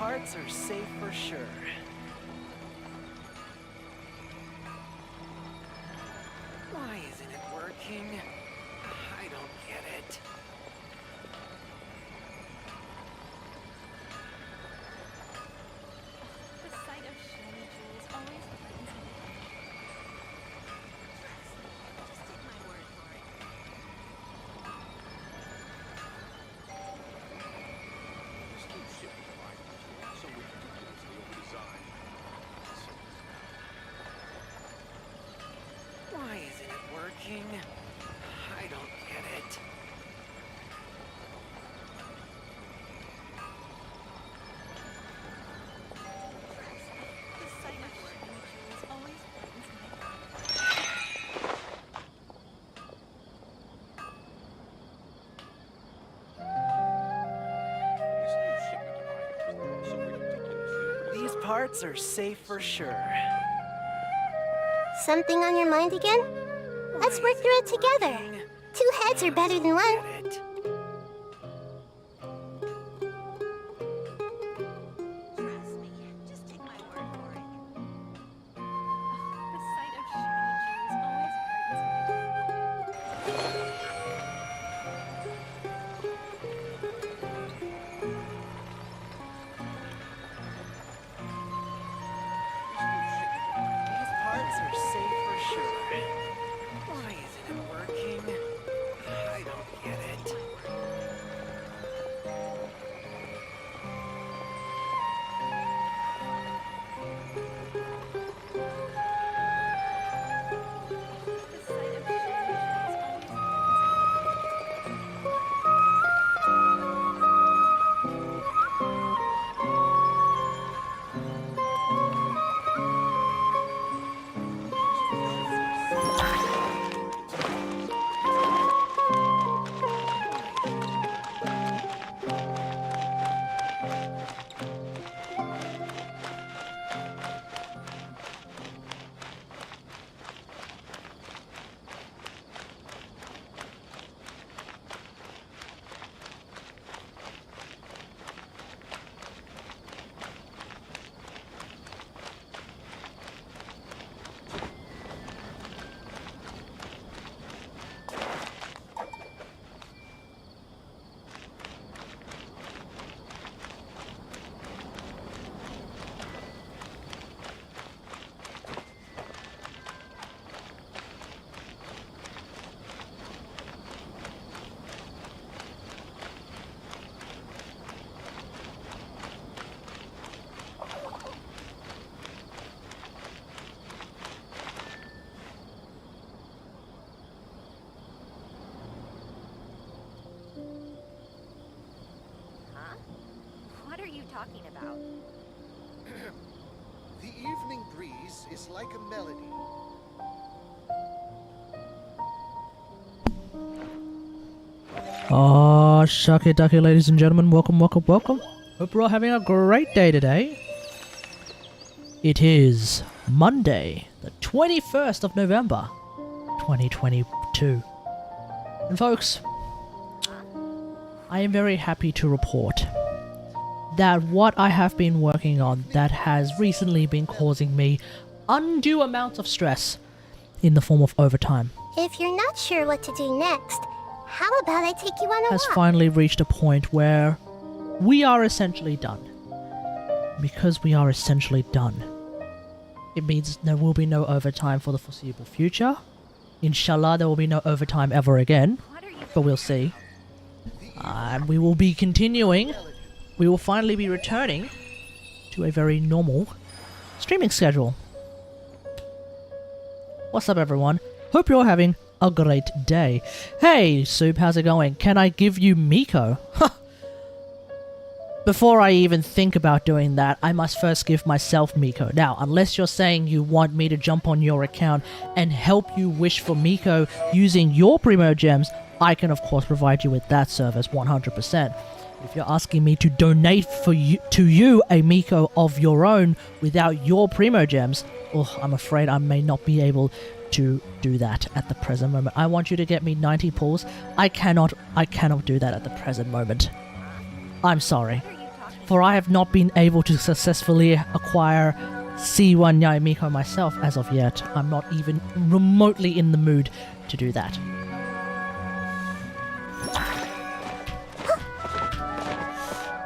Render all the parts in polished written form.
parts are safe for sure. Why isn't it working? I don't get it. The sight of shiny jewels always frightens me. Just take my word for it. This new shipping device is so ridiculously overdesigned. Why isn't it working? I don't get it. The sight of shiny jewels always frightens me. This new shipping device is so ridiculously overdesigned. These parts are safe for sure. Something on your mind again? Let's work through it together. Two heads are better than one. Get it. Trust me. Just take my word for it. The sight of shiny jewels always frightens me. These parts are safe for sure. Why isn't it working? I don't get it. The sight of shiny jewels always frightens me. Huh? What are you talking about? The evening breeze is like a melody. Oh, shucky ducky, ladies and gentlemen, welcome, welcome, welcome. Hope we're all having a great day today. It is Monday, the 21st of November, 2022. And folks, I am very happy to report that what I have been working on that has recently been causing me undue amounts of stress in the form of overtime If you're not sure what to do next, how about I take you on a has walk? finally reached a point where we are essentially done. Because we are essentially done, it means there will be no overtime for the foreseeable future. Inshallah, there will be no overtime ever again, What are you but we'll see. We will be continuing. We will finally be returning to a very normal streaming schedule. What's up, everyone? Hope you're all having a great day. Hey, Soup, how's it going? Can I give you Miko? Before I even think about doing that, I must first give myself Miko. Now, unless you're saying you want me to jump on your account and help you wish for Miko using your Primo Gems, I can of course provide you with that service 100%. If you're asking me to donate to you a Miko of your own without your Primo Gems, oh, I'm afraid I may not be able to do that at the present moment. I want you to get me 90 pulls. I cannot do that at the present moment. I'm sorry. For I have not been able to successfully acquire C1 Yae Miko myself as of yet. I'm not even remotely in the mood to do that.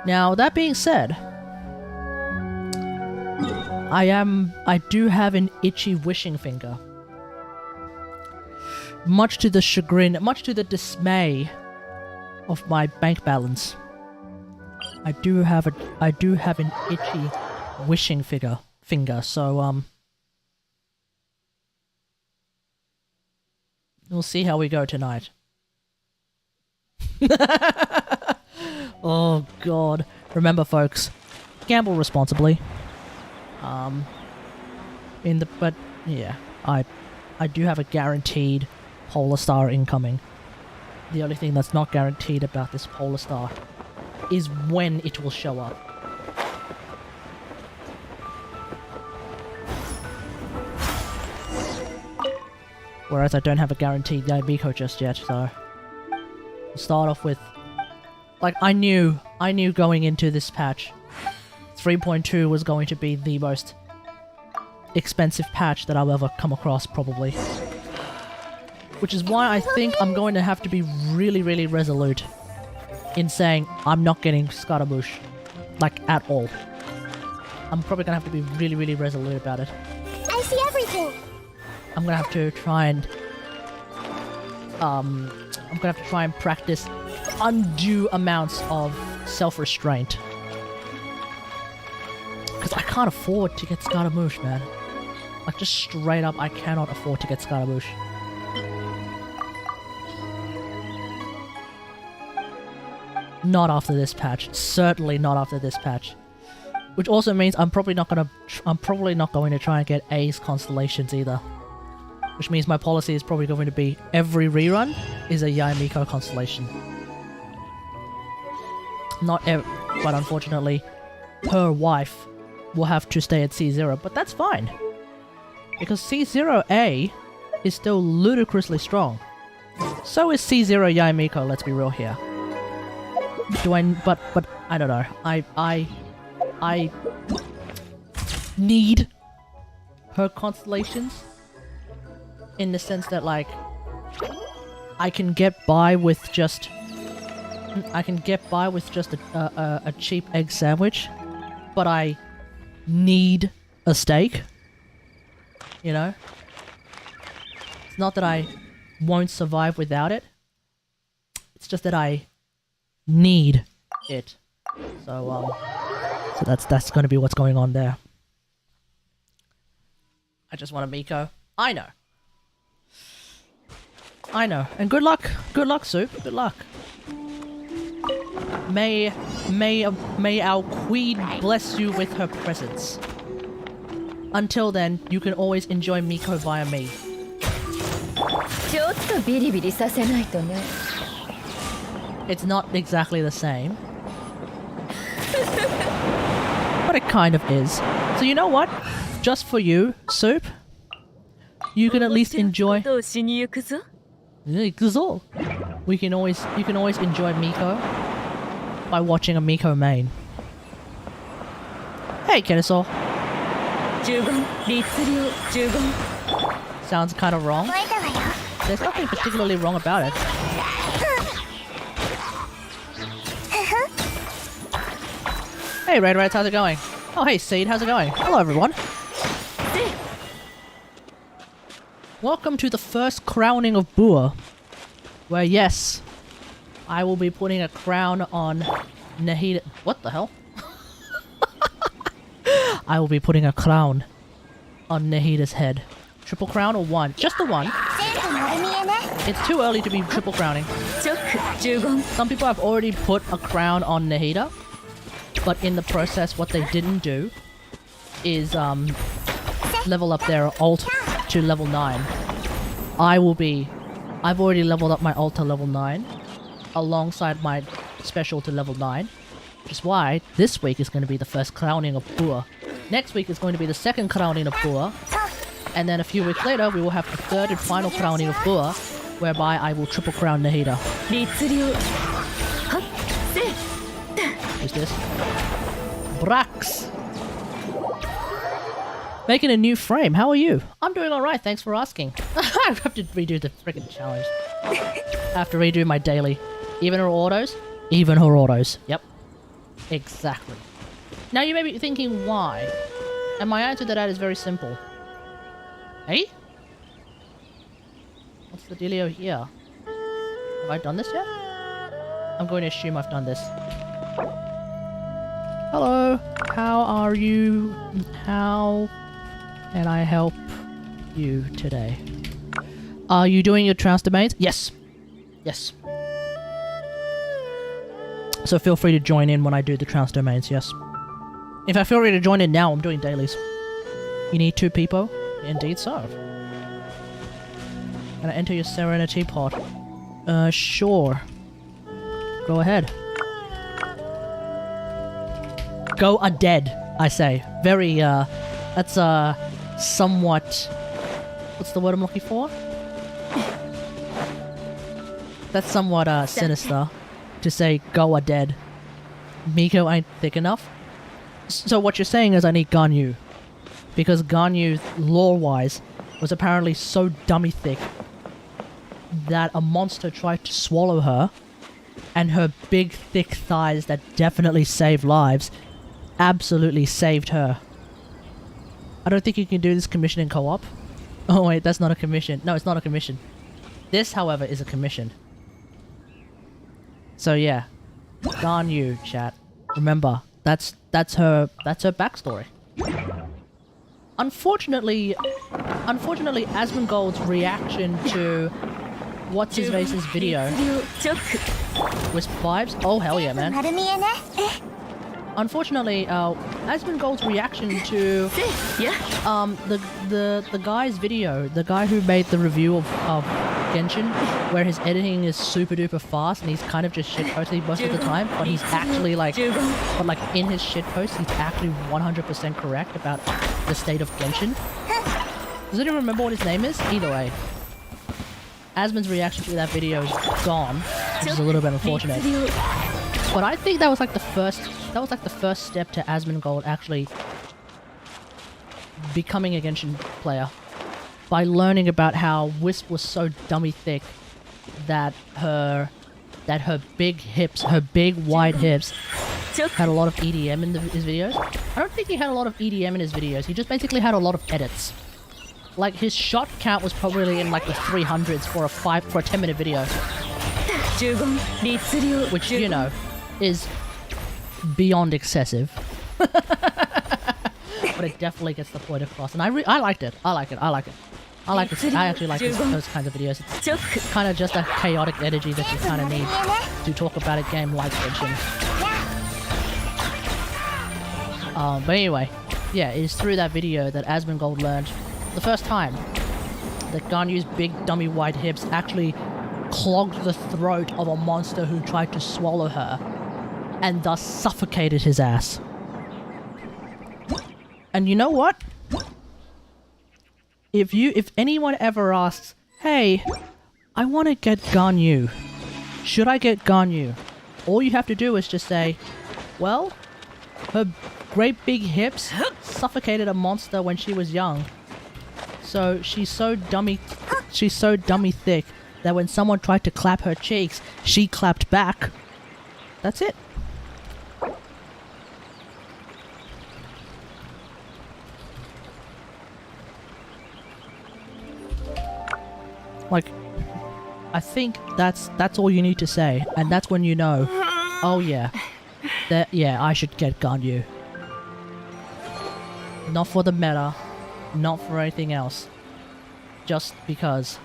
Now, that being said, I do have an itchy wishing finger. Much to the chagrin, much to the dismay of my bank balance. I do have an itchy wishing finger, so we'll see how we go tonight. Oh god. Remember folks, gamble responsibly. But yeah, I do have a guaranteed Polar Star incoming. The only thing that's not guaranteed about this Polar Star is when it will show up. Whereas I don't have a guaranteed Yae Miko just yet, so we'll start off with, like, I knew going into this patch 3.2 was going to be the most expensive patch that I'll ever come across, probably. Which is why I think I'm going to have to be really, really resolute in saying I'm not getting Scaramouche, like, at all. I'm probably gonna have to be really, really resolute about it. I see everything. I'm gonna have to try and practice undue amounts of self-restraint. Because I can't afford to get Scaramouche, man. Like, just straight up, I cannot afford to get Scaramouche. Not after this patch. Certainly not after this patch. Which also means I'm probably not going to try and get A's constellations either. Which means my policy is probably going to be every rerun is a Yae Miko constellation. But unfortunately, her wife will have to stay at C0, but that's fine. Because C0A is still ludicrously strong. So is C0 Yae Miko, let's be real here. But I don't know. I need her constellations in the sense that, like, I can get by with just a cheap egg sandwich, but I need a steak. You know? It's not that I won't survive without it. It's just that I need it. So that's going to be what's going on there. I just want a Miko. I know. And good luck, Soup. Good luck. May our queen bless you with her presence. Until then, you can always enjoy Miko via me. It's not exactly the same. But it kind of is. So you know what? Just for you, Soup, you can at least enjoy... You can always enjoy Miko by watching a Miko main. Hey, Kennesaw. Sounds kind of wrong. There's nothing particularly wrong about it. Hey, Red Rats, how's it going? Oh, hey, Seed, how's it going? Hello, everyone. Welcome to the first crowning of Buer. Where, yes, I will be putting a crown on Nahida. What the hell? I will be putting a crown on Nahida's head. Triple crown or one? Just the one. It's too early to be triple crowning. Some people have already put a crown on Nahida, but in the process what they didn't do is level up their ult to level 9. I've already leveled up my ult to level 9 alongside my special to level 9, which is why this week is going to be the first crowning of Buer. Next week is going to be the second crowning of Buer, and then a few weeks later we will have the third and final crowning of Buer, whereby I will triple crown Nahida. Who's this? Brax! Making a new frame. How are you? I'm doing alright, thanks for asking. I have to redo the freaking challenge. I have to redo my daily. Even her autos? Even her autos. Yep. Exactly. Now you may be thinking why. And my answer to that is very simple. Hey? What's the dealio here? Have I done this yet? I'm going to assume I've done this. Hello. How are you? How can I help you today? Are you doing your trans domains? Yes. Yes. So feel free to join in when I do the trans domains, yes. In fact, feel free to join in now, I'm doing dailies. You need 2 people? Indeed so. Can I enter your Serenity pod? Sure. Go ahead. Go a dead, I say. Very, that's, somewhat... What's the word I'm looking for? That's somewhat, sinister. To say, go a dead. Miko ain't thick enough. So what you're saying is I need Ganyu. Because Ganyu, lore-wise, was apparently so dummy thick that a monster tried to swallow her, and her big, thick thighs that definitely save lives absolutely saved her. I don't think you can do this commission in co-op. Oh wait, that's not a commission. No, it's not a commission. This, however, is a commission. So yeah, Ganyu, chat. Remember, that's her backstory. Unfortunately, Asmongold's reaction to what's his face's video was vibes. Oh hell yeah, man. Unfortunately, Asmongold's reaction to the guy's video, the guy who made the review of Genshin, where his editing is super duper fast and he's kind of just shitposting most of the time, but he's actually like, in his shitpost, he's actually 100% correct about the state of Genshin. Does anyone remember what his name is? Either way, Asmon's reaction to that video is gone, which is a little bit unfortunate. But I think that was like the first step to Asmongold actually becoming a Genshin player. By learning about how Wisp was so dummy thick that her big hips, her big wide hips, had a lot of EDM in his videos. I don't think he had a lot of EDM in his videos. He just basically had a lot of edits. Like his shot count was probably in like the 300s for a 10-minute video, which you know is beyond excessive. But it definitely gets the point across, and I liked it. I like it. I actually like those kinds of videos. It's kind of just a chaotic energy that you kind of need to talk about a game like Genshin. But anyway, yeah, it is through that video that Asmongold learned the first time that Ganyu's big dummy wide hips actually clogged the throat of a monster who tried to swallow her, and thus suffocated his ass. And you know what? If anyone ever asks, hey, I want to get Ganyu, should I get Ganyu? All you have to do is just say, well, her great big hips suffocated a monster when she was young. So she's so dummy thick that when someone tried to clap her cheeks, she clapped back. That's it. Like, I think that's all you need to say, and that's when you know, oh yeah, I should get Ganyu. Not for the meta, not for anything else, just because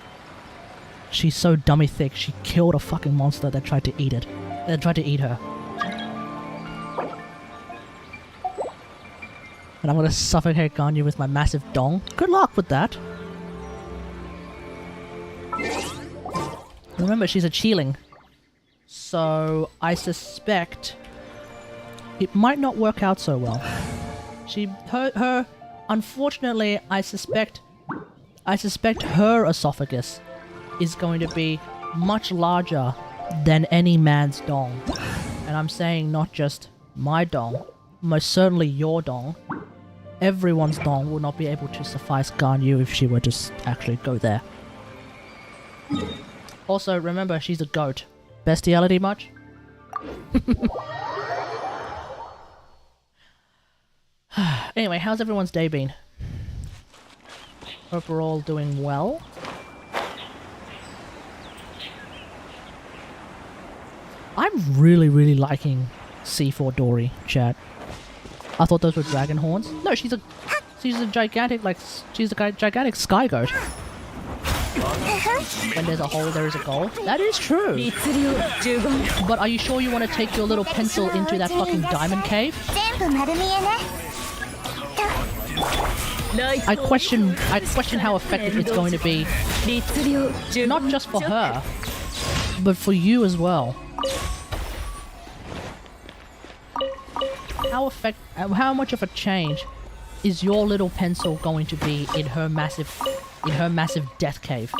she's so dummy thick, she killed a fucking monster that tried to eat it, tried to eat her. And I'm gonna suffocate Ganyu with my massive dong. Good luck with that. Remember, she's a Cheeling, so I suspect it might not work out so well. Unfortunately, I suspect her esophagus is going to be much larger than any man's dong. And I'm saying not just my dong, most certainly your dong. Everyone's dong will not be able to suffice Ganyu if she were to actually go there. Also, remember, she's a goat. Bestiality much? Anyway, how's everyone's day been? Hope we're all doing well. I'm really liking C4 Dory, chat. I thought those were dragon horns. No, she's a gigantic, she's a gigantic sky goat. When there's a hole, there is a goal. That is true. But are you sure you want to take your little pencil into that fucking diamond cave? I question how effective it's going to be. Not just for her, but for you as well. How much of a change is your little pencil going to be in her massive death cave?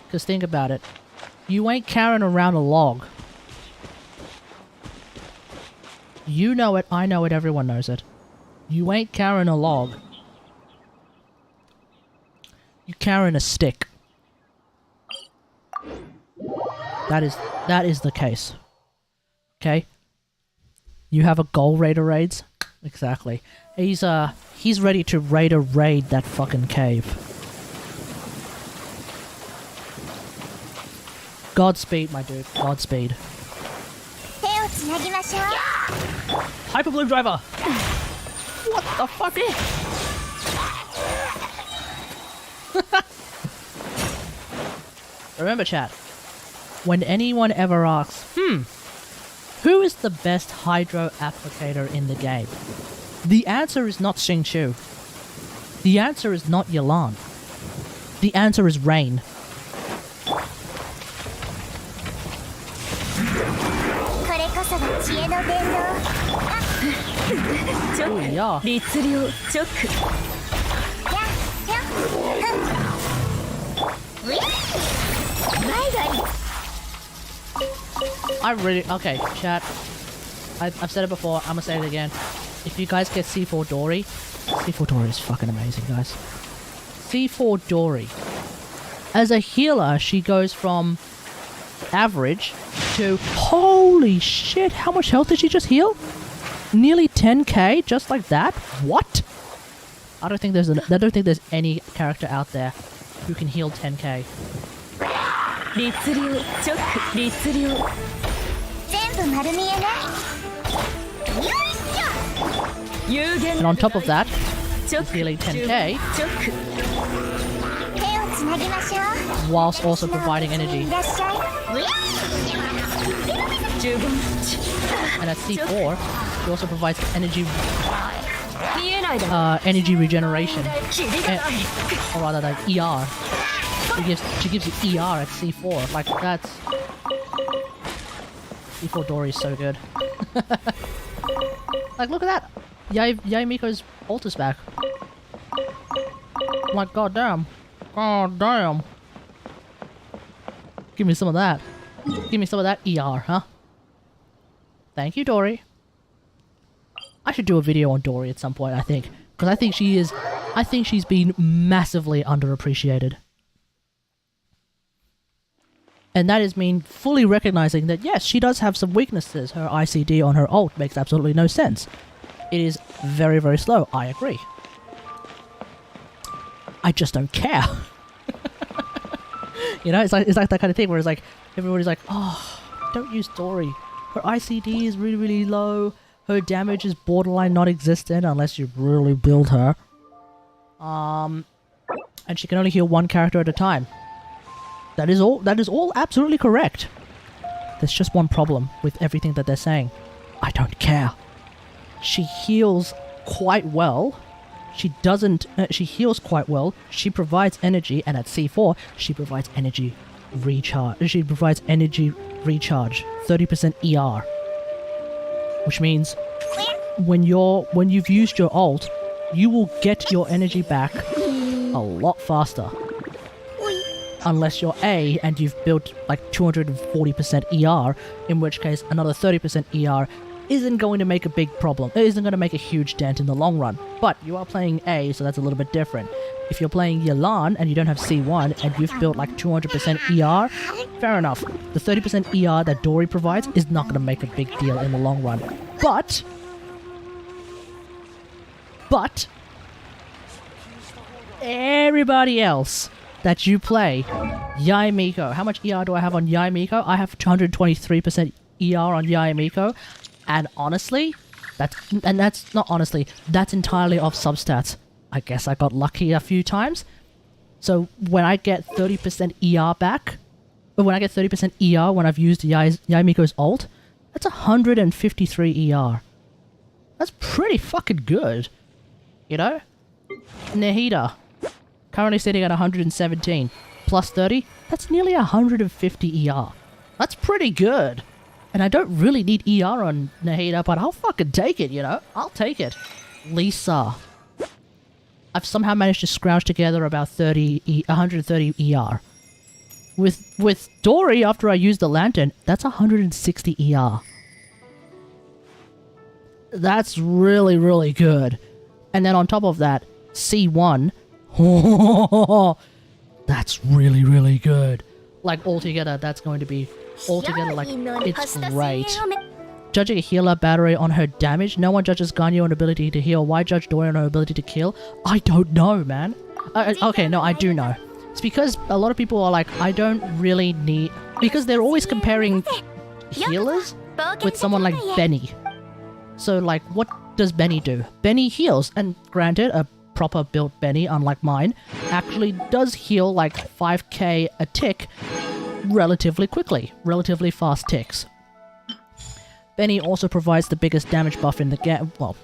Because think about it. You ain't carrying around a log. You know it, I know it, everyone knows it. You ain't carrying a log. You're carrying a stick. That is the case. Okay? You have a goal raider raids? Exactly. He's ready to raid that fucking cave. Godspeed, my dude. Godspeed. Hyper Bloom Driver! What the fuck? Remember, chat, when anyone ever asks, who is the best hydro applicator in the game? The answer is not Xingqiu. The answer is not Yelan. The answer is Rain. Oh yeah. Okay, chat. I've said it before, I'm gonna say it again. If you guys get C4 Dory, C4 Dory is fucking amazing, guys. C4 Dory. As a healer, she goes from average to holy shit, how much health did she just heal? Nearly 10k just like that? What? I don't think there's any character out there who can heal 10k. And on top of that, he's healing 10k whilst also providing energy. And at C4, he also provides energy regeneration. Or rather, like ER. She gives you ER at C4. Like, that's... C4 Dory is so good. Like, look at that! Yai Miko's ult is back. Like, goddamn. Goddamn. Give me some of that. Give me some of that ER, huh? Thank you, Dory. I should do a video on Dory at some point, I think. Because I think she's been massively underappreciated. And that is me fully recognizing that, yes, she does have some weaknesses. Her ICD on her ult makes absolutely no sense. It is very, very slow. I agree. I just don't care. You know, it's like that kind of thing where it's like, everybody's like, oh, don't use Dory. Her ICD is really, really low. Her damage is borderline non-existent unless you really build her. And she can only heal one character at a time. That is all absolutely correct. There's just one problem with everything that they're saying. I don't care. She heals quite well. She heals quite well. She provides energy, and at C4, she provides energy recharge. 30% ER. Which means when you've used your ult, you will get your energy back a lot faster. unless you're A and you've built like 240% ER, in which case another 30% ER isn't going to make a big problem. It isn't going to make a huge dent in the long run. But you are playing A, so that's a little bit different. If you're playing Yalan and you don't have C1 and you've built like 200% ER, fair enough. The 30% ER that Dory provides is not going to make a big deal in the long run. But everybody else that you play, Yai Miko. How much ER do I have on Yai Miko? I have 223% ER on Yai Miko. And honestly, that's entirely off substats. I guess I got lucky a few times. So when I get 30% ER back, or when I get 30% ER when I've used Yai Miko's ult, that's 153 ER. That's pretty fucking good. You know? Nahida, currently sitting at 117. Plus 30, that's nearly 150 ER. That's pretty good. And I don't really need ER on Nahida, but I'll fucking take it, you know? I'll take it. Lisa. I've somehow managed to scrounge together about 130 ER. With Dory, after I use the lantern, that's 160 ER. That's really, really good. And then on top of that, C1. That's really, really good. Like, altogether, that's going to be... Altogether, like, it's great. Judging a healer battery on her damage, no one judges Ganyu on ability to heal. Why judge Dory on her ability to kill? I don't know, man. Okay, no, I do know. It's because a lot of people are like, I don't really need... Because they're always comparing healers with someone like Benny. So, like, what does Benny do? Benny heals, and granted, a proper built Benny, unlike mine, actually does heal like 5k a tick relatively quickly. Relatively fast ticks. Benny also provides the biggest damage buff in the game. Well,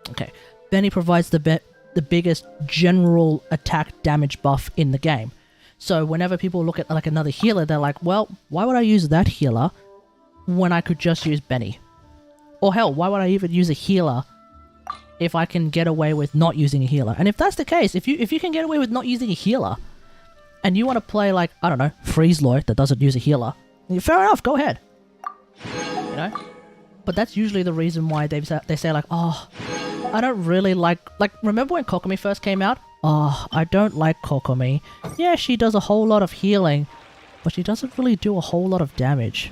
okay. Benny provides the biggest general attack damage buff in the game. So whenever people look at like another healer, they're like, well, why would I use that healer when I could just use Benny? Or hell, why would I even use a healer if I can get away with not using a healer? And if that's the case, if you can get away with not using a healer, and you want to play like, I don't know, Freeze Lloyd that doesn't use a healer, fair enough, go ahead. You know? But that's usually the reason why they say like, oh, I don't really like, remember when Kokomi first came out? Oh, I don't like Kokomi. Yeah, she does a whole lot of healing, but she doesn't really do a whole lot of damage.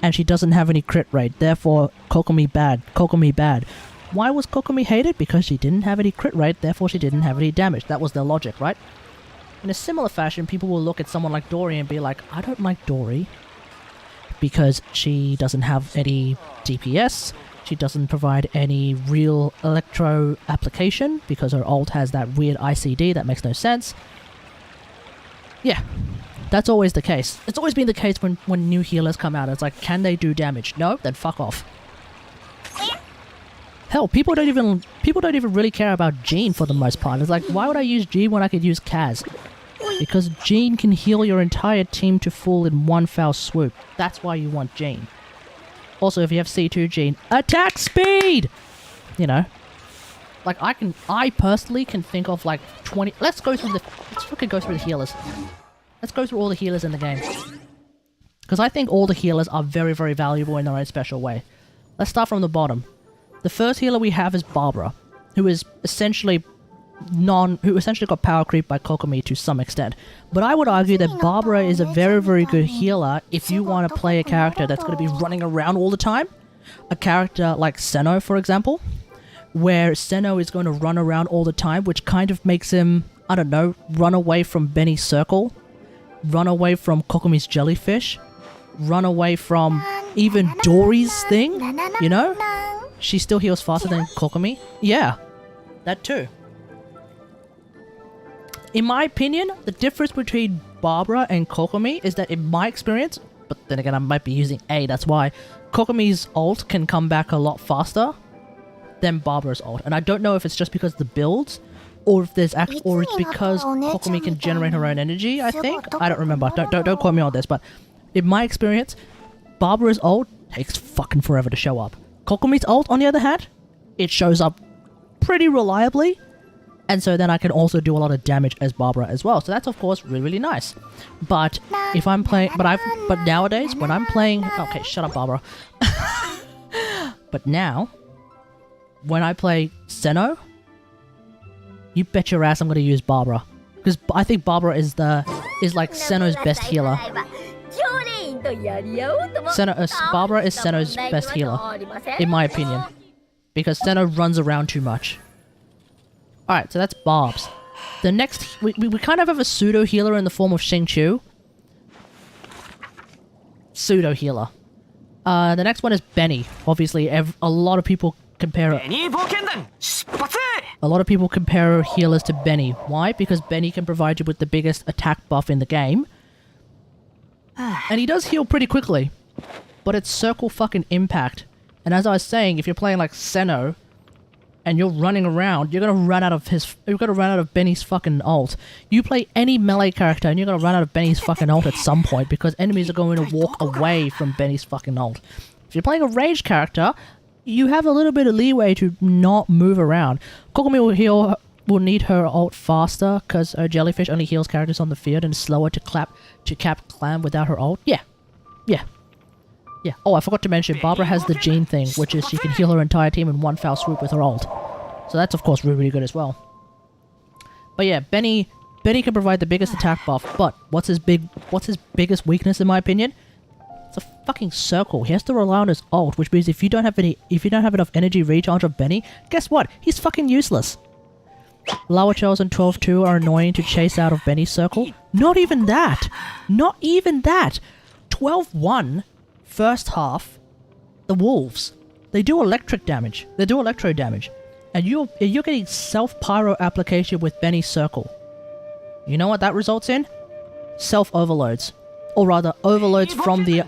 And she doesn't have any crit rate, therefore Kokomi bad, Kokomi bad. Why was Kokomi hated? Because she didn't have any crit rate, therefore she didn't have any damage. That was their logic, right? In a similar fashion, people will look at someone like Dory and be like, I don't like Dory because she doesn't have any DPS, she doesn't provide any real electro application because her ult has that weird ICD that makes no sense. Yeah, that's always the case. It's always been the case when new healers come out. It's like, can they do damage? No? Then fuck off. Hell, people don't even really care about Jean for the most part. It's like, why would I use Jean when I could use Kaz? Because Jean can heal your entire team to full in one foul swoop. That's why you want Jean. Also, if you have C2 Jean, attack speed! You know. Like, I personally can think of like 20... Let's fucking go through the healers. Let's go through all the healers in the game. Because I think all the healers are very, very valuable in their own special way. Let's start from the bottom. The first healer we have is Barbara, who essentially got power creep by Kokomi to some extent. But I would argue that Barbara is a very, very good healer if you want to play a character that's going to be running around all the time. A character like Senno, for example, where Senno is going to run around all the time, which kind of makes him, I don't know, run away from Benny's circle, run away from Kokomi's jellyfish, run away from even Dory's thing, you know? She still heals faster than Kokomi. Yeah, that too. In my opinion, the difference between Barbara and Kokomi is that in my experience, but then again I might be using A, that's why, Kokomi's ult can come back a lot faster than Barbara's ult. And I don't know if it's just because of the builds, or if it's because Kokomi can generate her own energy, I think. I don't remember. Don't quote me on this, but in my experience, Barbara's ult takes fucking forever to show up. Kokomi's ult, on the other hand, it shows up pretty reliably, And so then I can also do a lot of damage as Barbara as well. So that's of course really, really nice. But if I'm playing, but nowadays when I'm playing, okay, shut up, Barbara. But now, when I play Senno, you bet your ass I'm gonna use Barbara, because I think Barbara is like Senno's best healer. Barbara is Senno's best healer, in my opinion, because Senno runs around too much. Alright, so that's Barb's. The next... We kind of have a pseudo-healer in the form of Xingqiu. Pseudo-healer. The next one is Benny. Obviously, a lot of people compare... A lot of people compare healers to Benny. Why? Because Benny can provide you with the biggest attack buff in the game. And he does heal pretty quickly. But it's circle fucking impact. And as I was saying, if you're playing like Senno... and you're running around, you're gonna run out of Benny's fucking ult. You play any melee character and you're gonna run out of Benny's fucking ult at some point because enemies are going to walk away from Benny's fucking ult. If you're playing a ranged character, you have a little bit of leeway to not move around. Kokumi will need her ult faster because her jellyfish only heals characters on the field and is slower to cap clam without her ult. Yeah. Oh, I forgot to mention, Barbara has the gene thing, which is she can heal her entire team in one foul swoop with her ult. So that's of course really, really good as well. But yeah, Benny can provide the biggest attack buff, but what's his biggest weakness in my opinion? It's a fucking circle. He has to rely on his ult, which means if you don't have enough energy recharge of Benny, guess what? He's fucking useless. Lower Shells and 12-2 are annoying to chase out of Benny's circle. Not even that! Not even that! 12-1 first half, the wolves, they do electric damage. They do electro damage. And you're getting self-pyro application with Benny's circle. You know what that results in? Self-overloads. Or rather, overloads from the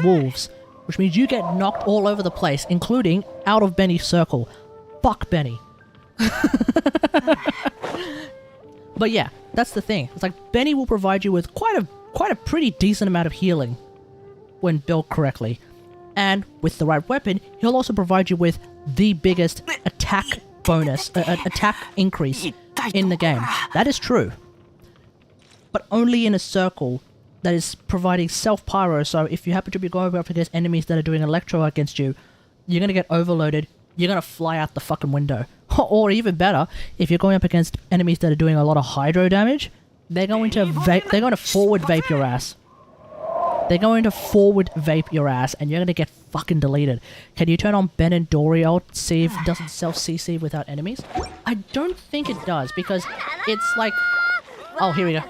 wolves. Which means you get knocked all over the place, including out of Benny's circle. Fuck Benny. But yeah, that's the thing. It's like Benny will provide you with quite a pretty decent amount of healing when built correctly. And with the right weapon, he'll also provide you with the biggest attack bonus, attack increase in the game. That is true. But only in a circle that is providing self-pyro, so if you happen to be going up against enemies that are doing electro against you, you're gonna get overloaded, you're gonna fly out the fucking window. Or even better, if you're going up against enemies that are doing a lot of hydro damage, they're going to forward vape your ass. They're going to forward vape your ass, and you're going to get fucking deleted. Can you turn on Ben and Dory ult, see if it doesn't self-CC without enemies? I don't think it does, because it's like... Oh, here we go.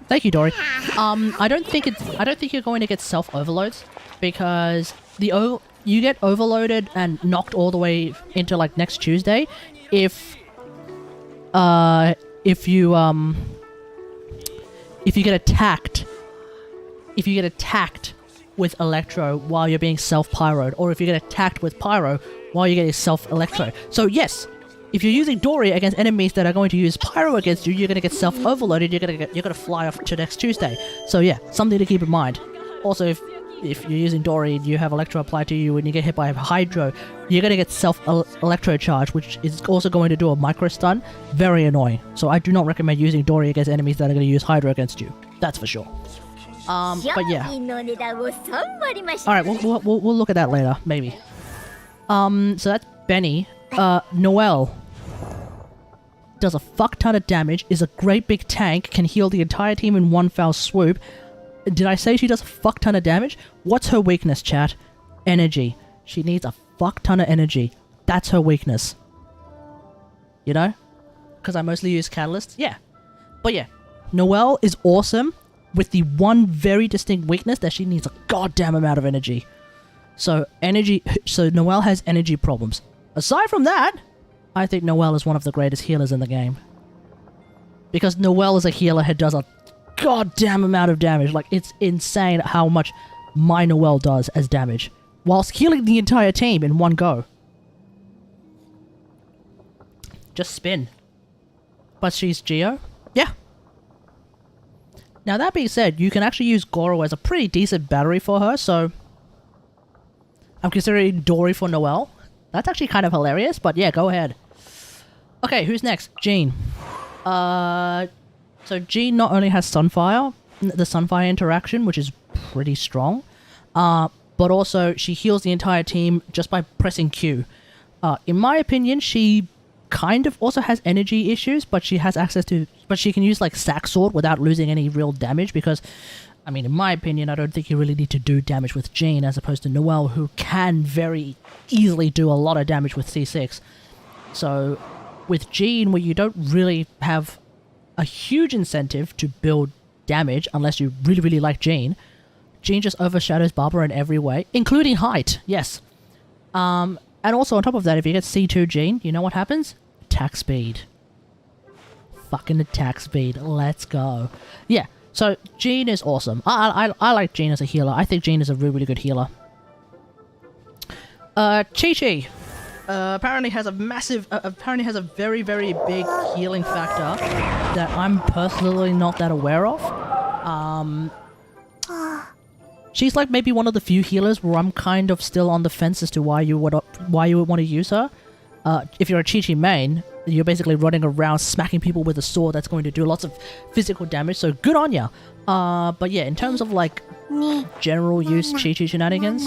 Thank you, Dory. I don't think you're going to get self-overloads, because you get overloaded and knocked all the way into like next Tuesday if you get attacked. If you get attacked with electro while you're being self-pyroed, or if you get attacked with pyro while you're getting self-electro. So yes, if you're using Dory against enemies that are going to use pyro against you, you're going to get self-overloaded, you're going to fly off to next Tuesday. So yeah, something to keep in mind. Also, if you're using Dory and you have electro applied to you and you get hit by a hydro, you're going to get self-electro charge, which is also going to do a micro stun. Very annoying. So I do not recommend using Dory against enemies that are going to use hydro against you. That's for sure. But yeah. Alright, we'll look at that later, maybe. So that's Benny. Noelle does a fuck ton of damage, is a great big tank, can heal the entire team in one foul swoop. Did I say she does a fuck ton of damage? What's her weakness, chat? Energy. She needs a fuck ton of energy. That's her weakness. You know? Because I mostly use catalysts? Yeah. But yeah, Noelle is awesome, with the one very distinct weakness that she needs a goddamn amount of energy. So Noelle has energy problems. Aside from that, I think Noelle is one of the greatest healers in the game. Because Noelle is a healer who does a goddamn amount of damage. Like, it's insane how much my Noelle does as damage, whilst healing the entire team in one go. Just spin. But she's Geo? Yeah. Now that being said, you can actually use Goro as a pretty decent battery for her, so... I'm considering Dory for Noelle. That's actually kind of hilarious, but yeah, go ahead. Okay, who's next? Jean. So Jean not only has Sunfire, the Sunfire interaction, which is pretty strong, but also she heals the entire team just by pressing Q. In my opinion, she kind of also has energy issues, but she has access to... But she can use, like, Sack Sword without losing any real damage, because... I mean, in my opinion, I don't think you really need to do damage with Jean as opposed to Noelle, who can very easily do a lot of damage with C6. So, with Jean, where you don't really have a huge incentive to build damage unless you really, really like Jean, Jean just overshadows Barbara in every way, including height, yes. And also, on top of that, if you get C2 Jean, you know what happens? Attack speed. Fucking attack speed. Let's go. Yeah. So, Jean is awesome. I like Jean as a healer. I think Jean is a really, really good healer. Chi-Chi. Apparently has a massive... apparently has a very, very big healing factor that I'm personally not that aware of. She's like maybe one of the few healers where I'm kind of still on the fence as to why you would want to use her. If you're a Chi-Chi main, you're basically running around smacking people with a sword that's going to do lots of physical damage, so good on ya. But yeah, in terms of like general use Chi-Chi shenanigans,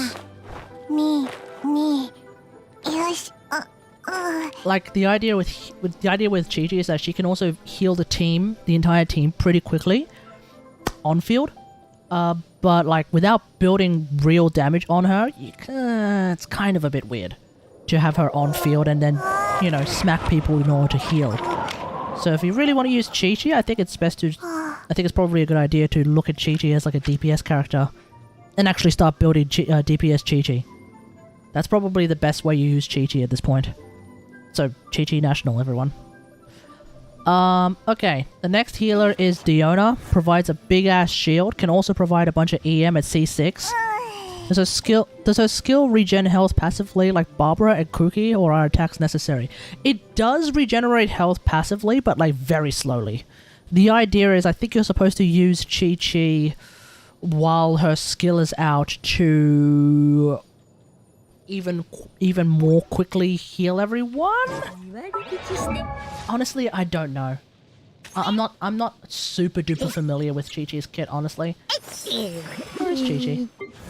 like the idea with Chi-Chi is that she can also heal the entire team pretty quickly on field. But like without building real damage on her, it's kind of a bit weird to have her on field and then, you know, smack people in order to heal. So if you really want to use Chi-Chi, I think it's probably a good idea to look at Chi-Chi as like a DPS character and actually start building DPS Chi-Chi. That's probably the best way you use Chi-Chi at this point. So, Chi-Chi National, everyone. Okay. The next healer is Diona. Provides a big-ass shield. Can also provide a bunch of EM at C6. Does her skill regen health passively like Barbara and Cookie, or are attacks necessary? It does regenerate health passively, but like very slowly. The idea is I think you're supposed to use Chi-Chi while her skill is out to even more quickly heal everyone? Honestly, I don't know. I'm not super duper familiar with Chi-Chi's kit, honestly. Where's Chi-Chi?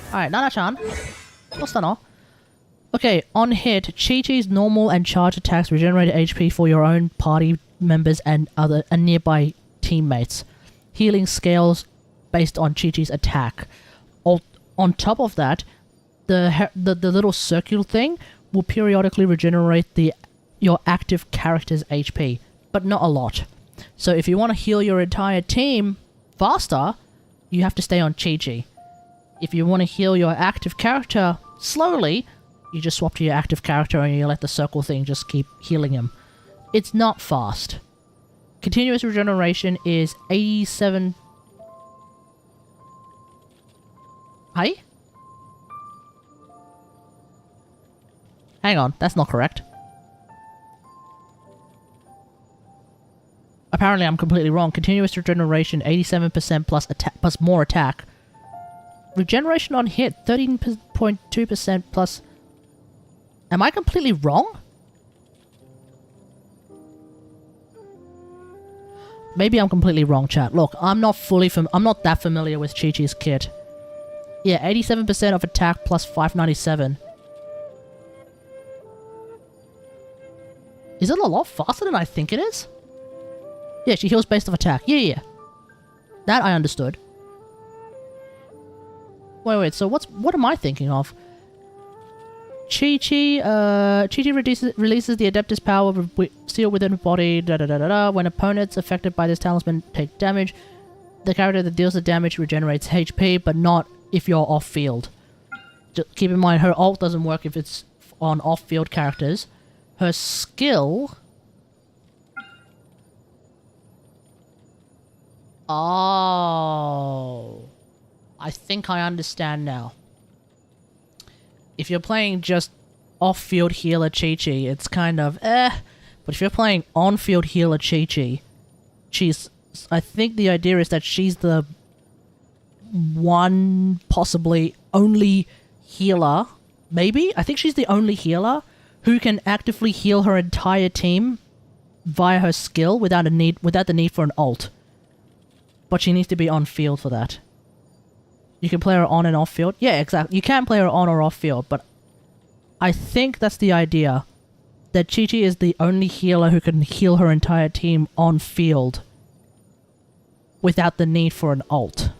Alright, Nana-chan. What's that all? Okay, on hit, Chi-Chi's normal and charge attacks regenerate HP for your own party members and nearby teammates. Healing scales based on Chi-Chi's attack. On top of that, the little circle thing will periodically regenerate your active character's HP, but not a lot. So if you want to heal your entire team faster, you have to stay on Chi-Chi. If you want to heal your active character slowly, you just swap to your active character and you let the circle thing just keep healing him. It's not fast. Continuous regeneration is 87... Hey? Hang on, that's not correct. Apparently I'm completely wrong. Continuous regeneration, 87% plus more attack. Regeneration on hit, 13.2% plus... Am I completely wrong? Maybe I'm completely wrong, chat. Look, I'm not that familiar with Chi-Chi's kit. Yeah, 87% of attack plus 597. Is it a lot faster than I think it is? Yeah, she heals based off attack. Yeah. That I understood. Wait, so what am I thinking of? Chi-Chi releases the Adeptus power sealed within the body, When opponents affected by this talisman take damage, the character that deals the damage regenerates HP, but not if you're off-field. Just keep in mind, her ult doesn't work if it's on off-field characters. Her skill... Oh... I think I understand now. If you're playing just off-field healer Chi-Chi, it's kind of But if you're playing on-field healer Chi-Chi, I think the idea is that she's the one, possibly only healer, maybe? I think she's the only healer who can actively heal her entire team via her skill without the need for an ult. But she needs to be on field for that. You can play her on and off field. Yeah, exactly. You can play her on or off field, but I think that's the idea. That Chi-Chi is the only healer who can heal her entire team on field without the need for an ult.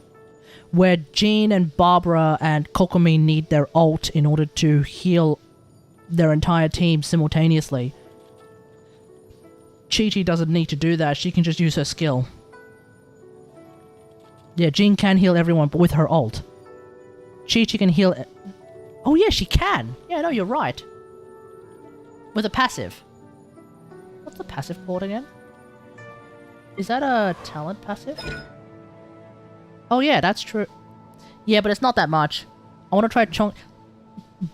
Where Jean and Barbara and Kokomi need their ult in order to heal their entire team simultaneously. Chi-Chi doesn't need to do that, she can just use her skill. Yeah, Jean can heal everyone, but with her ult. Chi-Chi can heal... Oh yeah, she can! Yeah, no, you're right. With a passive. What's the passive called again? Is that a talent passive? Oh yeah, that's true. Yeah, but it's not that much. I want to try Chong...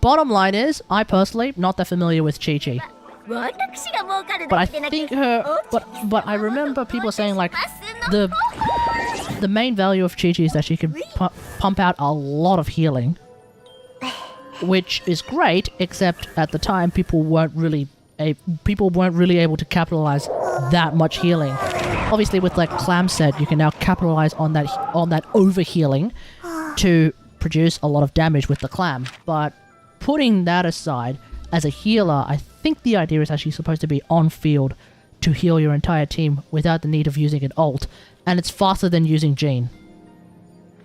Bottom line is, I personally not that familiar with Chi-Chi. But I think her... But I remember people saying like, the main value of Chi-Chi is that she can pump out a lot of healing. Which is great, except at the time people weren't really able to capitalize that much healing. Obviously, with like Clam Set, you can now capitalize on that overhealing to produce a lot of damage with the clam. But putting that aside, as a healer, I think the idea is actually supposed to be on field to heal your entire team without the need of using an ult, and it's faster than using Jean.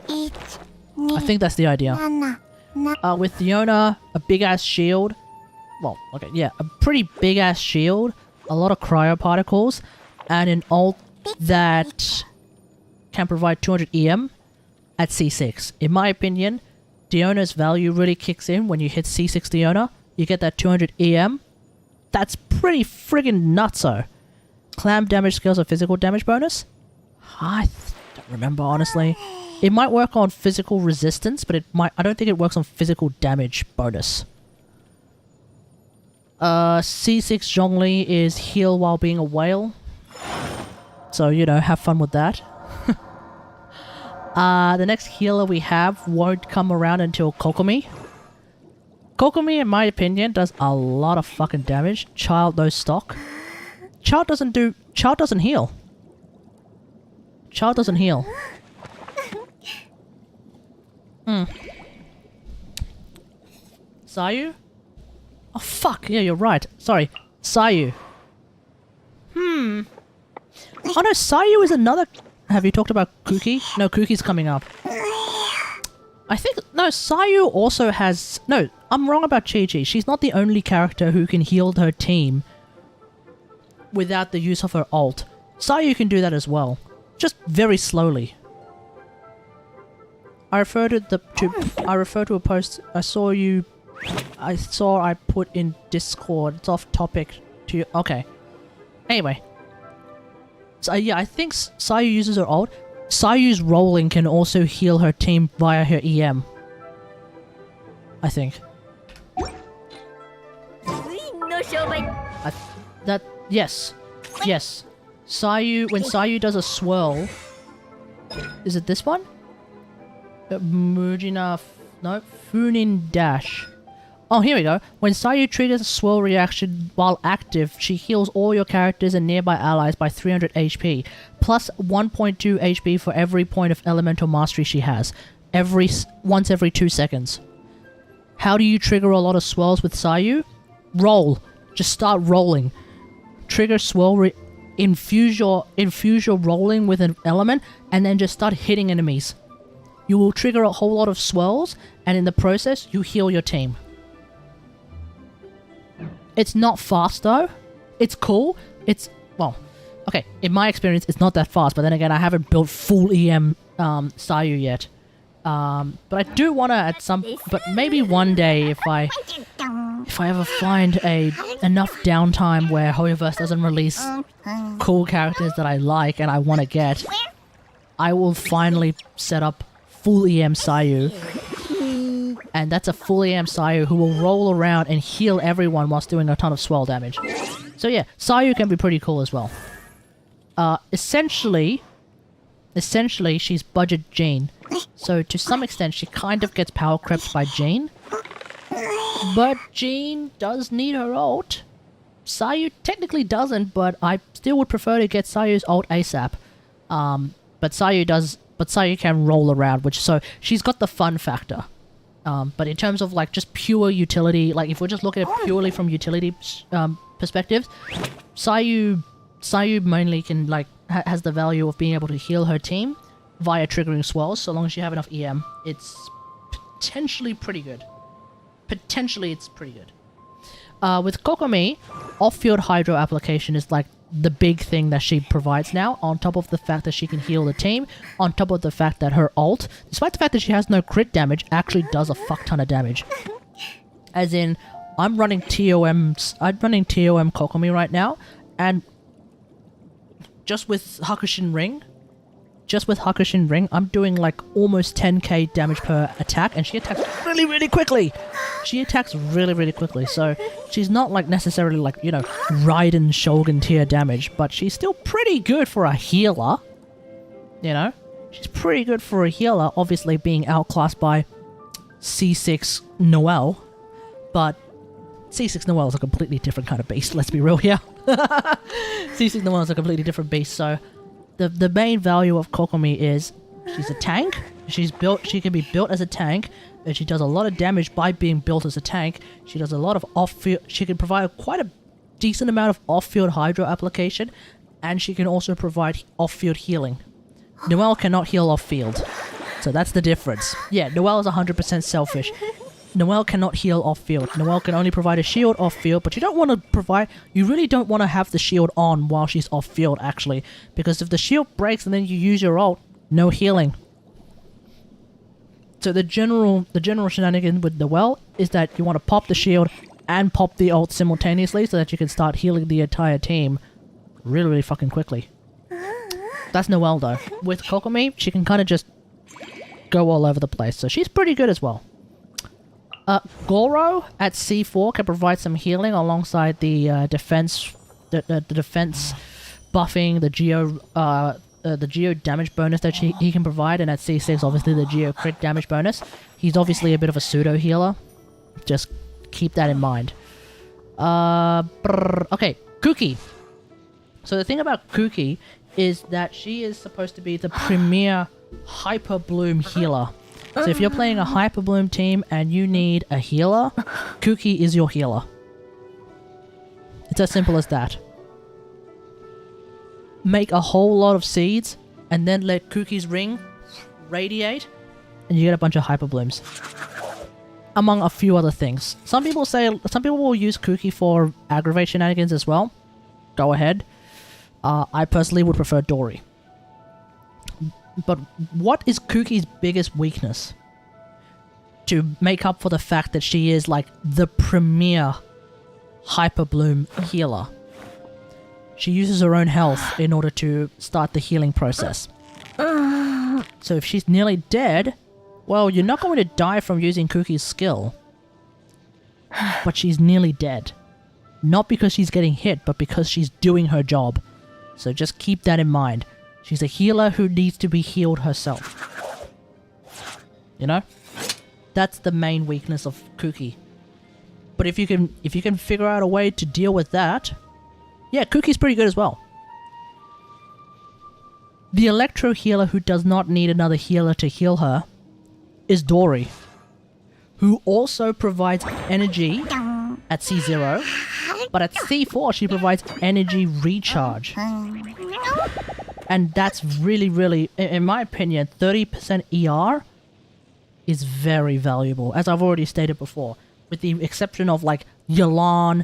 I think that's the idea. With Fiona, a big-ass shield. Well, okay, yeah, a pretty big-ass shield, a lot of cryoparticles, and an ult that can provide 200 EM at C6. In my opinion, Diona's value really kicks in when you hit C6 Diona. You get that 200 EM. That's pretty friggin' nutso. Clam damage scales a physical damage bonus? I don't remember, honestly. It might work on physical resistance, but I don't think it works on physical damage bonus. C6 Zhongli is heal while being a whale. So, you know, have fun with that. The next healer we have won't come around until Kokomi. Kokomi, in my opinion, does a lot of fucking damage. Child no stock. Child doesn't heal. Child doesn't heal. Sayu? Oh fuck, yeah, you're right. Sorry. Sayu. Oh no, Sayu is another... Have you talked about Kuki? No, Kuki's coming up. I think... No, Sayu also has... No, I'm wrong about Chi-Chi. She's not the only character who can heal her team without the use of her ult. Sayu can do that as well. Just very slowly. I refer to a post I put in Discord. It's off topic to you. Okay. Anyway. So yeah, I think Sayu uses her ult. Sayu's rolling can also heal her team via her EM. I think. Yes. Yes. When Sayu does a swirl... Is it this one? Mujina... No, Funin Dash. Oh, here we go. When Sayu triggers a swirl reaction while active, she heals all your characters and nearby allies by 300 HP, plus 1.2 HP for every point of elemental mastery she has, once every 2 seconds. How do you trigger a lot of swirls with Sayu? Roll. Just start rolling. Trigger swirl, infuse your rolling with an element, and then just start hitting enemies. You will trigger a whole lot of swirls, and in the process, you heal your team. It's not fast though. It's cool. Well, okay, in my experience, it's not that fast, but then again, I haven't built full EM Sayu yet. But I do want to but maybe one day if I ever find enough downtime where Hoyoverse doesn't release cool characters that I like and I want to get, I will finally set up full EM Sayu. And that's a full EM Sayu who will roll around and heal everyone whilst doing a ton of swirl damage. So yeah, Sayu can be pretty cool as well. essentially, she's budget Jean. So to some extent, she kind of gets power crept by Jean. But Jean does need her ult. Sayu technically doesn't, but I still would prefer to get Sayu's ult ASAP. But Sayu can roll around, so she's got the fun factor. But in terms of like just pure utility, like if we're just looking at it purely from utility perspectives, Sayu mainly can like has the value of being able to heal her team via triggering swells. So long as you have enough EM, it's potentially pretty good. Potentially, it's pretty good. With Kokomi, off-field hydro application is like the big thing that she provides now, on top of the fact that she can heal the team, on top of the fact that her ult, despite the fact that she has no crit damage, actually does a fuck ton of damage. As in, I'm running TOM Kokomi right now, and just with Hakushin Ring, I'm doing like almost 10k damage per attack, and she attacks really, really quickly. So she's not like necessarily like, you know, Raiden Shogun tier damage, but she's still pretty good for a healer. You know? She's pretty good for a healer, obviously being outclassed by C6 Noelle. But C6 Noelle is a completely different kind of beast, let's be real here. C6 Noelle is a completely different beast, so the main value of Kokomi is she's a tank. She can be built as a tank, and she does a lot of damage by being built as a tank. She does a lot of off-field. She can provide quite a decent amount of off-field hydro application, and she can also provide off-field healing. Noelle cannot heal off-field, so that's the difference. Yeah, Noelle is 100% selfish. Noelle cannot heal off-field. Noelle can only provide a shield off-field, but you really don't want to have the shield on while she's off-field, actually, because if the shield breaks and then you use your ult, no healing. So the general shenanigan with Noelle is that you want to pop the shield and pop the ult simultaneously so that you can start healing the entire team really, really fucking quickly. That's Noelle though. With Kokomi, she can kind of just go all over the place, so she's pretty good as well. Goro at C4 can provide some healing alongside the defense buffing, the Geo damage bonus that he can provide, and at C6 obviously the Geo crit damage bonus. He's obviously a bit of a pseudo healer. Just keep that in mind. Okay, Kuki. So the thing about Kuki is that she is supposed to be the premier Hyper Bloom healer. So if you're playing a Hyper Bloom team and you need a healer, Kuki is your healer. It's as simple as that. Make a whole lot of seeds, and then let Kuki's ring radiate, and you get a bunch of Hyper Blooms. Among a few other things. Some people will use Kuki for aggravate shenanigans as well. Go ahead. I personally would prefer Dory. But what is Kuki's biggest weakness? To make up for the fact that she is like the premier Hyper Bloom healer. She uses her own health in order to start the healing process. So if she's nearly dead, well, you're not going to die from using Kuki's skill. But she's nearly dead. Not because she's getting hit, but because she's doing her job. So just keep that in mind. She's a healer who needs to be healed herself. You know? That's the main weakness of Kuki. But if you can figure out a way to deal with that, yeah, Kuki's pretty good as well. The electro healer who does not need another healer to heal her is Dory, who also provides energy at C0, but at C4 she provides energy recharge. And that's really, really, in my opinion, 30% ER is very valuable, as I've already stated before, with the exception of like Yelan.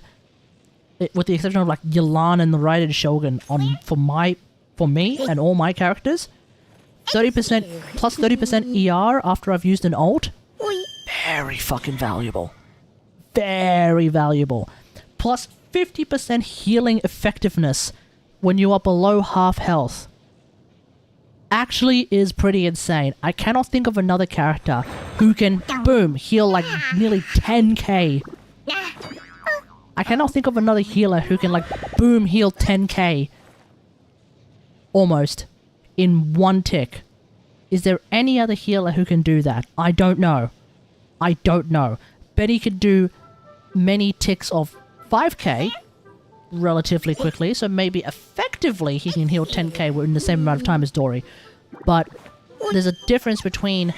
With the exception of like Yelan and the Raiden Shogun for me and all my characters, 30% plus 30% ER after I've used an ult, very fucking valuable. Very valuable. Plus 50% healing effectiveness when you are below half health. Actually is pretty insane. I cannot think of another character who can, boom, heal like nearly 10k. I cannot think of another healer who can like, boom, heal 10k almost, in one tick. Is there any other healer who can do that? I don't know. I don't know. Benny could do many ticks of 5k relatively quickly, so maybe effectively he can heal 10k in the same amount of time as Dory. But there's a difference between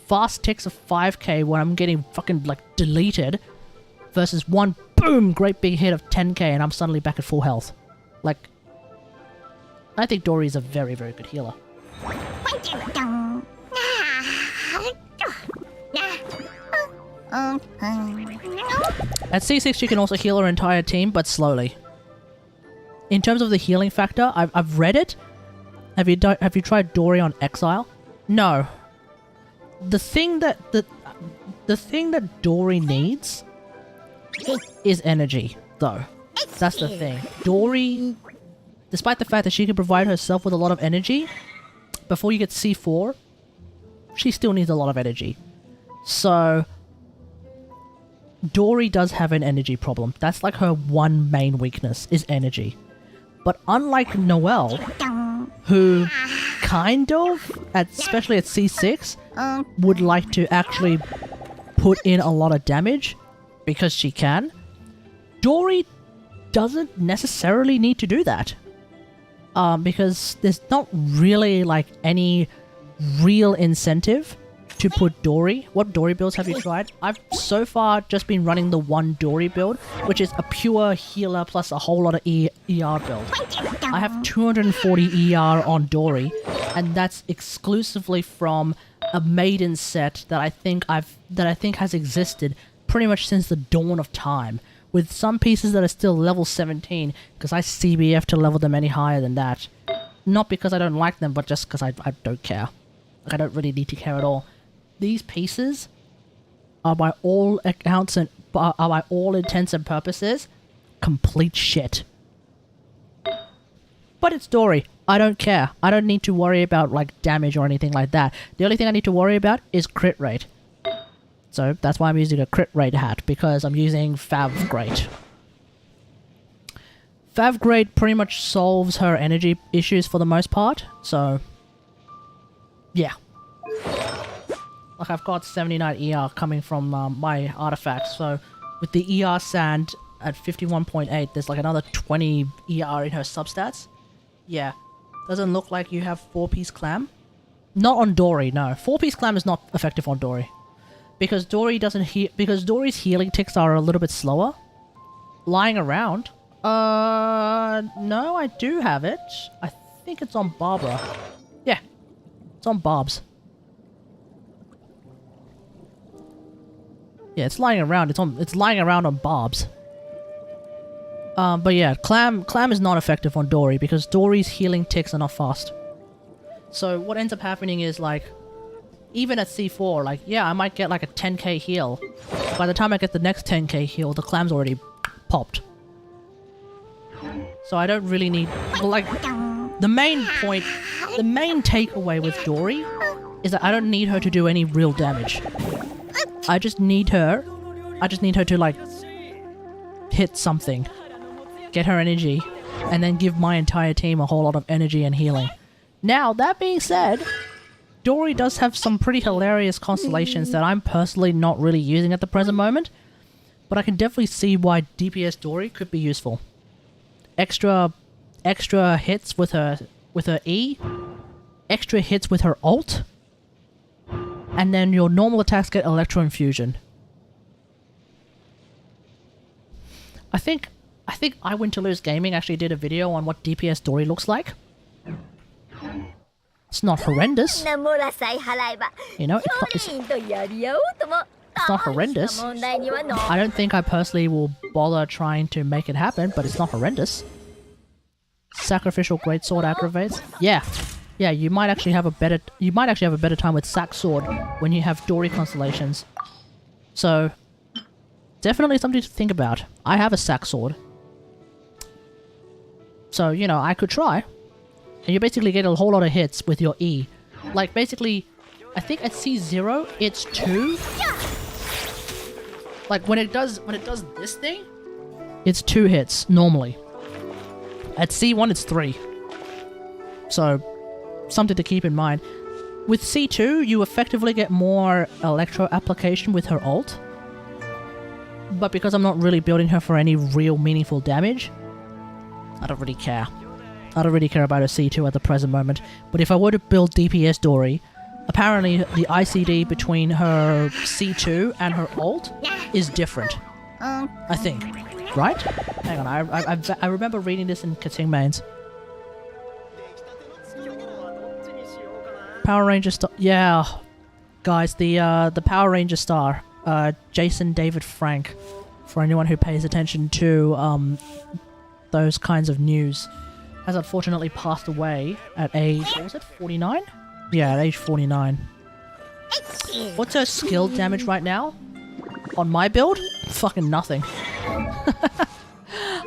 fast ticks of 5k when I'm getting fucking like deleted versus one boom great big hit of 10k and I'm suddenly back at full health. Like, I think Dory is a very, very good healer. At C6 you can also heal her entire team, but slowly. In terms of the healing factor, I've read it. Have you tried Dory on Exile? No. The thing that Dory needs is energy, though. That's the thing. Dory, despite the fact that she can provide herself with a lot of energy, before you get C4, she still needs a lot of energy. So Dory does have an energy problem. That's like her one main weakness, is energy. But unlike Noelle, who kind of, especially at C6, would like to actually put in a lot of damage because she can, Dory doesn't necessarily need to do that. Because there's not really like any real incentive to put Dory. What Dory builds have you tried? I've so far just been running the one Dory build, which is a pure healer plus a whole lot of ER build. I have 240 ER on Dory, and that's exclusively from a maiden set that I think has existed pretty much since the dawn of time, with some pieces that are still level 17 because I CBF to level them any higher than that. Not because I don't like them, but just because I don't care. Like, I don't really need to care at all. These pieces are by all accounts and by all intents and purposes complete shit. But it's Dory. I don't care. I don't need to worry about like damage or anything like that. The only thing I need to worry about is crit rate. So that's why I'm using a crit rate hat, because I'm using Fav Great. Fav Great pretty much solves her energy issues for the most part, so yeah. Like, I've got 79 ER coming from my artifacts, so with the ER sand at 51.8, there's like another 20 ER in her substats. Yeah. Doesn't look like you have 4-piece clam. Not on Dory, no. 4-piece clam is not effective on Dory. Because Dory doesn't because Dory's healing ticks are a little bit slower. Lying around. No, I do have it. I think it's on Barbara. Yeah. It's on Barb's. Yeah, it's lying around. It's lying around on Barb's. But yeah, Clam is not effective on Dory because Dory's healing ticks are not fast. So what ends up happening is, like, even at C4, like, yeah, I might get like a 10k heal. By the time I get the next 10k heal, the Clam's already popped. So I don't really need, like, the main takeaway with Dory is that I don't need her to do any real damage. I just need her to, like, hit something, get her energy, and then give my entire team a whole lot of energy and healing. Now, that being said, Dory does have some pretty hilarious constellations that I'm personally not really using at the present moment, but I can definitely see why DPS Dory could be useful. Extra hits with her E, extra hits with her ult, and then your normal attacks get Electro Infusion. I think I Win to Lose Gaming actually did a video on what DPS Dory looks like. It's not horrendous. You know, it's not horrendous. I don't think I personally will bother trying to make it happen, but it's not horrendous. Sacrificial Greatsword aggravates. Yeah. Yeah, you might actually have a better time with Sack Sword when you have Dory constellations. So definitely something to think about. I have a Sack Sword. So, you know, I could try. And you basically get a whole lot of hits with your E. Like, basically, I think at C0, it's 2. Like, when it does this thing, it's 2 hits, normally. At C1, it's 3. So, something to keep in mind. With C2, you effectively get more electro application with her ult. But because I'm not really building her for any real meaningful damage, I don't really care. I don't really care about her C2 at the present moment. But if I were to build DPS Dory, apparently the ICD between her C2 and her ult is different. I think. Right? Hang on, I remember reading this in Kating Mains. Power Ranger Star. Yeah. Guys, the Power Ranger Star. Jason David Frank. For anyone who pays attention to those kinds of news. Has unfortunately passed away at age, what was it, 49? Yeah, at age 49. What's her skill damage right now? On my build? Fucking nothing.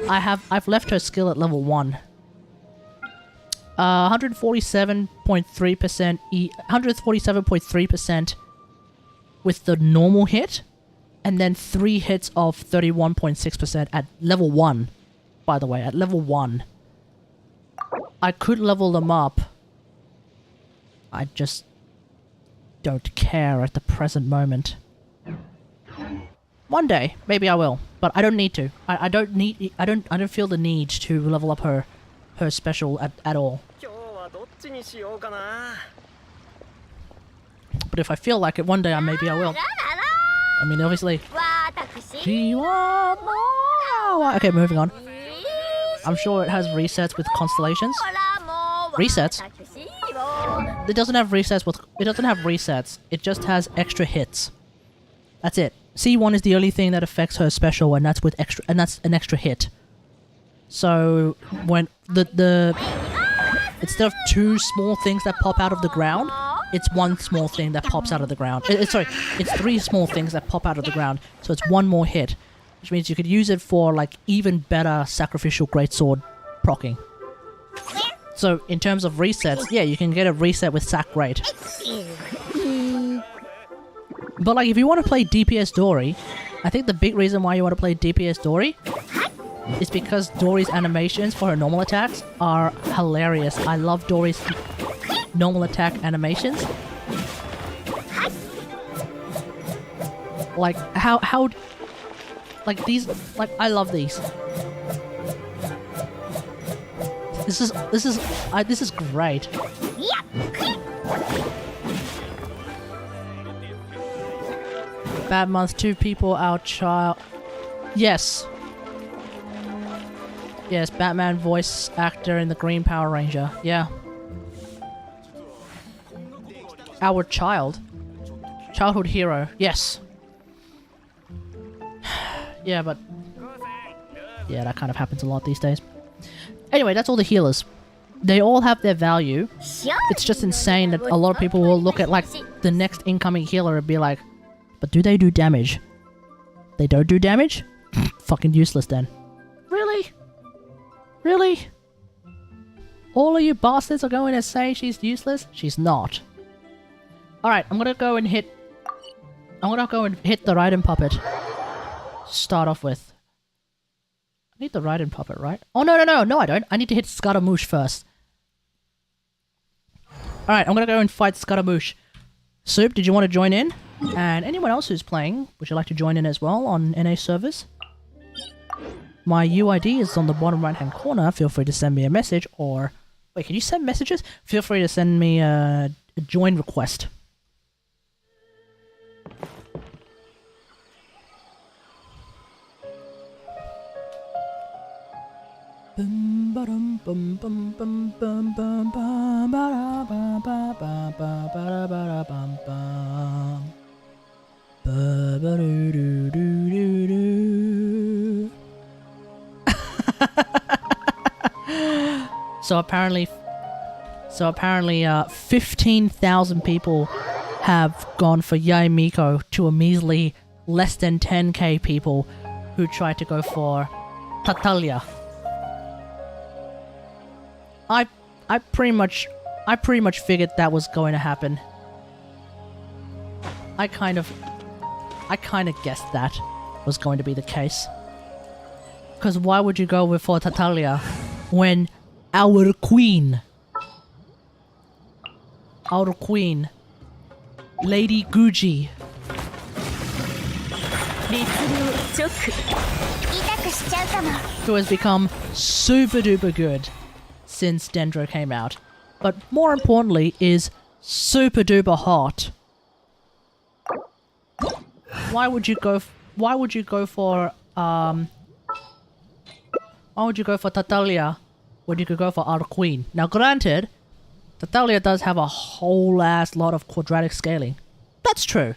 I've left her skill at level 1. 147.3% 147.3% with the normal hit, and then 3 hits of 31.6% at level 1. By the way, at level 1. I could level them up. I just don't care at the present moment. One day, maybe I will, but I don't need to. I don't feel the need to level up her special at all. But if I feel like it one day, maybe I will. I mean, obviously. Okay, moving on. I'm sure it has resets with constellations. Resets? It doesn't have resets. It just has extra hits. That's it. C1 is the only thing that affects her special, and that's an extra hit. So when the instead of 2 small things that pop out of the ground, it's 1 small thing that pops out of the ground. Sorry, it's 3 small things that pop out of the ground. So it's 1 more hit, which means you could use it for like even better sacrificial greatsword procking. So in terms of resets, yeah, you can get a reset with Sac Great. But like if you want to play DPS Dory, I think the big reason why you want to play DPS Dory is because Dory's animations for her normal attacks are hilarious. I love Dory's normal attack animations. Like how like these, like I love these. This is great. Bad month, 2 people, our child. Yes. Yes, Batman voice actor in the Green Power Ranger. Yeah. Our child. Childhood hero. Yes. Yeah, but... yeah, that kind of happens a lot these days. Anyway, that's all the healers. They all have their value. It's just insane that a lot of people will look at, like, the next incoming healer and be like, but do they do damage? They don't do damage? Fucking useless then. Really? Really? All of you bastards are going to say she's useless? She's not. Alright, I'm gonna go and hit the Raiden puppet. Start off with. I need the Raiden puppet, right? Oh no I don't. I need to hit Scaramouche first. Alright, I'm gonna go and fight Scaramouche. Soup, did you want to join in? And anyone else who's playing, would you like to join in as well on NA servers? My UID is on the bottom right hand corner. Feel free to send me a message, or... wait, can you send messages? Feel free to send me a join request. Bum ba-dum bum bum bum bum bum bum ba ba ba ba ba ba ba bum bum ba ba do do do do. So apparently 15,000 people have gone for Yai Miko to a measly less than 10k people who tried to go for Tatalia. I pretty much figured that was going to happen. I kind of guessed that was going to be the case. Because why would you go for Tatalia when our queen our queen, Lady Guji, 律令チョック痛くしちゃうかも。 who has become super duper good since Dendro came out, but more importantly is super duper hot. Why would you go for Tatalia when you could go for our queen? Now granted, Tatalia does have a whole ass lot of quadratic scaling. That's true.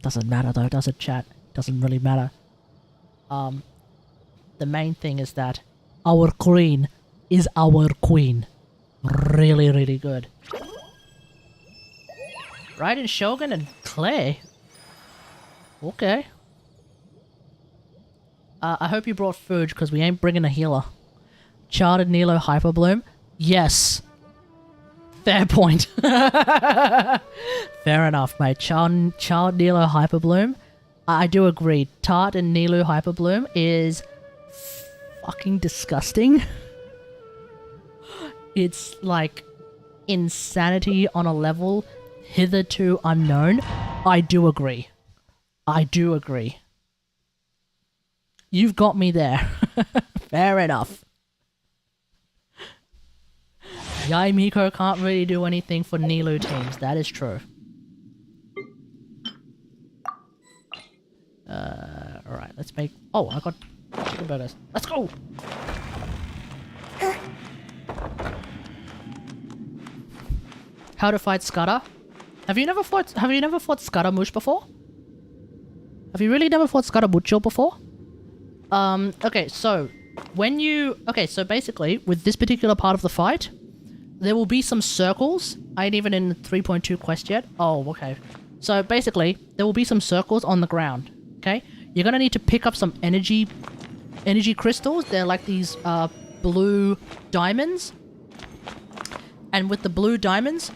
Doesn't matter though, does it, chat? Doesn't really matter. The main thing is that our queen is our queen. Really, really good. Raiden Shogun and Clay? Okay. I hope you brought food, because we ain't bringing a healer. Charted Nilo Hyper Bloom? Yes. Fair point. Fair enough, mate. Child Nilo Hyper Bloom? I do agree. Tart and Nilo Hyper Bloom is fucking disgusting. It's like insanity on a level hitherto unknown. I do agree. I do agree. You've got me there. Fair enough. Yai Miko can't really do anything for Nilu teams. That is true. Alright, let's make... Oh, I got chicken burgers. Let's go! How to fight Scudder? Have you never fought Scaramouche before? Have you really never fought Scaramuccio before? Okay, so when you... Okay, so basically, with this particular part of the fight, there will be some circles. I ain't even in the 3.2 quest yet. Oh, okay. So basically, there will be some circles on the ground. Okay? You're gonna need to pick up some energy crystals. They're like these blue diamonds. And with the blue diamonds,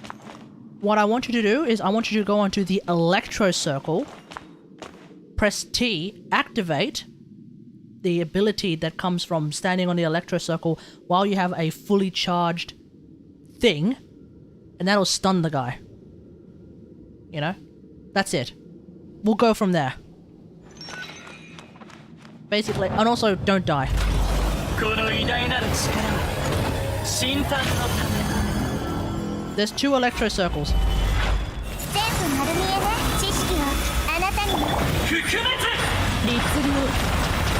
what I want you to do is I want you to go onto the electro circle, press T, activate the ability that comes from standing on the electro circle while you have a fully charged thing, and that'll stun the guy. You know? That's it. We'll go from there. Basically, and also don't die. There's 2 electro circles. 全部丸見えね。知識をあなたにも。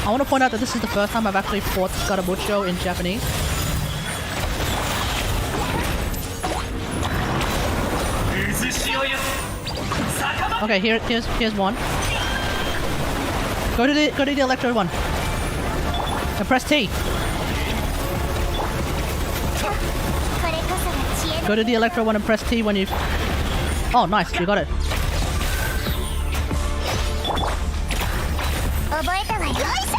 I want to point out that this is the first time I've actually fought Scaramuccio in Japanese. Okay, here's one. Go to the electro one. And press T. これこそが知恵の Go to the electro one and press T when you... Oh, nice, you got it. 覚えたわよ。よいし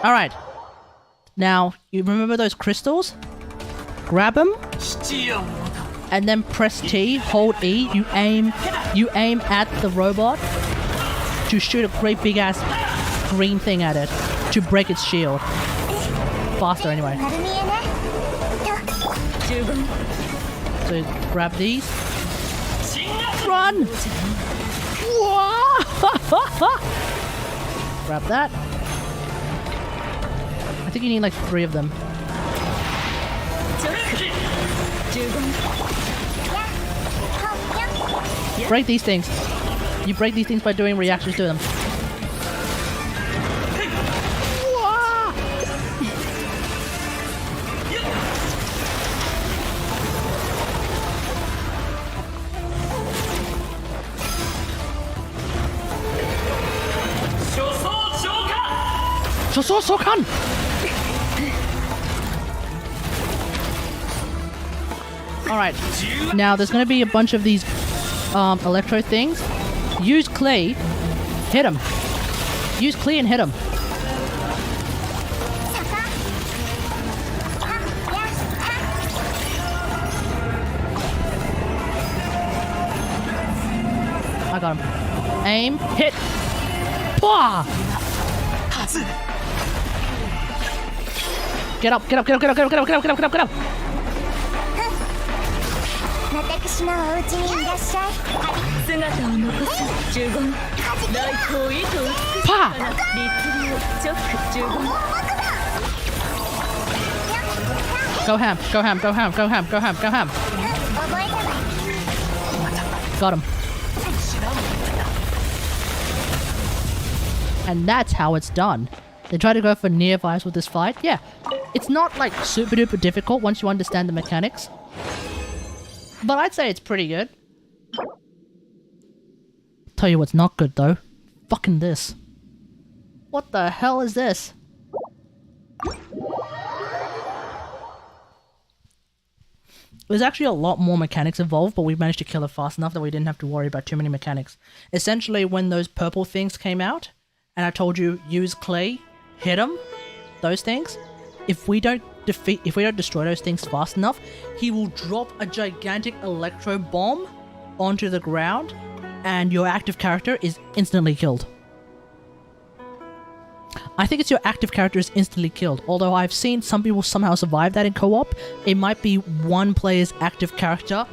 ょ。 Alright. Now, you remember those crystals? Grab them. And then press T, hold E, you aim at the robot to shoot a great big ass green thing at it to break its shield. Faster anyway. 丸見えね。So grab these. Run! Grab that. I think you need like 3 of them. Break these things. You break these things by doing reactions to them. Shokan! Alright, now there's gonna be a bunch of these electro things. Use Clay, hit him. Use Clay and hit him. I got him. Aim, hit. Pwah! Get up, get up, get up, get up, get up, get up, get up, get up, get up, get up! 私のお家にいらっしゃい。姿を残す呪言大光意図美しい Pa! から律流チョック呪言 Go ham, go ham, go ham, go ham, go ham, go ham. 覚えたわ。 Got him. And that's how it's done. They try to go for near vibes with this fight. Yeah, it's not like super duper difficult once you understand the mechanics. But I'd say it's pretty good. Tell you what's not good though. Fucking this. What the hell is this? There's actually a lot more mechanics involved, but we managed to kill it fast enough that we didn't have to worry about too many mechanics. Essentially, when those purple things came out, and I told you use clay, hit them, those things. If we don't destroy those things fast enough, he will drop a gigantic electro bomb onto the ground, and your active character is instantly killed. I think it's your active character is instantly killed, although I've seen some people somehow survive that in co-op. It might be one player's active character,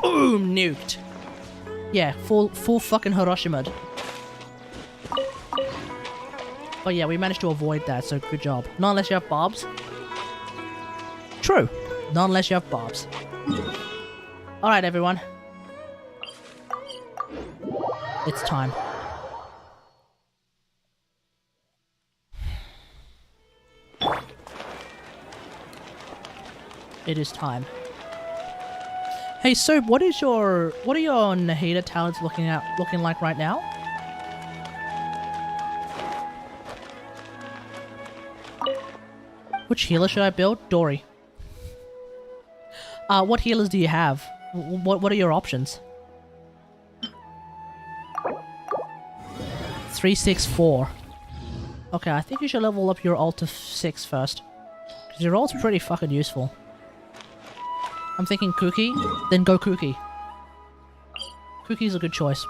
boom, nuked. Yeah, full fucking Hiroshima. But yeah, we managed to avoid that, so good job. Not unless you have barbs. True. Not unless you have barbs. Alright, everyone. It's time. It is time. Hey, so what are your Nahida talents looking like right now? Which healer should I build? Dory. What healers do you have? What are your options? 3, 6, 4. Okay, I think you should level up your ult to 6 first. Because your ult's pretty fucking useful. I'm thinking Cookie, then go Cookie. Cookie's a good choice.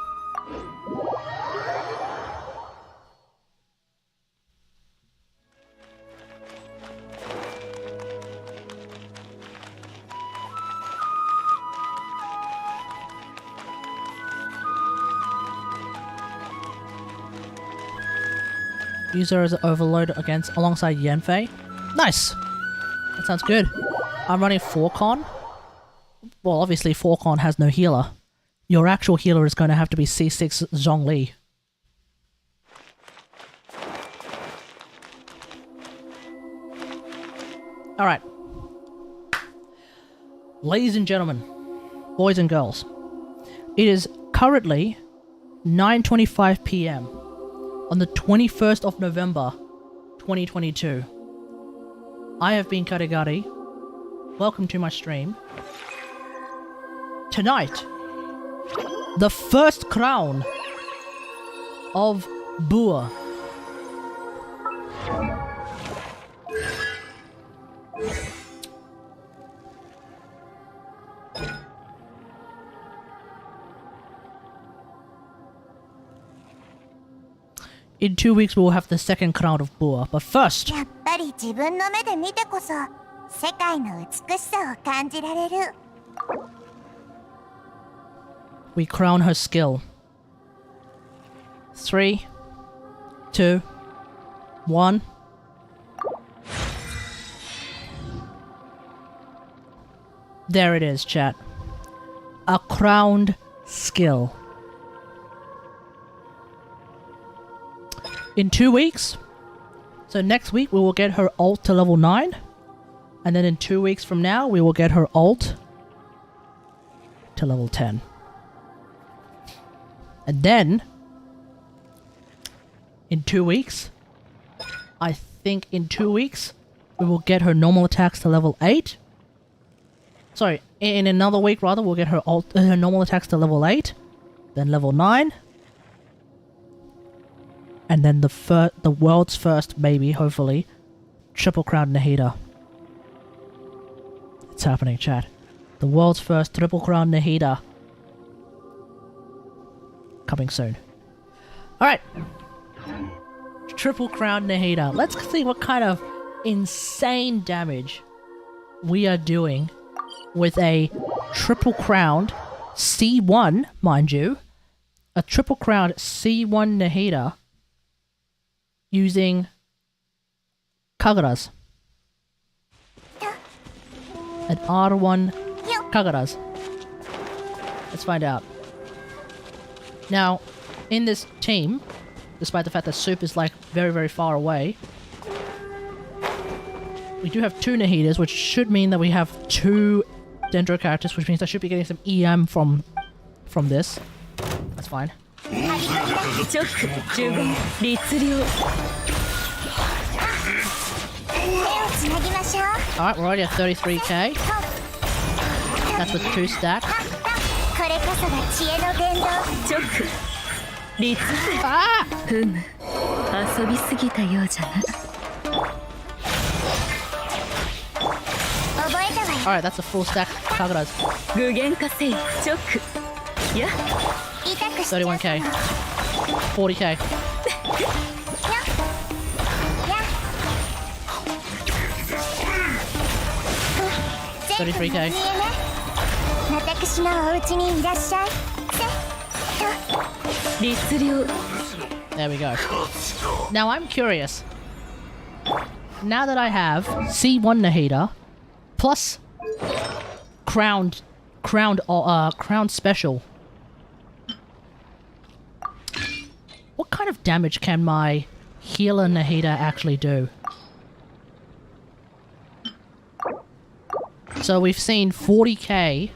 Use her as an overload alongside Yanfei. Nice! That sounds good. I'm running 4-con. Well, obviously 4-con has no healer. Your actual healer is going to have to be C6 Zhongli. Alright. Ladies and gentlemen, boys and girls, it is currently 9:25 PM on the 21st of November, 2022. I have been Kategari. Welcome to my stream. Tonight, the first crown of Buer. In 2 weeks, we will have the second crown of Buer. But first, やっぱり自分の目で見てこそ世界の美しさを感じられる。 we crown her skill. 3, 2, 1. There it is, chat. A crowned skill. In 2 weeks, so next week we will get her ult to level 9, and then in 2 weeks from now we will get her ult to level 10. And then, in 2 weeks, I think in 2 weeks, we will get her normal attacks to level 8. Sorry, in another week rather, we'll get her her normal attacks to level 8, then level 9, and then the world's first, maybe, hopefully, triple crown Nahida. It's happening, chat. The world's first triple crown Nahida. Coming soon. Alright. Triple crown Nahida. Let's see what kind of insane damage we are doing with a triple crowned C1, mind you, a triple crowned C1 Nahida using Kagaras. An R1 Kagaras. Let's find out. Now, in this team, despite the fact that Soup is like very, very far away, we do have 2 Nahidas, which should mean that we have 2 Dendro characters, which means I should be getting some EM from this. That's fine. Alright, we're already at 33k. That's with 2 stacks. Ah! Alright, that's a full stack Kagaras. 31k. 40k. 33k. There we go. Now I'm curious. Now that I have C1 Nahida plus crowned special, what kind of damage can my healer Nahida actually do? So we've seen 40k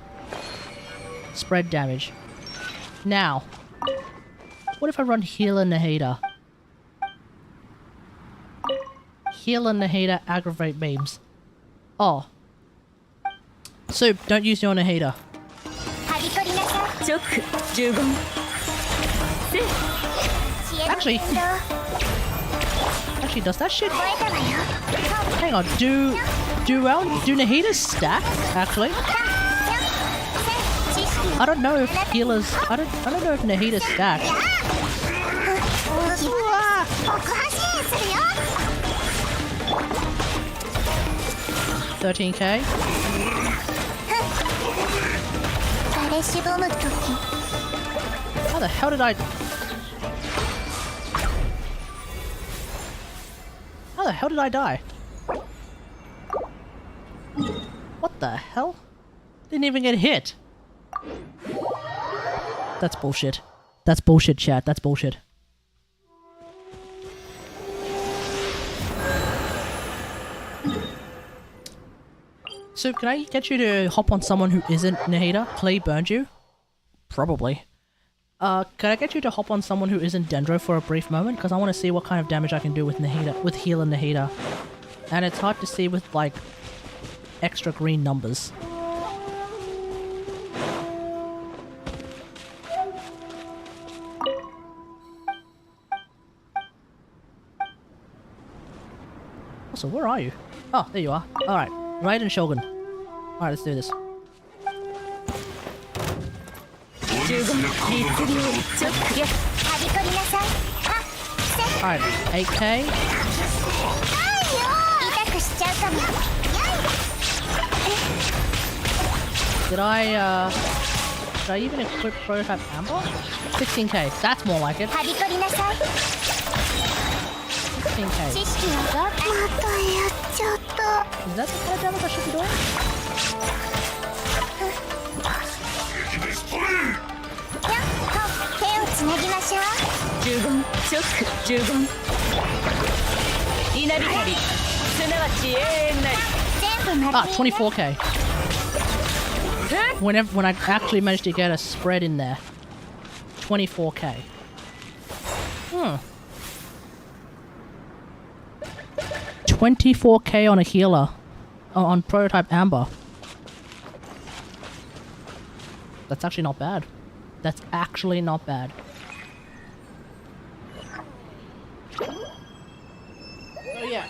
spread damage. Now, what if I run healer Nahida? Healer Nahida aggravate beams. Oh. Soup, don't use your Nahida. Actually, does that shit? Hang on, do Nahidas stack? Actually, I don't know if healers. I don't know if Nahidas stack. 13k. How the hell did I? How the hell did I die? What the hell? Didn't even get hit. That's bullshit. That's bullshit, chat. That's bullshit. So, can I get you to hop on someone who isn't Nahida? Clay burned you? Probably. Can I get you to hop on someone who isn't Dendro for a brief moment? Because I want to see what kind of damage I can do with Nahida, with healer Nahida. And it's hard to see with, like, extra green numbers. Also, where are you? Oh, there you are. Alright. Raiden Shogun. Alright, let's do this. Alright, 8k. Did I even equip prototype amber? 16k. That's more like it. 16k. Is that the kind of damage I should be doing? Ah, 24k. When I actually managed to get a spread in there. 24k. 24k on a healer. On prototype amber. That's actually not bad. That's actually not bad. Oh yeah.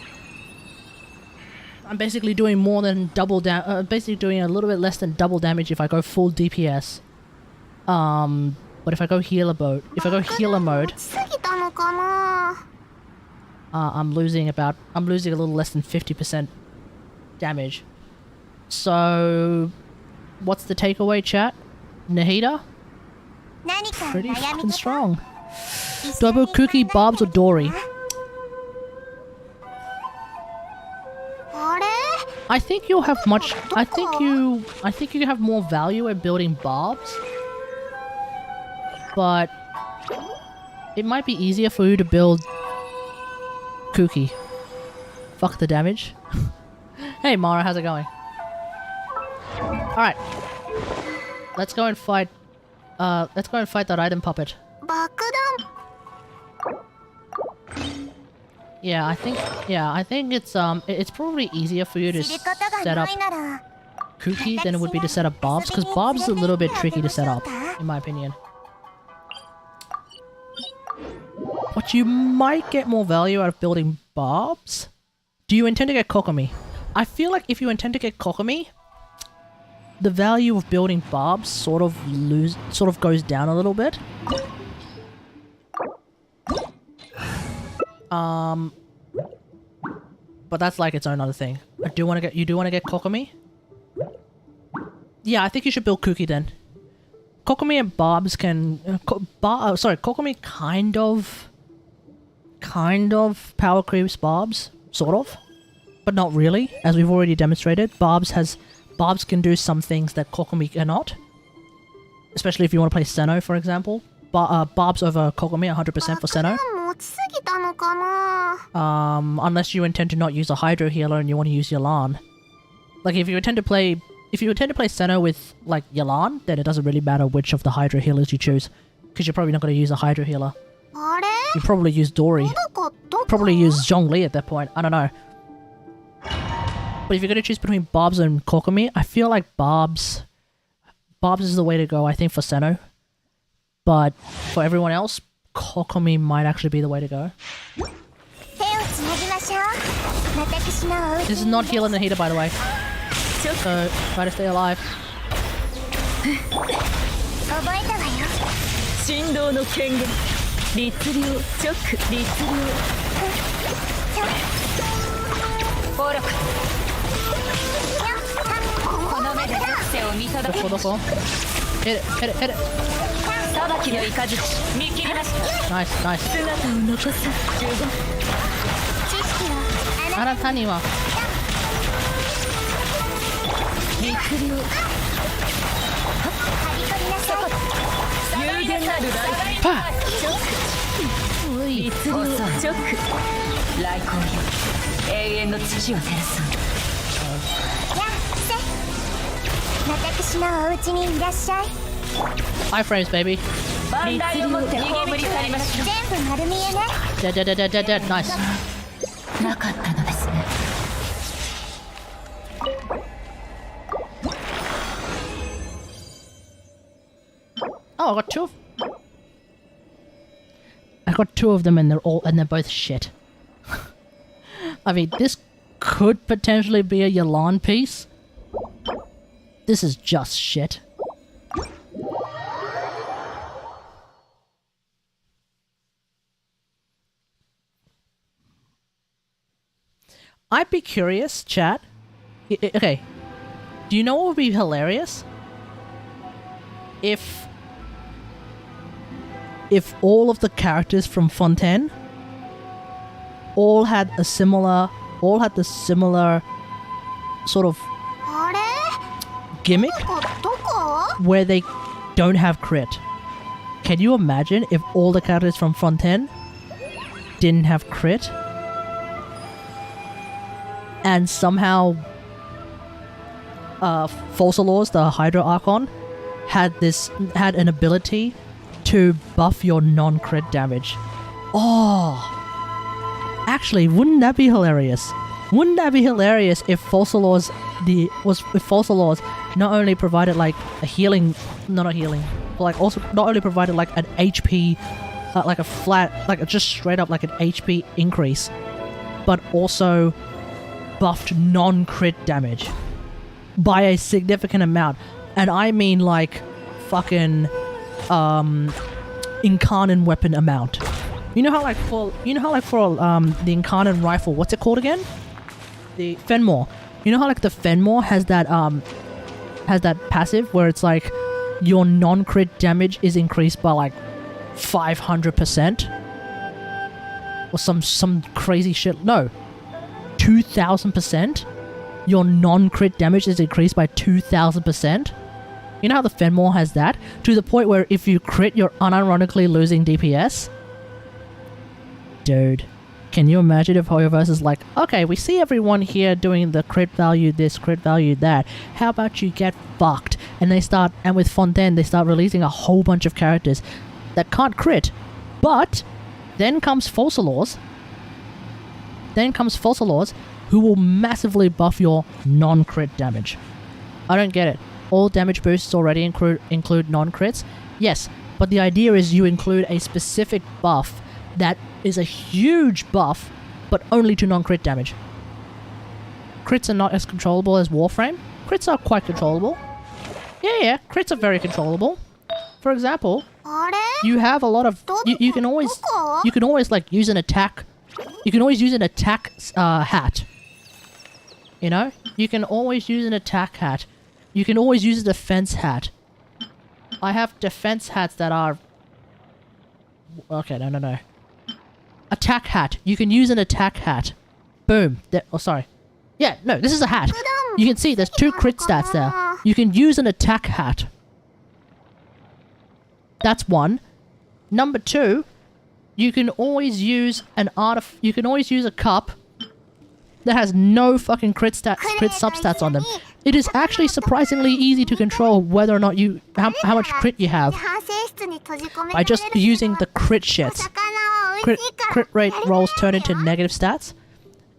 I'm basically doing more than double basically doing a little bit less than double damage if I go full DPS. But if I go healer mode, I'm losing a little less than 50% damage. So, what's the takeaway, chat? Nahida? 何か Pretty 悩み fucking 事 strong. 一緒に Double cookie, 考え Bobs, or て Dory? あれ I think you'll have much. I think you have more value at building Bobs, but it might be easier for you to build Cookie. Fuck the damage. Hey Mara, how's it going? All right, let's go and fight. Let's go and fight that item puppet. 爆弾 Yeah, I think it's probably easier for you to 知り方が set な up いなら Cookie than it would be to set up Bobs, because Bobs is a little bit tricky to set up, in my opinion. But you might get more value out of building Bobs. Do you intend to get Kokomi? I feel like if you intend to get Kokomi, the value of building Bobs sort of goes down a little bit. But that's like its own other thing. You do want to get Kokomi? Yeah, I think you should build Cookie then. Kokomi and Bobs can... Kokomi kind of power creeps Bobs, sort of. But not really, as we've already demonstrated. Bobs can do some things that Kokomi cannot. Especially if you want to play Senno, for example. Bobs over Kokomi 100% for Senno. 持ちすぎたのかな Unless you intend to not use a Hydro Healer and you want to use Yalan. Like if you intend to play Senno with like Yalan, then it doesn't really matter which of the Hydro Healers you choose, because you're probably not going to use a Hydro Healer. あれ You probably use Dory. どこどこ Probably use Zhongli at that point. I don't know. But if you're going to choose between Bobs and Kokomi, I feel like Bobs is the way to go, I think, for Senno. But for everyone else, Kokomi might actually be the way to go. 手をつなぎましょう私のお家 This is not healing the heater, by the way. So try to stay alive. 覚えたわよ振動の権限律流直律流ほらこの目で属性を見届け どこ Hit it, hit it, hit it. 裁きの雷見切りました Nice, nice. 姿を残す15知識をあなた Aratani wa. 律流はびこりなさい有限なる雷 Pa! 律流直来光よ永遠の土を照らすやっせ私のお家にいらっしゃい iframes, baby. 万代をもって葬り去りましょ全部丸見えね Dead, dead, dead, dead, dead, dead. Nice. うなかったのですね Oh, I got two of them and they're both shit. I mean, this could potentially be a Yalan piece. This is just shit. I'd be curious, chat. Okay. Do you know what would be hilarious? If all of the characters from Fontaine all had the similar sort of あれ gimmick どこ where they don't have crit. Can you imagine if all the characters from Fontaine didn't have crit? And somehow Fossilors, the Hydro Archon, had an ability to buff your non-crit damage. Oh! Actually, wouldn't that be hilarious? Wouldn't that be hilarious if Fossilors not only provided like a healing, not a healing, but like also not only provided like an HP, like a flat, like just straight up like an HP increase, but also buffed non-crit damage by a significant amount. And I mean like fucking Incarnate weapon amount. You know how like for the Incarnate rifle, what's it called again? The Fenmore. You know how like the Fenmore has that passive where it's like your non-crit damage is increased by like 500% or some crazy shit. No, 2000%. Your non-crit damage is increased by 2000%. You know how the Fenmore has that? To the point where if you crit, you're unironically losing DPS? Dude, can you imagine if Hoyoverse is like, okay, we see everyone here doing the crit value this, crit value that. How about you get fucked? And with Fontaine, they start releasing a whole bunch of characters that can't crit. But then comes Focalors. Who will massively buff your non-crit damage. I don't get it. All damage boosts already include non-crits? Yes, but the idea is you include a specific buff that is a huge buff, but only to non-crit damage. Crits are not as controllable as Warframe. Crits are quite controllable. Yeah, crits are very controllable. For example, you have a lot of... You can always like use an attack... You can always use an attack hat. You know? You can always use an attack hat. You can always use a defense hat. I have defense hats that are... Okay, no. Attack hat. You can use an attack hat. Boom. Oh, sorry. Yeah, no, this is a hat. You can see there's 2 crit stats there. You can use an attack hat. That's one. Number 2, you can always use you can always use a cup that has no fucking crit substats on them. It is actually surprisingly easy to control whether or not how much crit you have by just using the crit shits. Crit rate rolls turn into negative stats.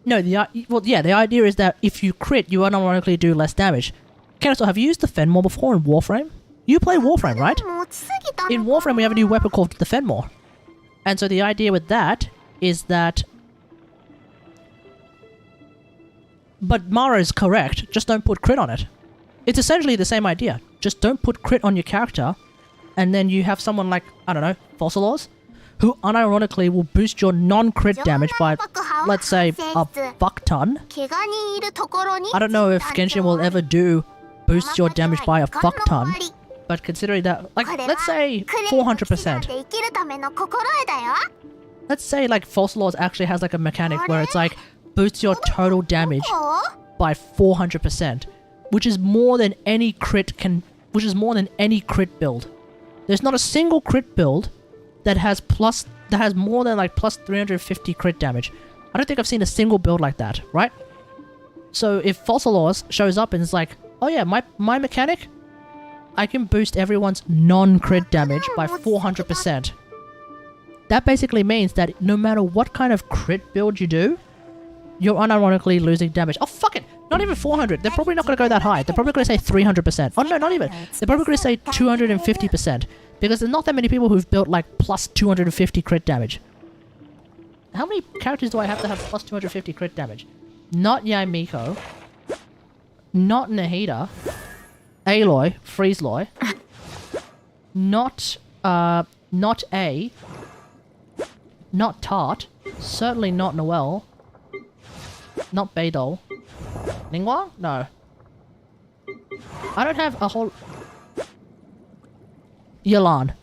No, the idea is that if you crit, you unironically do less damage. Kenoso, have you used the Fenmore before in Warframe? You play Warframe, right? In Warframe, we have a new weapon called the Fenmore. And so the idea with that is that... But Mara is correct, just don't put crit on it. It's essentially the same idea. Just don't put crit on your character, and then you have someone like, I don't know, Focalors, who unironically will boost your non-crit damage by, let's say, a fuck ton. I don't know if Genshin will ever boost your damage by a fuck ton, but considering that, like, let's say 400%. Let's say, like, Focalors actually has, like, a mechanic where it's, like, boosts your total damage by 400%, which is more than any crit build. There's not a single crit build that has more than like plus 350 crit damage. I don't think I've seen a single build like that, right? So if Focalors shows up and is like, oh yeah, my mechanic, I can boost everyone's non-crit damage by 400%. That basically means that no matter what kind of crit build you do, you're unironically losing damage. Oh, fuck it! Not even 400. They're probably not going to go that high. They're probably going to say 300%. Oh, no, not even. They're probably going to say 250%. Because there's not that many people who've built, like, plus 250 crit damage. How many characters do I have to have plus 250 crit damage? Not Yaimiko. Not Nahida. Aloy. Freezeloy. Not A. Not Tart. Certainly not Noelle. Not Beidou. Ningguang? No. I don't have a whole... Yelan.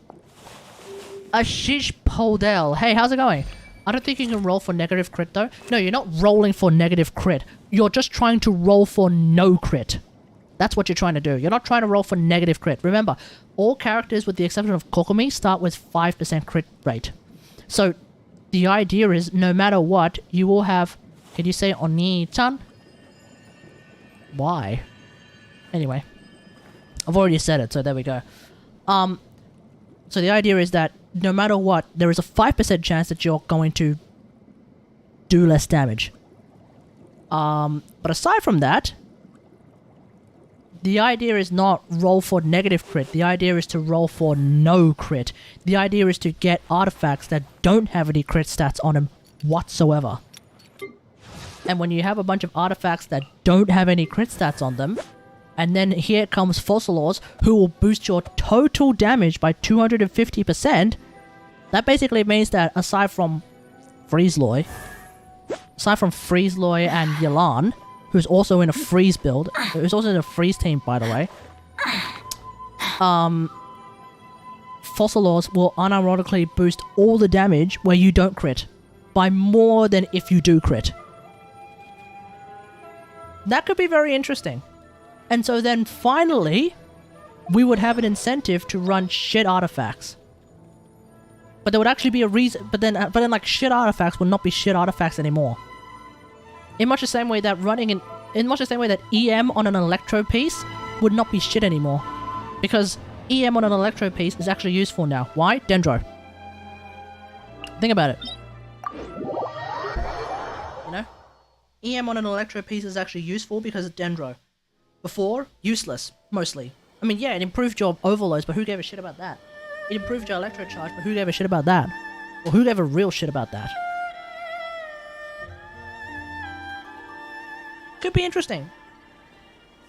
Ashish Podel. Hey, how's it going? I don't think you can roll for negative crit though. No, you're not rolling for negative crit. You're just trying to roll for no crit. That's what you're trying to do. You're not trying to roll for negative crit. Remember, all characters with the exception of Kokomi start with 5% crit rate. So, the idea is no matter what, you will have... Can you say Oni-chan? Why? Anyway. I've already said it, so there we go. So the idea is that no matter what, there is a 5% chance that you're going to do less damage. But aside from that, the idea is not roll for negative crit. The idea is to roll for no crit. The idea is to get artifacts that don't have any crit stats on them whatsoever. And when you have a bunch of artifacts that don't have any crit stats on them, and then here comes Focalors, who will boost your total damage by 250%, That basically means that aside from Freezeloy and Yelan, who's also in a freeze build, who's also in a freeze team, by the way, Fossilors will unironically boost all the damage where you don't crit by more than if you do crit. That could be very interesting. And so then finally, we would have an incentive to run shit artifacts. But there would actually be a reason, but then like shit artifacts will not be shit artifacts anymore. In much the same way that EM on an electro piece would not be shit anymore. Because EM on an electro piece is actually useful now. Why? Dendro. Think about it. You know? EM on an electro piece is actually useful because of Dendro. Before, useless, mostly. I mean, yeah, it improved your overloads, but who gave a shit about that? It improved your electro charge, but who gave a shit about that? Or who gave a real shit about that? Could be interesting.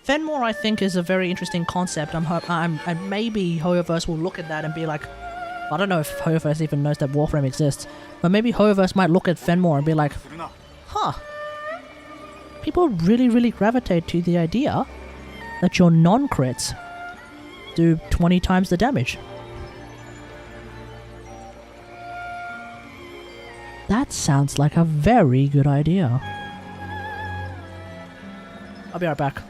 Fenmore, I think, is a very interesting concept. And maybe Hoyoverse will look at that and be like, I don't know if Hoyoverse even knows that Warframe exists, but maybe Hoyoverse might look at Fenmore and be like, huh. People really gravitate to the idea that your non-crits do 20 times the damage. That sounds like a very good idea. I'll be right back.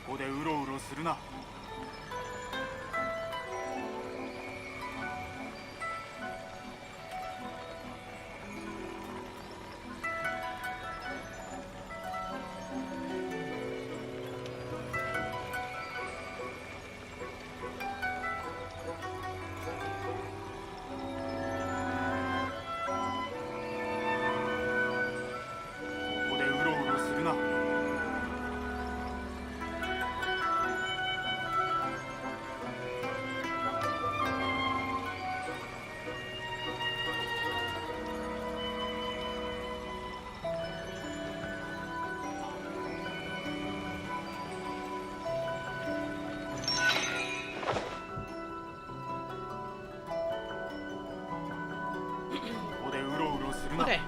ここでうろうろするな。 Okay.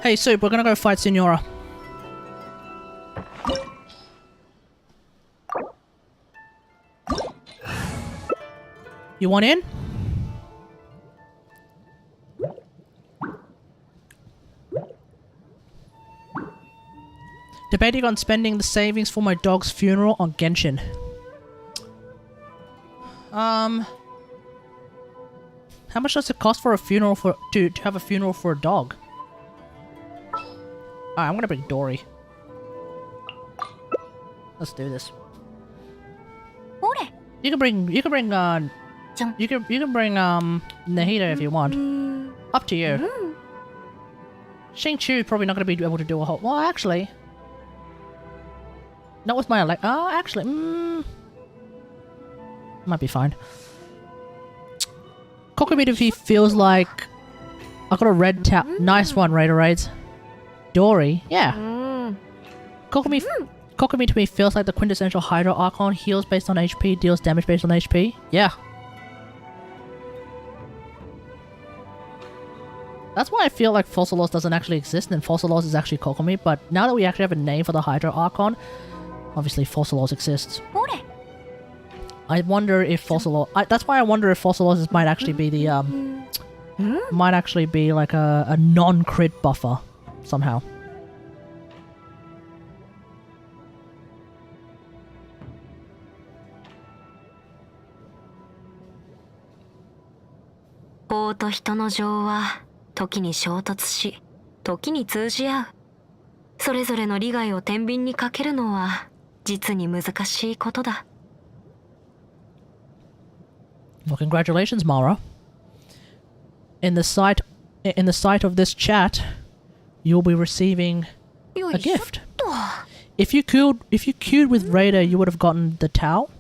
Hey, Soup, we're gonna go fight Signora. You want in? Debating on spending the savings for my dog's funeral on Genshin. How much does it cost for a funeral to have a funeral for a dog? Alright, I'm gonna bring Dory. Let's do this. You can bring Nahida if you want. Up to you. Xing Chu probably not gonna be able to do a whole. Well, actually, not with my might be fine. Kokomi if he feels like I got a red tap. Nice one, Raider Raids. Dory, yeah. Kokomi to me feels like the quintessential Hydro Archon. Heals based on HP, deals damage based on HP. Yeah. That's why I feel like Fossilos doesn't actually exist and Fossilos is actually Kokomi, but now that we actually have a name for the Hydro Archon, obviously Fossilos exists. I wonder if Fossilos... that's why I wonder if Fossilos might actually be the, might actually be like a non-crit buffer, somehow. Bowと人の情は時に衝突し、時に通じ合う。それぞれの利害を天秤にかけるのは実に難しいことだ。Well, congratulations, Mara. In the sight of this chat, you'll be receiving a gift. If you queued with Raider, you would have gotten the towel.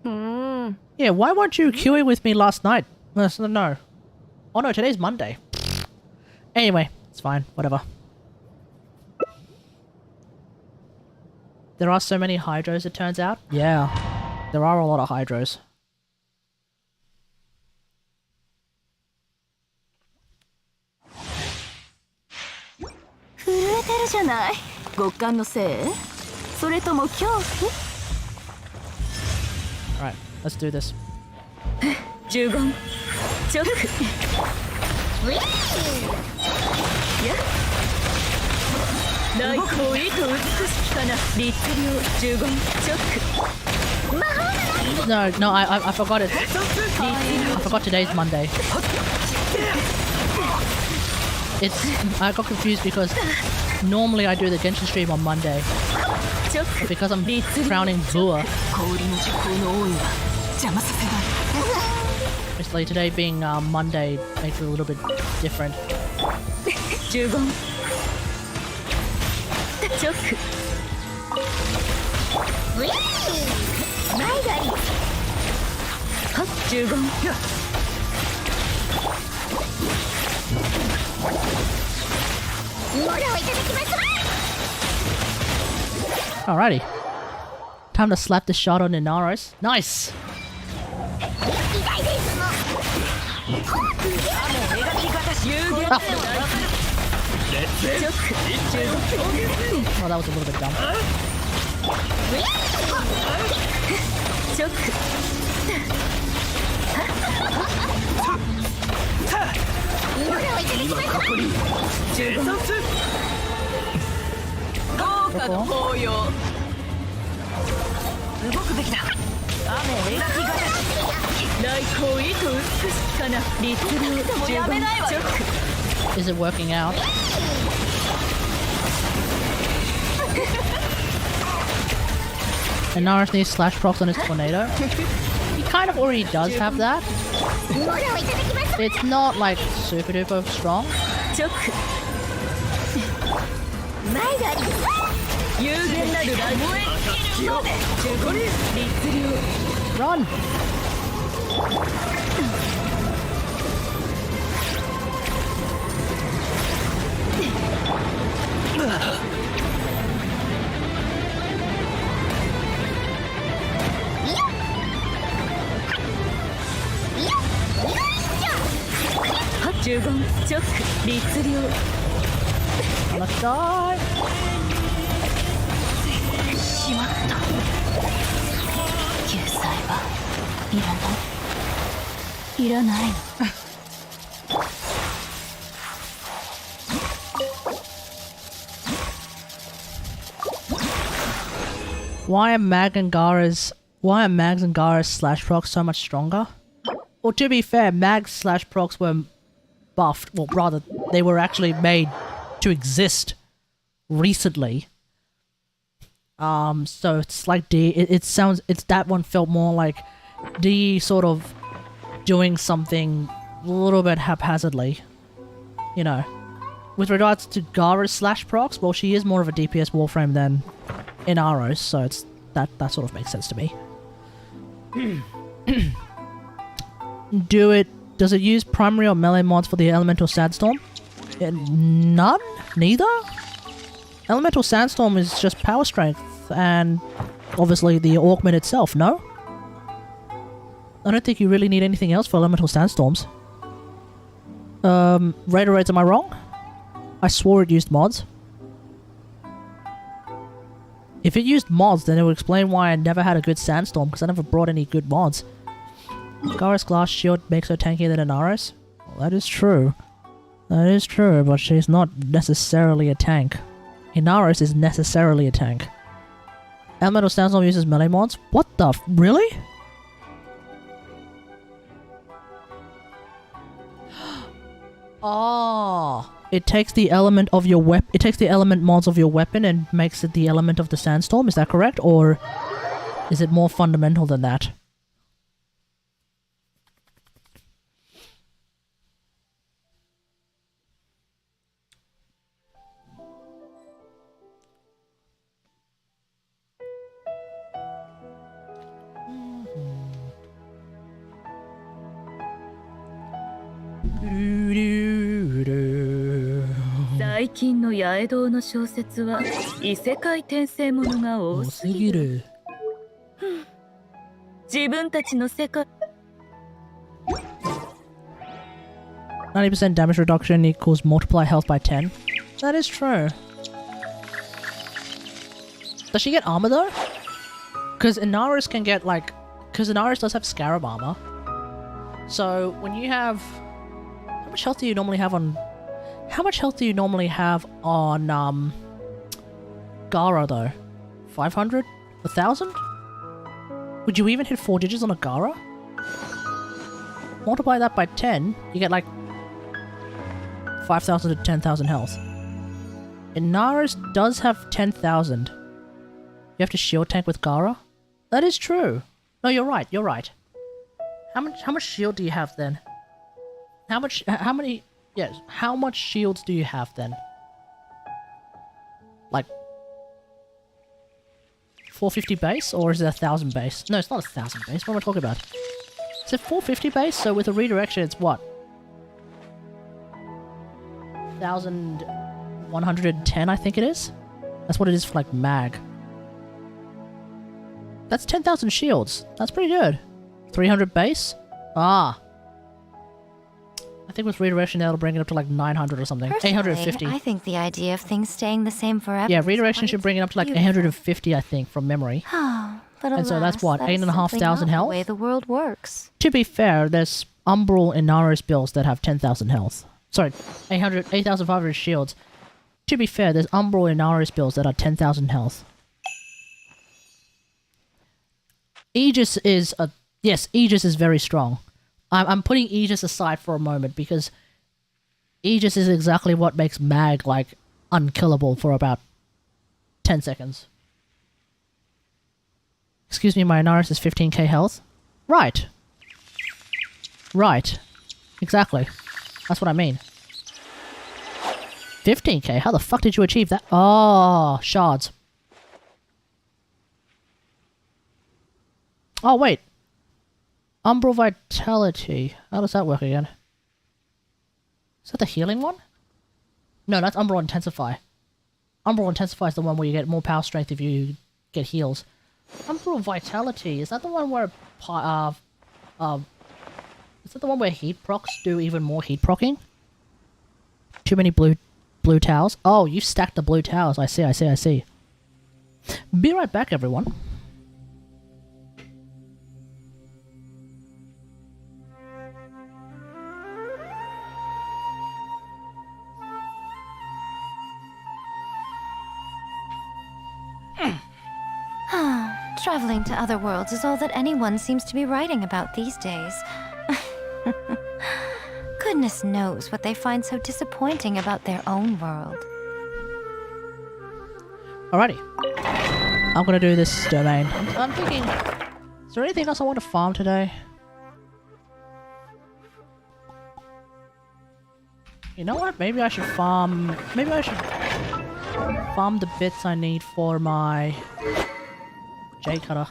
Yeah, why weren't you queuing with me last night? No. Oh no, today's Monday. Anyway, it's fine. Whatever. There are so many hydros, it turns out. Yeah, there are a lot of hydros. 震えてるじゃない。極寒のせい？それとも恐怖？ Alright, let's do this. 呪言チョックや内向意と美しきかな律令呪言チョック No, I forgot it. I forgot today's Monday. I got confused because normally I do the Genshin stream on Monday. But because I'm crowning Buer, 氷の時空の王位は邪魔させない basically today being Monday makes it a little bit different. 呪言チョックマイガリはっ呪言 Alrighty. Time to slap the shot on Inaros. Nice! Oh, that was a little bit dumb. Triple. 動くべきだ雨描きがたし内向意と美しきかな律令呪言チョック Is it working out? Inaros needs slash procs on his tornado. He kind of already does have that. It's not like super duper strong. チョックマイガリ有限なるライ燃え尽きるまで呪言律令 Run! Let's die! しまった救済はいらないWhy are Mags and Gara's slash procs so much stronger? Well, to be fair, Mags slash procs were buffed. Well, rather, they were actually made to exist recently. So it's like it's that one felt more like D sort of doing something a little bit haphazardly. You know. With regards to Gara's slash procs, well, she is more of a DPS warframe than Inaros, so it's that sort of makes sense to me. Does it use primary or melee mods for the elemental sandstorm? None? Neither? Elemental sandstorm is just power strength and obviously the augment itself, no? I don't think you really need anything else for elemental sandstorms. Raider raids, am I wrong? I swore it used mods. If it used mods, then it would explain why I never had a good sandstorm, because I never brought any good mods. Gara's glass shield makes her tankier than Inaros? Well, that is true. That is true, but she's not necessarily a tank. Inaros is necessarily a tank. Elemental Sandstorm uses melee mods? What the really? Oh, it takes the element of your weapon. It takes the element mods of your weapon and makes it the element of the sandstorm. Is that correct, or is it more fundamental than that? 最近の八重堂の小説は異世界転生ものが多すぎる。自分たちの世界 90% damage reduction equals multiply health by 10. That is true. Does she get armor though? Because Inaris can get like... Because Inaris does have scarab armor. So when you have... How much health do you normally have on... How much health do you normally have on Gara though? 500? 1000? Would you even hit 4 digits on a Gara? Multiply that by 10, you get like 5,000 to 10,000 health. Inaris does have 10,000. You have to shield tank with Gara? That is true. No, you're right, you're right. How much shield do you have then? How much shields do you have then? Like 450 base, or is it 1,000 base? No, it's not 1,000 base. What am I talking about? Is it 450 base? So with a redirection, it's what? 1,110, I think it is? That's what it is for, like, mag. That's 10,000 shields. That's pretty good. 300 base? Ah. I think with redirection, that'll bring it up to, like, 900 or something. Personally, 850. I think the idea of things staying the same forever. Yeah, redirection should bring it up to, like, 850, I think, from memory. But And so that's alas, what, 8,500 health? The way the world works. To be fair, there's Umbral and Naros builds that have 10,000 health. Sorry, 8,500 shields. To be fair, there's Umbral and Naros builds that are 10,000 health. Aegis is a... Yes, Aegis is very strong. I'm putting Aegis aside for a moment because Aegis is exactly what makes Mag, like, unkillable for about 10 seconds. Excuse me, my Inaris is 15k health? Right. Right. Exactly. That's what I mean. 15k? How the fuck did you achieve that? Oh, shards. Oh, wait. Umbral Vitality. How does that work again? Is that the healing one? No, that's Umbral Intensify. Umbral Intensify is the one where you get more power strength if you get heals. Umbral Vitality, is that the one where is that the one where heat procs do even more heat procking? Too many blue towers? Oh, you stacked the blue towers. I see. Be right back, everyone. Traveling to other worlds is all that anyone seems to be writing about these days. Goodness knows what they find so disappointing about their own world. Alrighty. I'm gonna do this domain. I'm thinking, is there anything else I want to farm today? You know what? Maybe I should farm the bits I need for my Jade Cutter.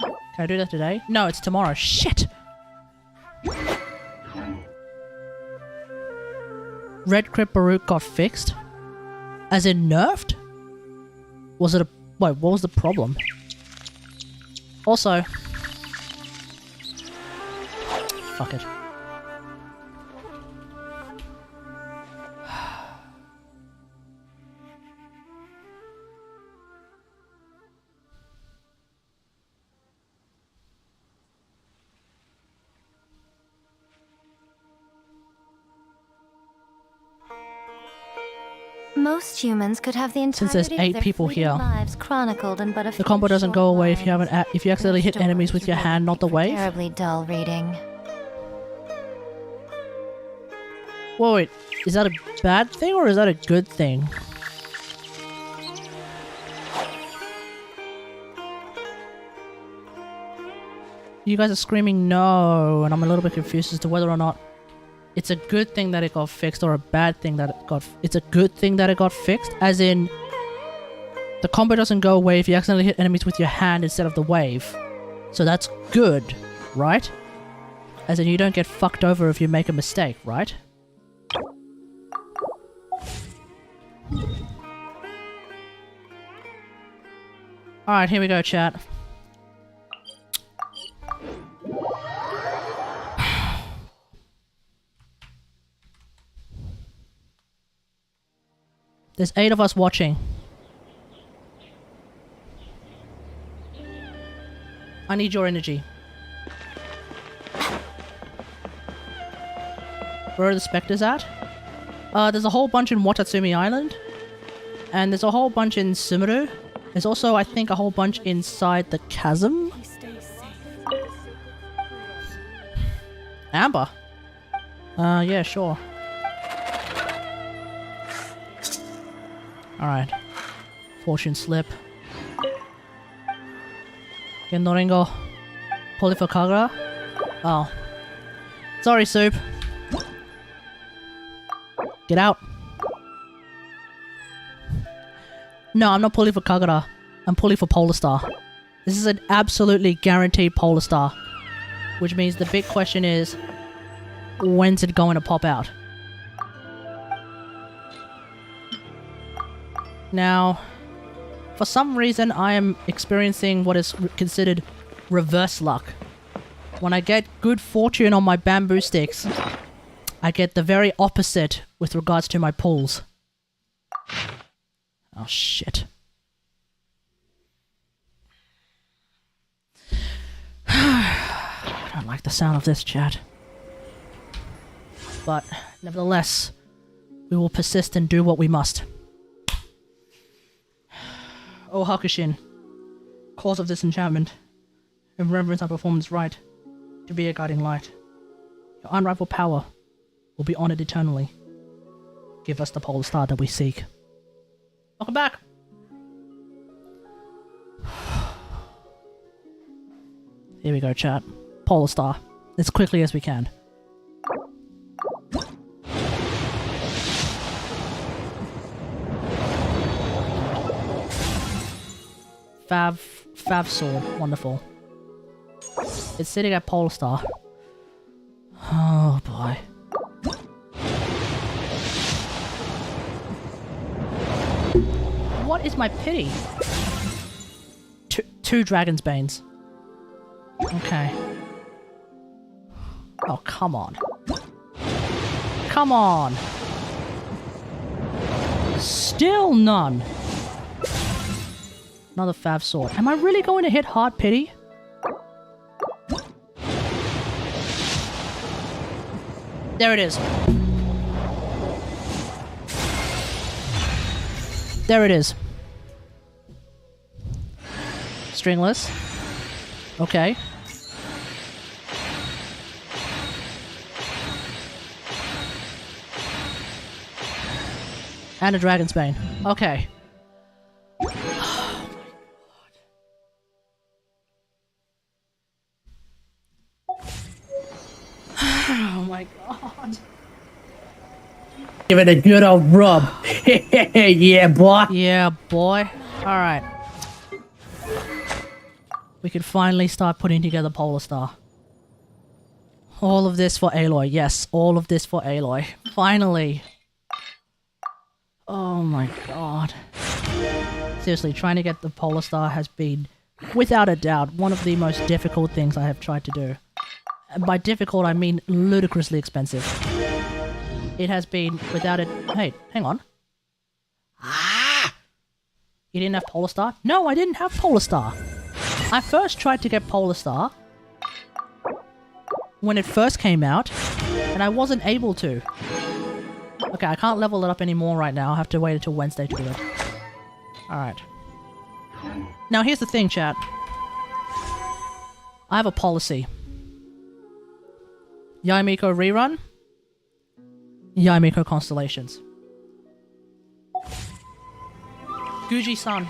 Can I do that today? No, it's tomorrow. Shit! Red Crypt Baruch got fixed? As in nerfed? Was it a... Wait, what was the problem? Also... Fuck it. Most humans could have the Since there's entirety 8 of their people fleeting here, lives chronicled in but a the few combo doesn't short go away if you lines. if you accidentally hit enemies with your hand, not the wave. Terribly dull reading. Wait, is that a bad thing or is that a good thing? You guys are screaming no, and I'm a little bit confused as to whether or not it's a good thing that it got fixed or a bad thing that it got... It's a good thing that it got fixed, as in... The combo doesn't go away if you accidentally hit enemies with your hand instead of the wave. So that's good, right? As in you don't get fucked over if you make a mistake, right? Alright, here we go, chat. There's 8 of us watching. I need your energy. Where are the specters at? There's a whole bunch in Watatsumi Island. And there's a whole bunch in Sumeru. There's also, I think, a whole bunch inside the chasm. He stays safe. Amber? Yeah, sure. Alright. Fortune slip. Gennoringo. Polyphocagara? Oh. Sorry, Soup. Get out. No, I'm not pulling for Kagura. I'm pulling for Polar Star. This is an absolutely guaranteed Polar Star. Which means the big question is, when's it going to pop out? Now, for some reason I am experiencing what is considered reverse luck. When I get good fortune on my bamboo sticks, I get the very opposite with regards to my pulls. Oh shit. I don't like the sound of this, chat. But, nevertheless, we will persist and do what we must. O Hakushin, cause of this enchantment, in reverence our performance right, to be a guiding light. Your unrivaled power will be honored eternally. Give us the Polar Star that we seek. Welcome back! Here we go, chat. Polar Star. As quickly as we can. Fav sword. Wonderful. It's sitting at Polar Star. Oh boy. What is my pity? Two Dragon's Banes. Okay. Oh, come on. Come on! Still none! Another Fav sword. Am I really going to hit hard pity? There it is. There it is. Stringless. Okay. And a Dragon's Bane. Okay. Oh my god. Give it a good old rub. Yeah, boy. Yeah, boy. Alright. We can finally start putting together Polar Star. All of this for Aloy. Yes, all of this for Aloy. Finally. Oh my god. Seriously, trying to get the Polar Star has been, without a doubt, one of the most difficult things I have tried to do. And by difficult, I mean ludicrously expensive. It has been without it. Hey, hang on. Ah! You didn't have Polar Star? No, I didn't have Polar Star. I first tried to get Polar Star when it first came out, and I wasn't able to. Okay, I can't level it up anymore right now. I have to wait until Wednesday to do it. Alright. Now here's the thing, chat. I have a policy. Yaimiko rerun. Yaimiko constellations. Guji-san.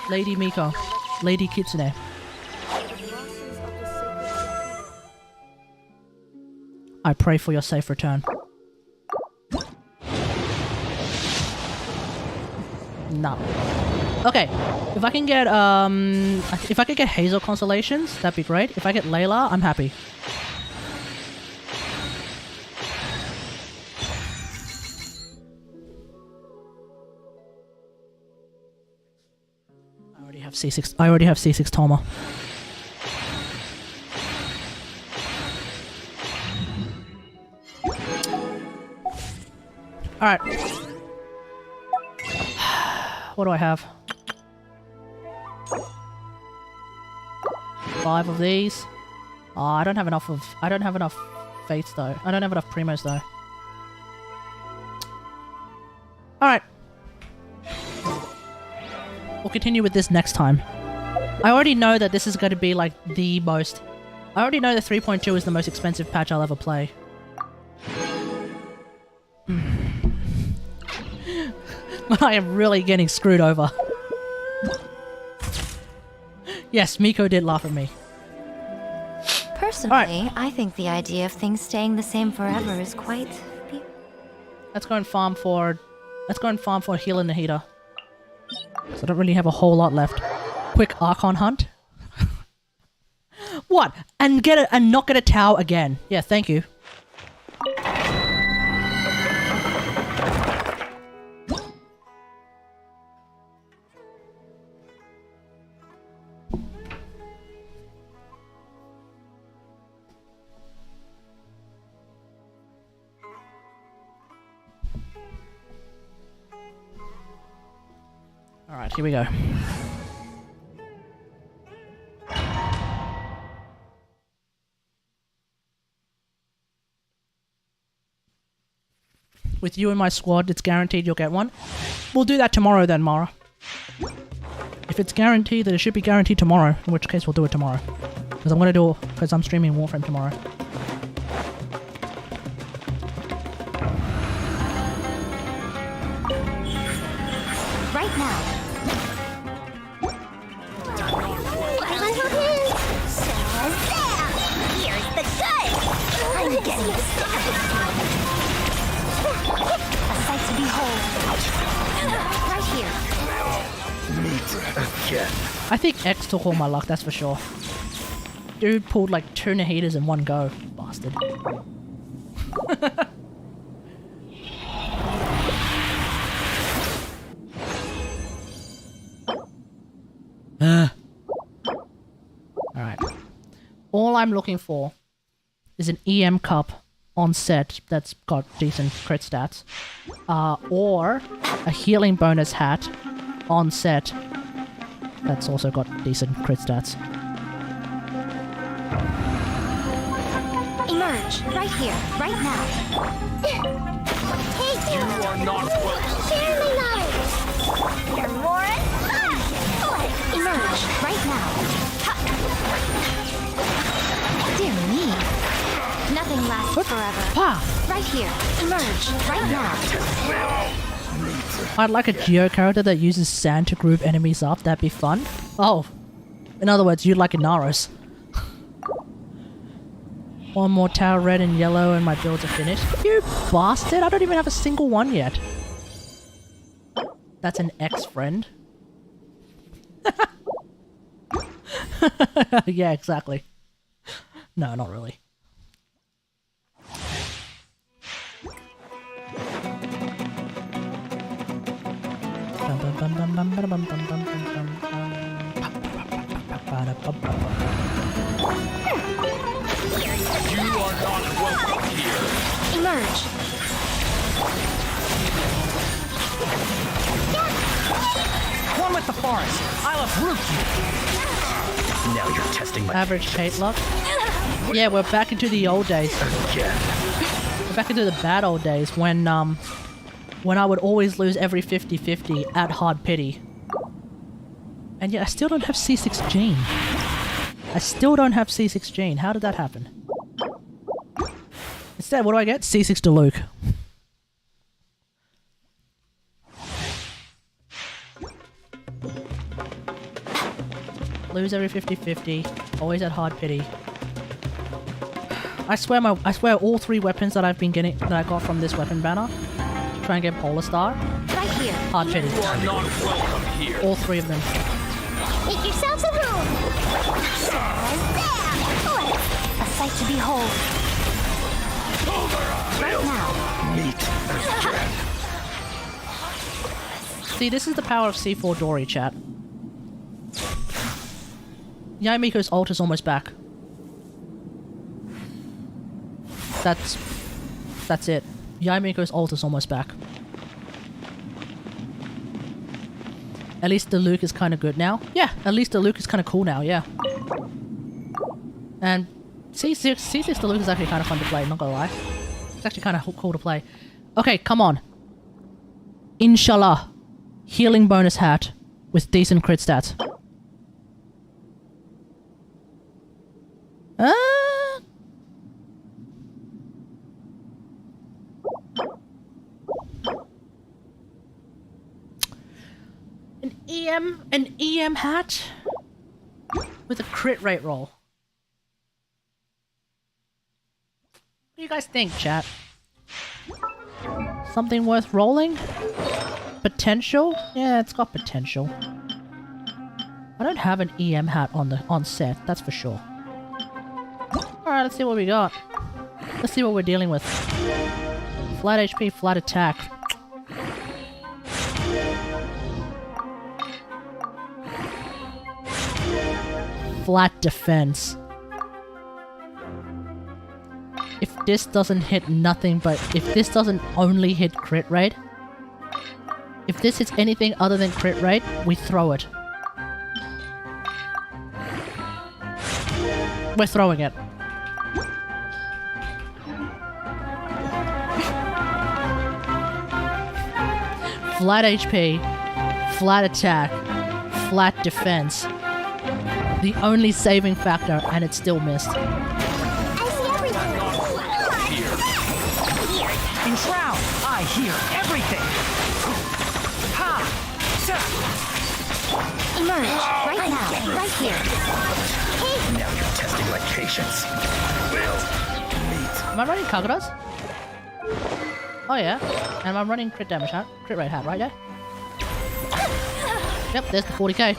Lady Miko. Lady Kitsune. I pray for your safe return. No. Okay, if I can get Hazel constellations, that'd be great. If I get Layla, I'm happy. have C6. I already have C6 Toma. Alright. What do I have? 5 of these. Oh, I don't have enough fates though. I don't have enough primos though. Alright. We'll continue with this next time. I already know that this is going to be like the most... I already know that 3.2 is the most expensive patch I'll ever play. But I am really getting screwed over. Yes, Miko did laugh at me. Personally, I think the idea of things staying the same forever is quite... Let's go and farm for... Let's go and farm for Heal and Nahida. So I don't really have a whole lot left. Quick Archon hunt. What? And get it and not get a Tau again. Yeah, thank you. Alright, here we go. With you in my squad, it's guaranteed you'll get one. We'll do that tomorrow then, Mara. If it's guaranteed, then it should be guaranteed tomorrow. In which case, we'll do it tomorrow. Because I'm gonna do it because I'm streaming Warframe tomorrow. Right now. Here's the gun! I'm getting a sight to behold. Right here. I think X took all my luck, that's for sure. Dude pulled like 2 Nahidas in one go. Bastard. Alright. All I'm looking for is an EM cup on set that's got decent crit stats. Or a healing bonus hat on set that's also got decent crit stats. Emerge, right here, right now. Take you are not welcome. Share me knowledge. You're more fun. Emerge, right now. Dear me. Nothing lasts forever. Pa! Right here, emerge, right now. I'd like a Geo character that uses sand to group enemies up, that'd be fun. Oh, in other words, you'd like a Naros. One more tower, red and yellow, and my builds are finished. You bastard! I don't even have a single one yet. That's an ex-friend. Yeah, exactly. No, not really. You are not welcome here. Emerge. One with the forest. I'll uproot you. Now you're testing my Average Kate luck. Yeah, we're back into the old days. again. We're back into the bad old days when I would always lose every 50-50 at hard pity. And yet I still don't have C6 Gene. I still don't have C6 Gene. How did that happen? Instead, what do I get? C6 Deluke. Lose every 50-50. Always at hard pity. I swear all 3 weapons that I've been getting that I got from this weapon banner to try and get Polar Star. Right here. Hard pity. You are not welcome here. All 3 of them. Make yourselves a room. A sight to behold. Right now. See, this is the power of C4 Dory, chat. Yamiko's ult is almost back. That's it. Yamiko's ult is almost back. At least the Luke is kind of good now. Yeah, at least the Luke is kind of cool now, yeah. And C6 the Luke is actually kind of fun to play, not gonna lie. It's actually kind of cool to play. Okay, come on. Inshallah. Healing bonus hat with decent crit stats. An EM hat with a crit rate roll. What do you guys think, chat? Something worth rolling? Potential? Yeah, it's got potential. I don't have an EM hat on set, that's for sure. Alright, let's see what we got. Let's see what we're dealing with. Flat HP, flat attack. Flat defense. If this doesn't hit nothing but... If this doesn't only hit crit rate... If this hits anything other than crit rate, we throw it. We're throwing it. Flat HP, flat attack, flat defense. The only saving factor, and it still missed. In Shroud, I hear everything. Ha! Emerge right now, right here. Now you're testing my patience. Am I running Kagaras? Oh yeah. And I'm running crit damage hat, crit rate hat, right? Yeah. Yep, there's the 40k.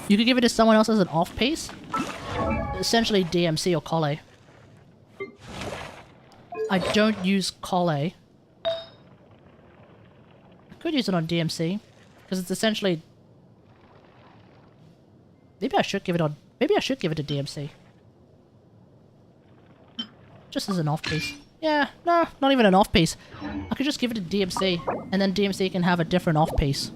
You could give it to someone else as an off piece. Essentially DMC or Colle. I don't use Colle. I could use it on DMC because it's essentially. Maybe I should give it on. Maybe I should give it to DMC. Just as an off piece. Yeah, no, not even an off piece. I could just give it to DMC, and then DMC can have a different off piece.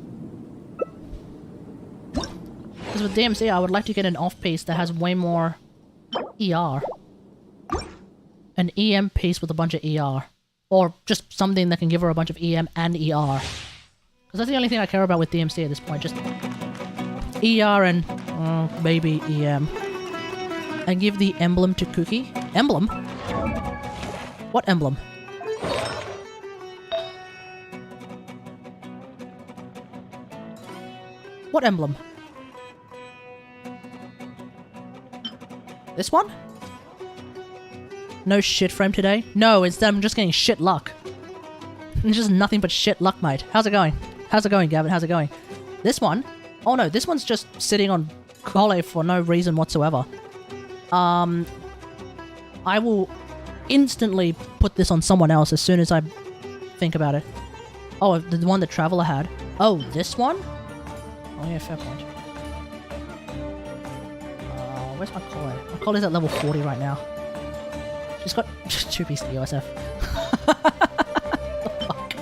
Because with DMC, I would like to get an off piece that has way more ER. An EM piece with a bunch of ER. Or just something that can give her a bunch of EM and ER. Because that's the only thing I care about with DMC at this point, just ER and maybe EM. And give the emblem to Cookie. Emblem? What emblem? What emblem? This one? No shit frame today? No, instead I'm just getting shit luck. It's just nothing but shit luck, mate. How's it going? How's it going, Gavin? How's it going? This one? Oh no, this one's just sitting on Colle for no reason whatsoever. I will instantly put this on someone else as soon as I think about it. Oh, the one the Traveler had. Oh, this one? Oh yeah, fair point. Where's my Colle? My Colle's at level 40 right now. She's got 2 pieces of USF. Fuck.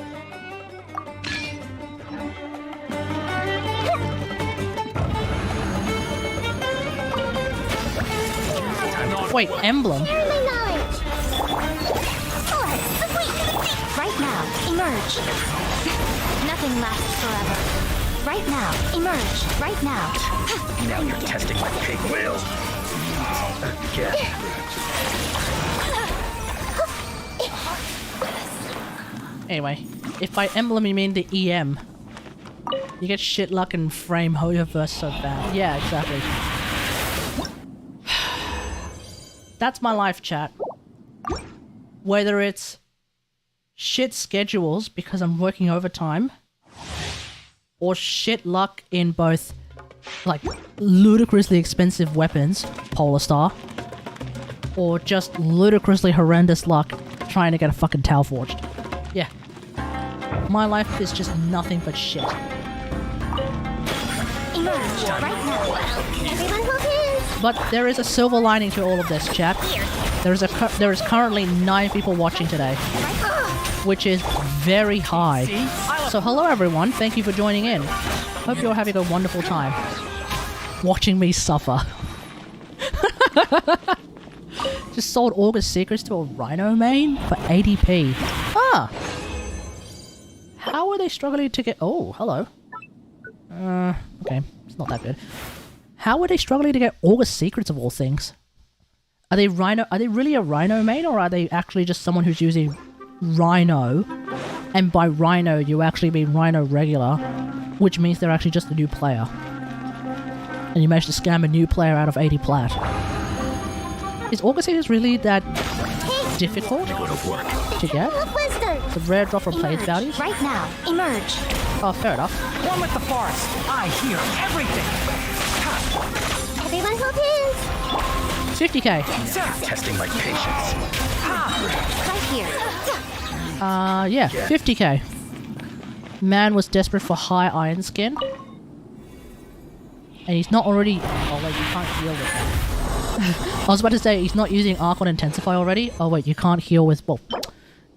Wait, emblem? Right now, emerge. Nothing lasts forever. Right now, emerge. Right now. Now you're testing my pig will. Again. Anyway, if by emblem you mean the EM, you get shit luck and frame Hoyoverse so bad. Yeah, exactly. That's my life, chat. Whether it's shit schedules because I'm working overtime, or shit luck in both, like, ludicrously expensive weapons, Polar Star, or just ludicrously horrendous luck trying to get a fucking Tau forged. Yeah. My life is just nothing but shit. Emerge right now. Everyone focus. But there is a silver lining to all of this, chat. There is currently 9 people watching today, which is very high. So hello everyone, thank you for joining in. Hope you're having a wonderful time watching me suffer. Just sold August Secrets to a Rhino main for 80p. Ah! How are they struggling to get... Oh, hello. Okay, it's not that good. How are they struggling to get August Secrets of all things? Are they really a Rhino main, or are they actually just someone who's using Rhino? And by Rhino, you actually mean Rhino regular, which means they're actually just a new player. And you managed to scam a new player out of 80 plat. Is August Secrets really that difficult to get? The rare drop from player values? Right now. Emerge. Oh, fair enough. One with the forest. I hear everything. Everyone focus. 50k. Testing my patience. Right here. Yeah, 50k. Man was desperate for high iron skin. And he's not already... Oh wait, you can't heal with that. I was about to say, he's not using Archon Intensify already. Oh wait, you can't heal with... Well,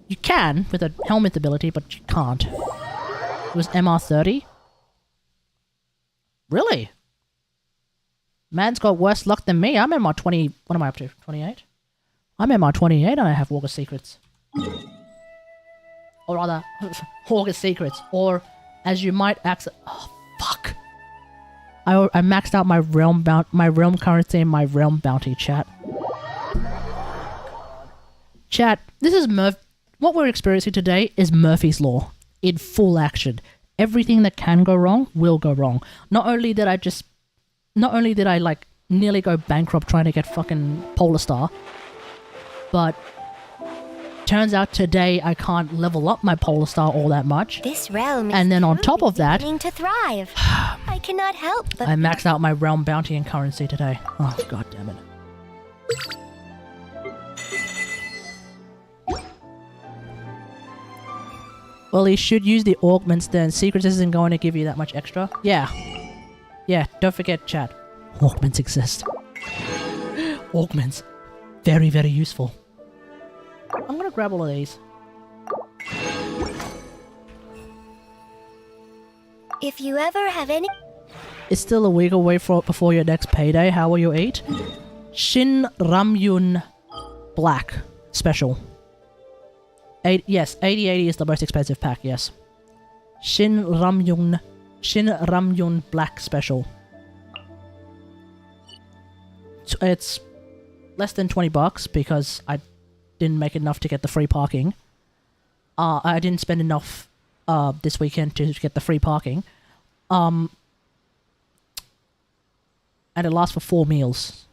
you can with a helmet ability, but you can't. It was MR30? Really? Man's got worse luck than me. I'm MR 20... What am I up to? 28? I'm MR 28 and I have August Secrets. Or rather, August Secrets. Or, as you might access... Oh, fuck. I maxed out my realm currency and my realm bounty, chat. Chat, this is what we're experiencing today is Murphy's Law in full action. Everything that can go wrong will go wrong. Not only did I like nearly go bankrupt trying to get fucking Polar Star, but turns out today I can't level up my Polar Star all that much. This realm is and then on top of that, beginning to thrive. I cannot help but I maxed out my realm bounty and currency today. Oh, god damn it. Well, he should use the augments then. Secrets isn't going to give you that much extra. Yeah. Yeah, don't forget, chat. Augments exist. Augments. Very, very useful. I'm gonna grab all of these. if you ever have any... It's still a week away before your next payday. How will you eat? Shin Ramyun Black Special. Yes, 8080 is the most expensive pack, yes. Shin Ramyun Black Special. It's less than 20 bucks because I didn't make enough to get the free parking. I didn't spend enough this weekend to get the free parking. And it lasts for 4 meals.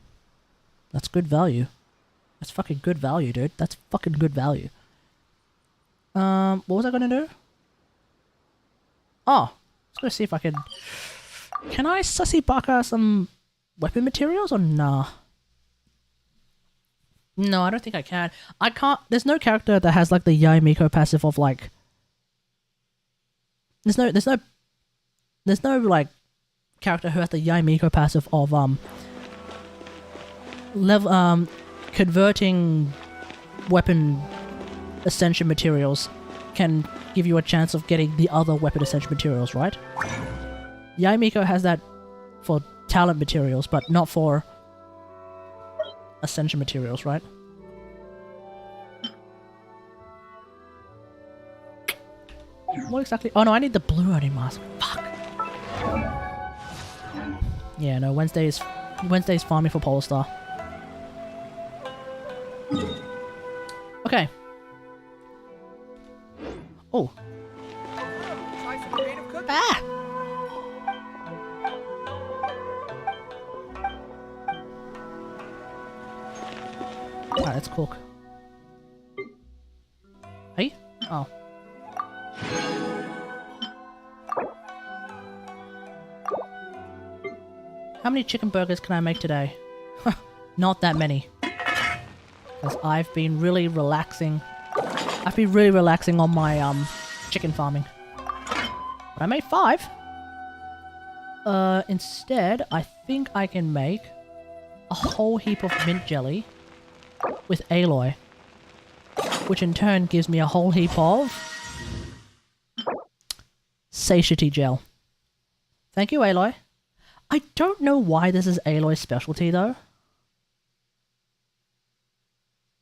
That's good value. That's fucking good value, dude. That's fucking good value. What was I gonna do? Oh, let's go see if I can... Can I sussy baka some weapon materials or nah? No, I don't think I can. I can't... There's no character that has like the Yai Miko passive of like... There's no like character who has the Yai Miko passive of converting weapon ascension materials can give you a chance of getting the other weapon ascension materials, right? Yai Miko has that for talent materials, but not for ascension materials, right? What exactly? Oh no, I need the blue Oni mask. Fuck. Yeah, no, Wednesday's farming for Polar Star. Okay. Oh. Try some creative cooking. Ah! Alright, let's cook. Hey? Oh. How many chicken burgers can I make today? Not that many. Because I've been really relaxing. I've been really relaxing on my chicken farming. But I made 5. Instead, I think I can make a whole heap of mint jelly with Aloy, which in turn gives me a whole heap of satiety gel. Thank you, Aloy. I don't know why this is Aloy's specialty, though.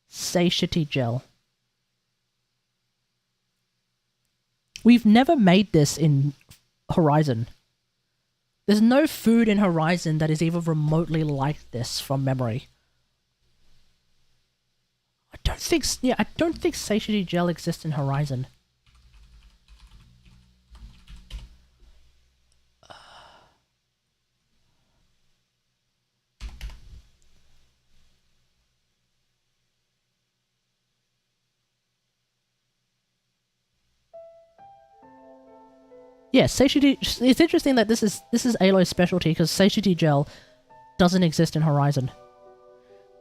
Satiety gel. We've never made this in Horizon. There's no food in Horizon that is even remotely like this from memory. I don't think satiety gel exists in Horizon. Yeah, satiety. It's interesting that this is Aloy's specialty because satiety gel doesn't exist in Horizon.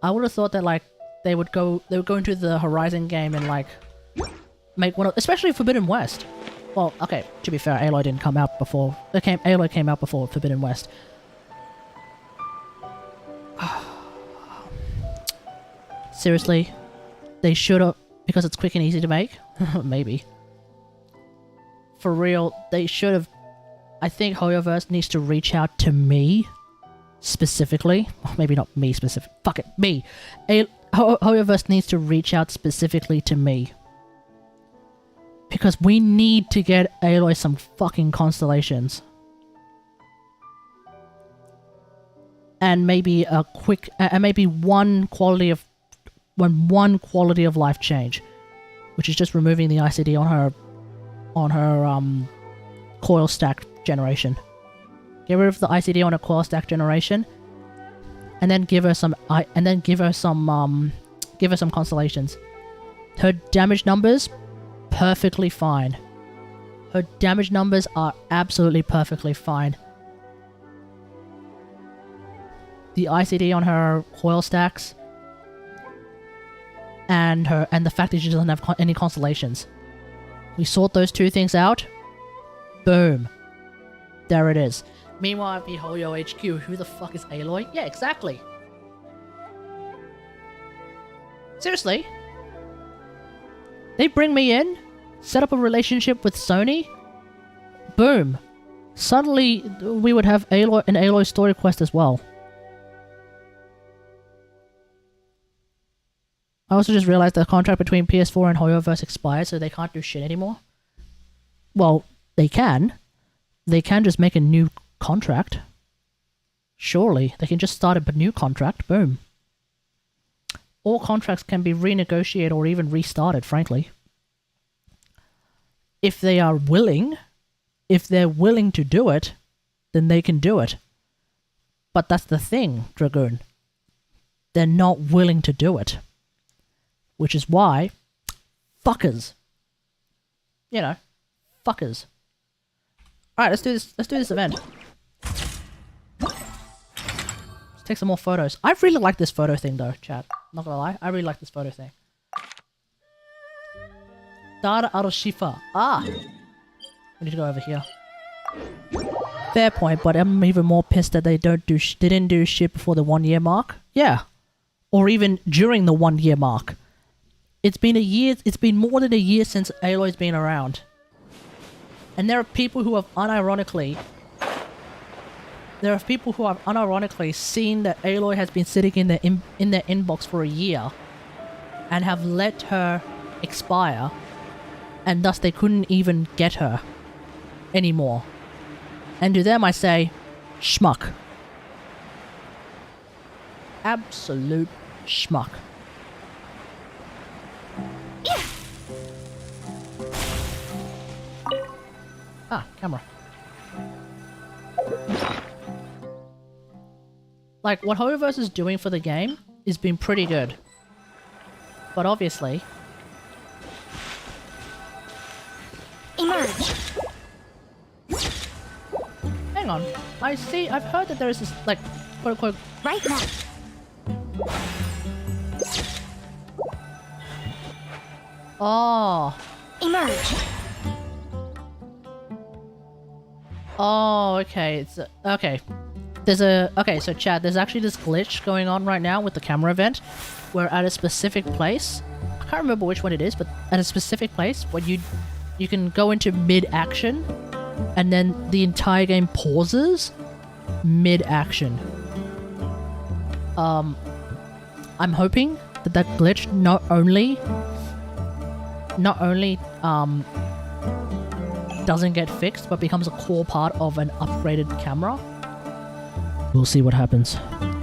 I would have thought that like they would go into the Horizon game and like make one of, especially Forbidden West. Well, okay, to be fair, Aloy didn't come out before. Aloy came out before Forbidden West. Seriously, they should have, because it's quick and easy to make. Maybe. For real, they should have. I think Hoyoverse needs to reach out to me specifically. Well, maybe not me specific. Fuck it, me. Hoyoverse needs to reach out specifically to me. Because we need to get Aloy some fucking constellations. And maybe a quick, and maybe one quality of life change, which is just removing the ICD on her coil stack generation. Get rid of the ICD on her coil stack generation, and then give her some constellations. Her damage numbers, perfectly fine. Her damage numbers are absolutely perfectly fine. The ICD on her coil stacks, and the fact that she doesn't have any constellations. We sort those two things out. Boom. There it is. Meanwhile, at the Hoyo HQ, who the fuck is Aloy? Yeah, exactly. Seriously? They bring me in, set up a relationship with Sony. Boom. Suddenly, we would have an Aloy story quest as well. I also just realized the contract between PS4 and Hoyoverse expired, so they can't do shit anymore. Well, they can. They can just make a new contract. Surely, they can just start a new contract. Boom. All contracts can be renegotiated or even restarted, frankly. If they are willing, if they're willing to do it, then they can do it. But that's the thing, Dragoon. They're not willing to do it. Which is why, fuckers. You know, fuckers. Alright, let's do this. Let's do this event. Let's take some more photos. I really like this photo thing though, chat. Not gonna lie, I really like this photo thing. Data out of Shifa. Ah! We need to go over here. Fair point, but I'm even more pissed that they didn't do shit before the 1 year mark. Yeah. Or even during the 1 year mark. It's been a year, it's been more than a year since Aloy's been around. And there are people who have unironically seen that Aloy has been sitting in their inbox for a year and have let her expire, and thus they couldn't even get her anymore. And to them I say, schmuck. Absolute schmuck. Ah, camera. Like, what Hoyoverse is doing for the game has been pretty good. But obviously... Emerge. Hang on. I've heard that there is this, like, quote-unquote... Right now. Oh. Emerge. Oh, okay. It's okay. Okay. So chat, there's actually this glitch going on right now with the camera event, where at a specific place, I can't remember which one it is, but at a specific place, where you can go into mid-action, and then the entire game pauses mid-action. I'm hoping that that glitch not only doesn't get fixed, but becomes a core part of an upgraded camera. We'll see what happens.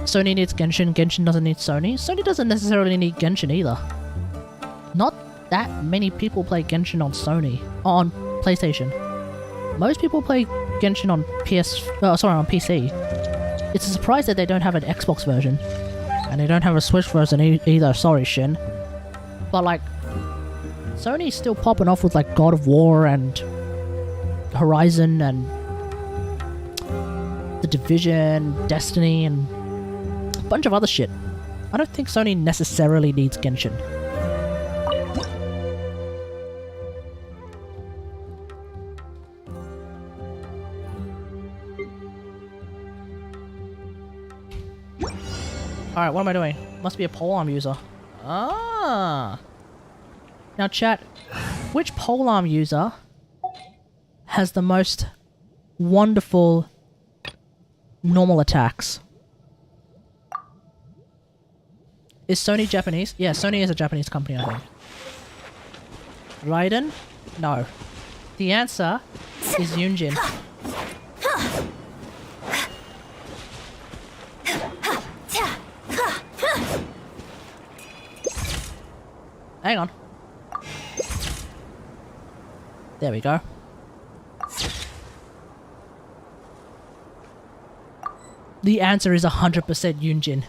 Sony needs Genshin, Genshin doesn't need Sony. Sony doesn't necessarily need Genshin either. Not that many people play Genshin on on PlayStation. Most people play Genshin on on PC. It's a surprise that they don't have an Xbox version. And they don't have a Switch version either, sorry Shin. But like, Sony's still popping off with like God of War and Horizon and The Division, Destiny, and a bunch of other shit. I don't think Sony necessarily needs Genshin. Alright, what am I doing? Must be a polearm user. Ah! Now chat, which polearm user has the most wonderful normal attacks? Is Sony Japanese? Yeah, Sony is a Japanese company, I think. Raiden? No. The answer is Yunjin. Hang on. There we go. The answer is 100% Yunjin.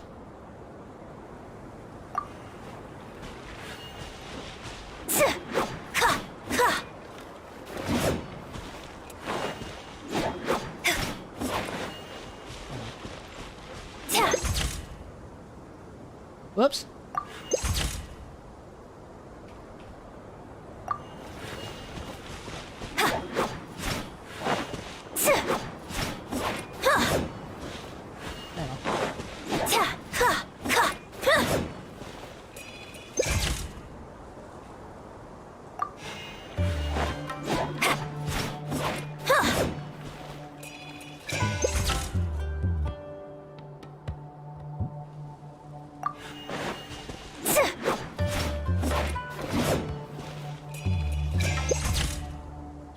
Whoops.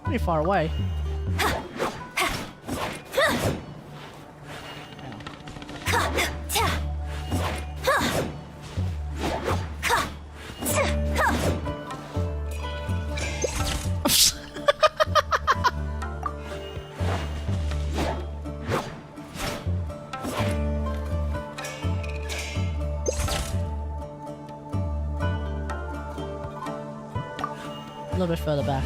Pretty far away. A little bit further back.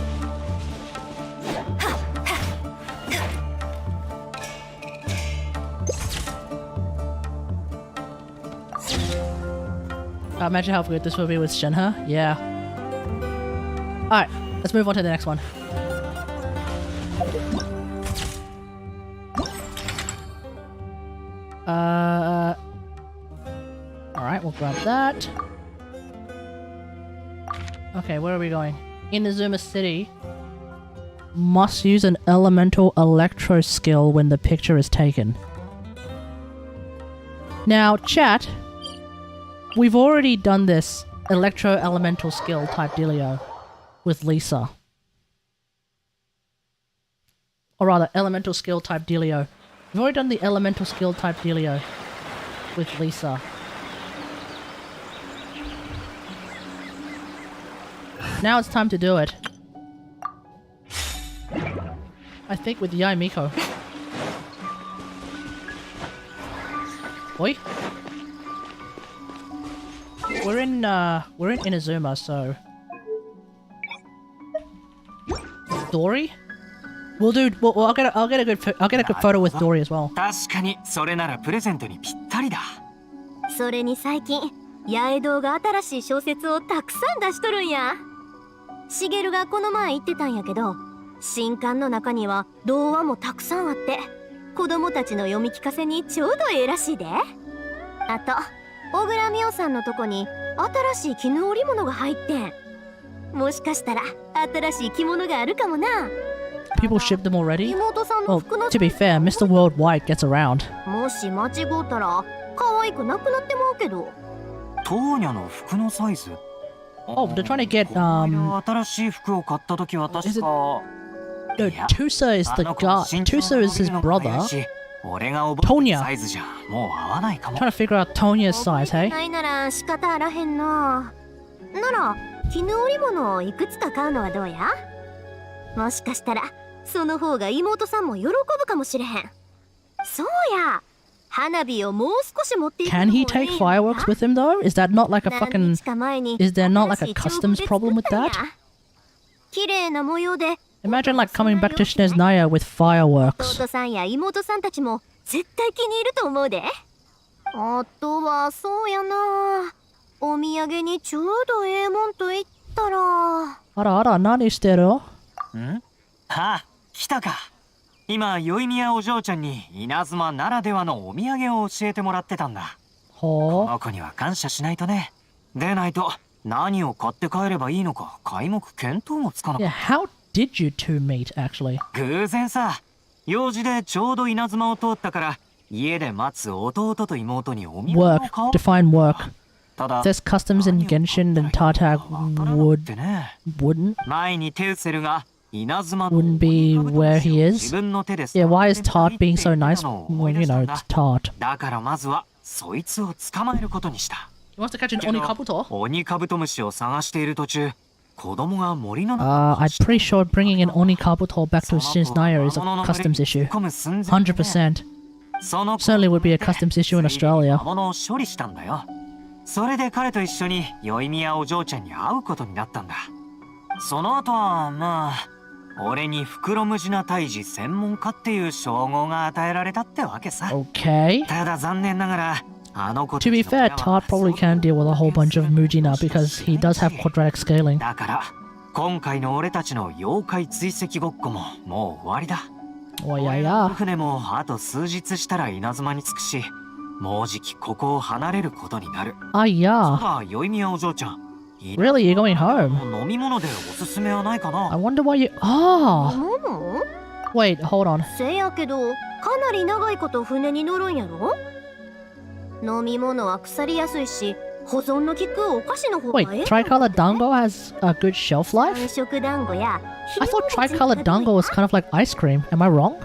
Imagine how good this will be with Shenhe. Yeah. Alright, let's move on to the next one. Alright, we'll grab that. Okay, where are we going? Inazuma City must use an elemental electro skill when the picture is taken. Now, chat, we've already done this electro elemental skill type dealio with Lisa. Or rather, elemental skill type dealio. We've already done the elemental skill type dealio with Lisa. Now it's time to do it. I think with Yai Miko. Oi? We're in Inazuma, so Dory? We'll do. Well, I'll get a good photo with Dory as well. 確かにそれならプレゼントにぴったりだ。それに最近八重堂が新しい小説をたくさん出しとるんや。しげるがこの前言ってたんやけど、新刊の中には童話もたくさんあって、子供たちの読み聞かせにちょうどええらしいで。あと小倉美桜さんのとこに新しい絹織物が入ってん。もしかしたら新しい着物があるかもな。 People ship them already? 妹さん Well, の服の to be fair, Mr. Worldwide gets around. もし間違うたら可愛くなくなってまうけど。トーニャの服のサイズ Oh, they're trying to get, この間新しい服を買った時は確 is it- か No, いや Tusa is the あの子 guy. 身長 Tusa が is 伸び his るのが早 brother. いし、俺が覚えて Tonya るサイズじゃもう合わないかも。 Trying to figure out Tonya's 覚え size, て hey? ないなら仕方あらへんな。なら絹織物をいくつか買うのはどうや。もしかしたらその方が妹さんも喜ぶかもしれへん。そうや、花火をもう少し持っていくの Can も he ええ take ん fireworks や。 with him though? Is that not like a 何 fucking... 日か前に Is there not like a 新しい彫 customs 刻で problem with 作ったん that? や。綺麗な模様で Imagine like coming back to Sneznaya with fireworks. 弟さんや妹さんたちも絶対気に入ると思うで。あとはそうやな、お土産にちょうどええもんと言ったら。あらあら、何してる？ん？はあ、来たか。今、宵宮お嬢ちゃんに稲妻ならではのお土産を教えてもらってたんだ。こほの子には感謝しないとね。でないと何を買って帰ればいいのか皆目見当もつかなう。かっ Yeah, how did you two meet actually? た。偶然さ、用事でちょうど稲妻を通ったから家で待つ弟と妹にお土産を Work. 買おう。 Define work. ただ There's customs in Genshin and Tartag わからなく would てね。 wouldn't 前にテウセルが稲妻 wouldn't be where he is. 自分の手で Yeah, why is Tart being so nice のを思い when 出 you した know んだ。 it's Tart? だからまずはそいつを捕まえることにした。 He wants to catch an けど Onikabuto? オニカブトムシを探している途中、子供が森の中 I'm pretty sure bringing an Onikabuto back to Shinsnaya is a customs issue. 100%. その Certainly would be a customs issue in Australia. 獲物を処理したんだよ。それで彼と一緒に宵宮お嬢ちゃんに会うことになったんだ。その後はまあ俺に袋無地な退治専門家っていう称号が与えられたってわけさ。 Okay. ただ残念ながらあの子 To be fair, Tart probably can deal with a whole bunch of Mujina because he does have quadratic scaling. だから今回の俺たちの妖怪追跡ごっこももう終わりだ。 Oh, yeah, 俺の yeah. 船もあと数日したら稲妻に着くし、もうじきここを離れることになる。 Ah, yeah. ただ宵宮お嬢ちゃん、 Really? You're going home? 飲み物でおすすめはないか I な。 wonder why you... Ah! もの Wait, hold on. せやけどかなり長いこと船に乗るんやろ。飲み物は腐りやすいし保存の効くお菓子の方が Wait, ええ。 Tricolor Dango has a good shelf 三 life? 色団子や I thought Tricolor Dango was kind of like ice cream. Am I wrong?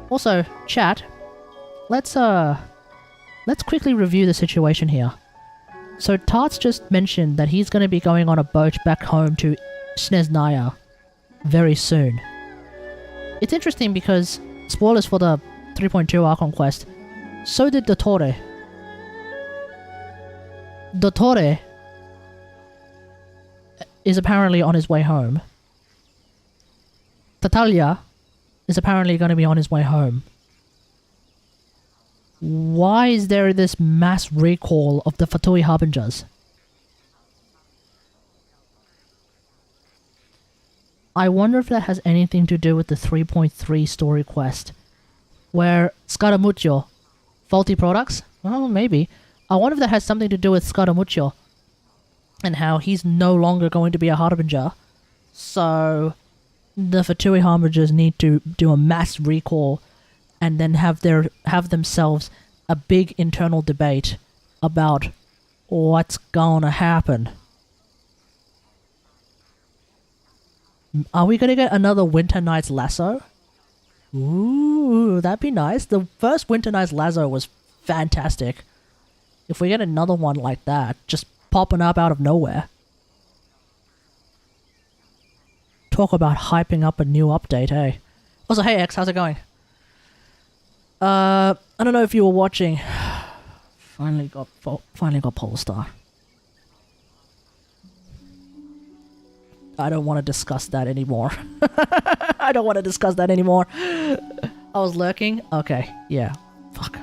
Also, chat, let's quickly review the situation here. So Tart's just mentioned that he's going to be going on a boat back home to Sneznaya very soon. It's interesting because, spoilers for the 3.2 Archon quest, so did Dottore. Dottore is apparently on his way home. Tatalia is apparently going to be on his way home. Why is there this mass recall of the Fatui Harbingers? I wonder if that has anything to do with the 3.3 story quest, where Scaramuccio, faulty products? Well, maybe. I wonder if that has something to do with Scaramuccio, and how he's no longer going to be a Harbinger, so the Fatui Harbingers need to do a mass recall and then have themselves a big internal debate about what's gonna happen. Are we gonna get another Winter Night's Lasso? Ooh, that'd be nice. The first Winter Night's Lasso was fantastic. If we get another one like that, just popping up out of nowhere. Talk about hyping up a new update, eh? Also, hey X, how's it going? I don't know if you were watching. Finally got Polestar. I don't want to discuss that anymore. I don't want to discuss that anymore. I was lurking. Okay, yeah. Fuck.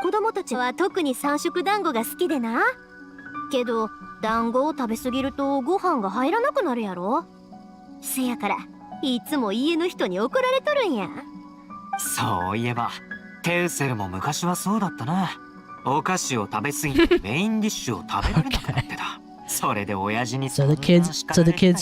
子供たちは特に三色団子が好きでな。けど団子を食べ過ぎるとご飯が入らなくなるやろ。せやからいつも家の人に怒られとるんや。そういえばテウセルも昔はそうだったな。お菓子を食べ過ぎてメインディッシュを食べられなくなってた。それで親父に So the kids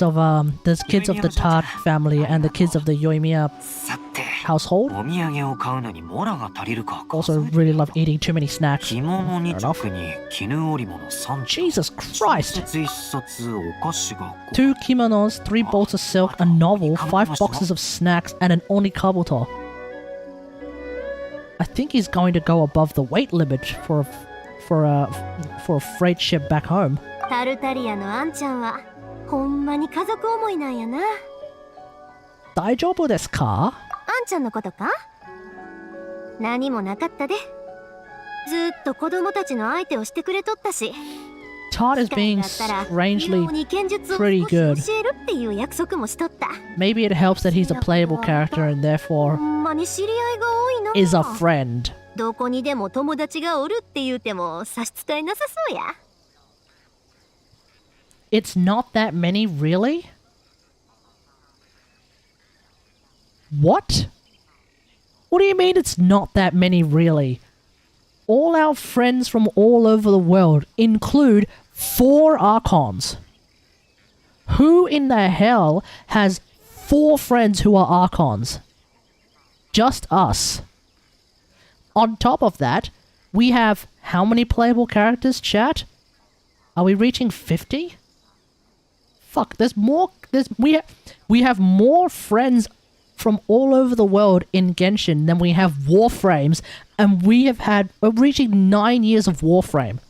of the kids of the Tart family and the kids of the Yoimiya さて household お土産を買うのにモラが足りるか also really love eating too many snacks. 着物2着に絹織物3着 Jesus Christ! 一冊一冊お菓子が 2 kimonos, 3 bolts of silk, a novel, 5 boxes of snacks, and an onikabuto. I think he's going to go above the weight limit for a freight ship back home. タルタリアのあんちゃんはほんまに家族思いなんやな。大丈夫ですか？あんちゃんのことか？何もなかったで。ずーっと子供たちの相手をしてくれとったし。 Todd is being strangely pretty good. 教えるっていう約束もしとった。 Maybe it helps that he's a playable character and ほ therefore んまに知り合いが多いな。 is a friend. どこにでも友達がおるって言うても差し支えなさそうや。 It's not that many, really? What? What do you mean it's not that many, really? All our friends from all over the world include 4 Archons. Who in the hell has 4 friends who are Archons? Just us. On top of that, we have how many playable characters, chat? Are we reaching 50? Fuck, we have more friends from all over the world in Genshin than we have Warframes, and we're reaching 9 years of Warframe.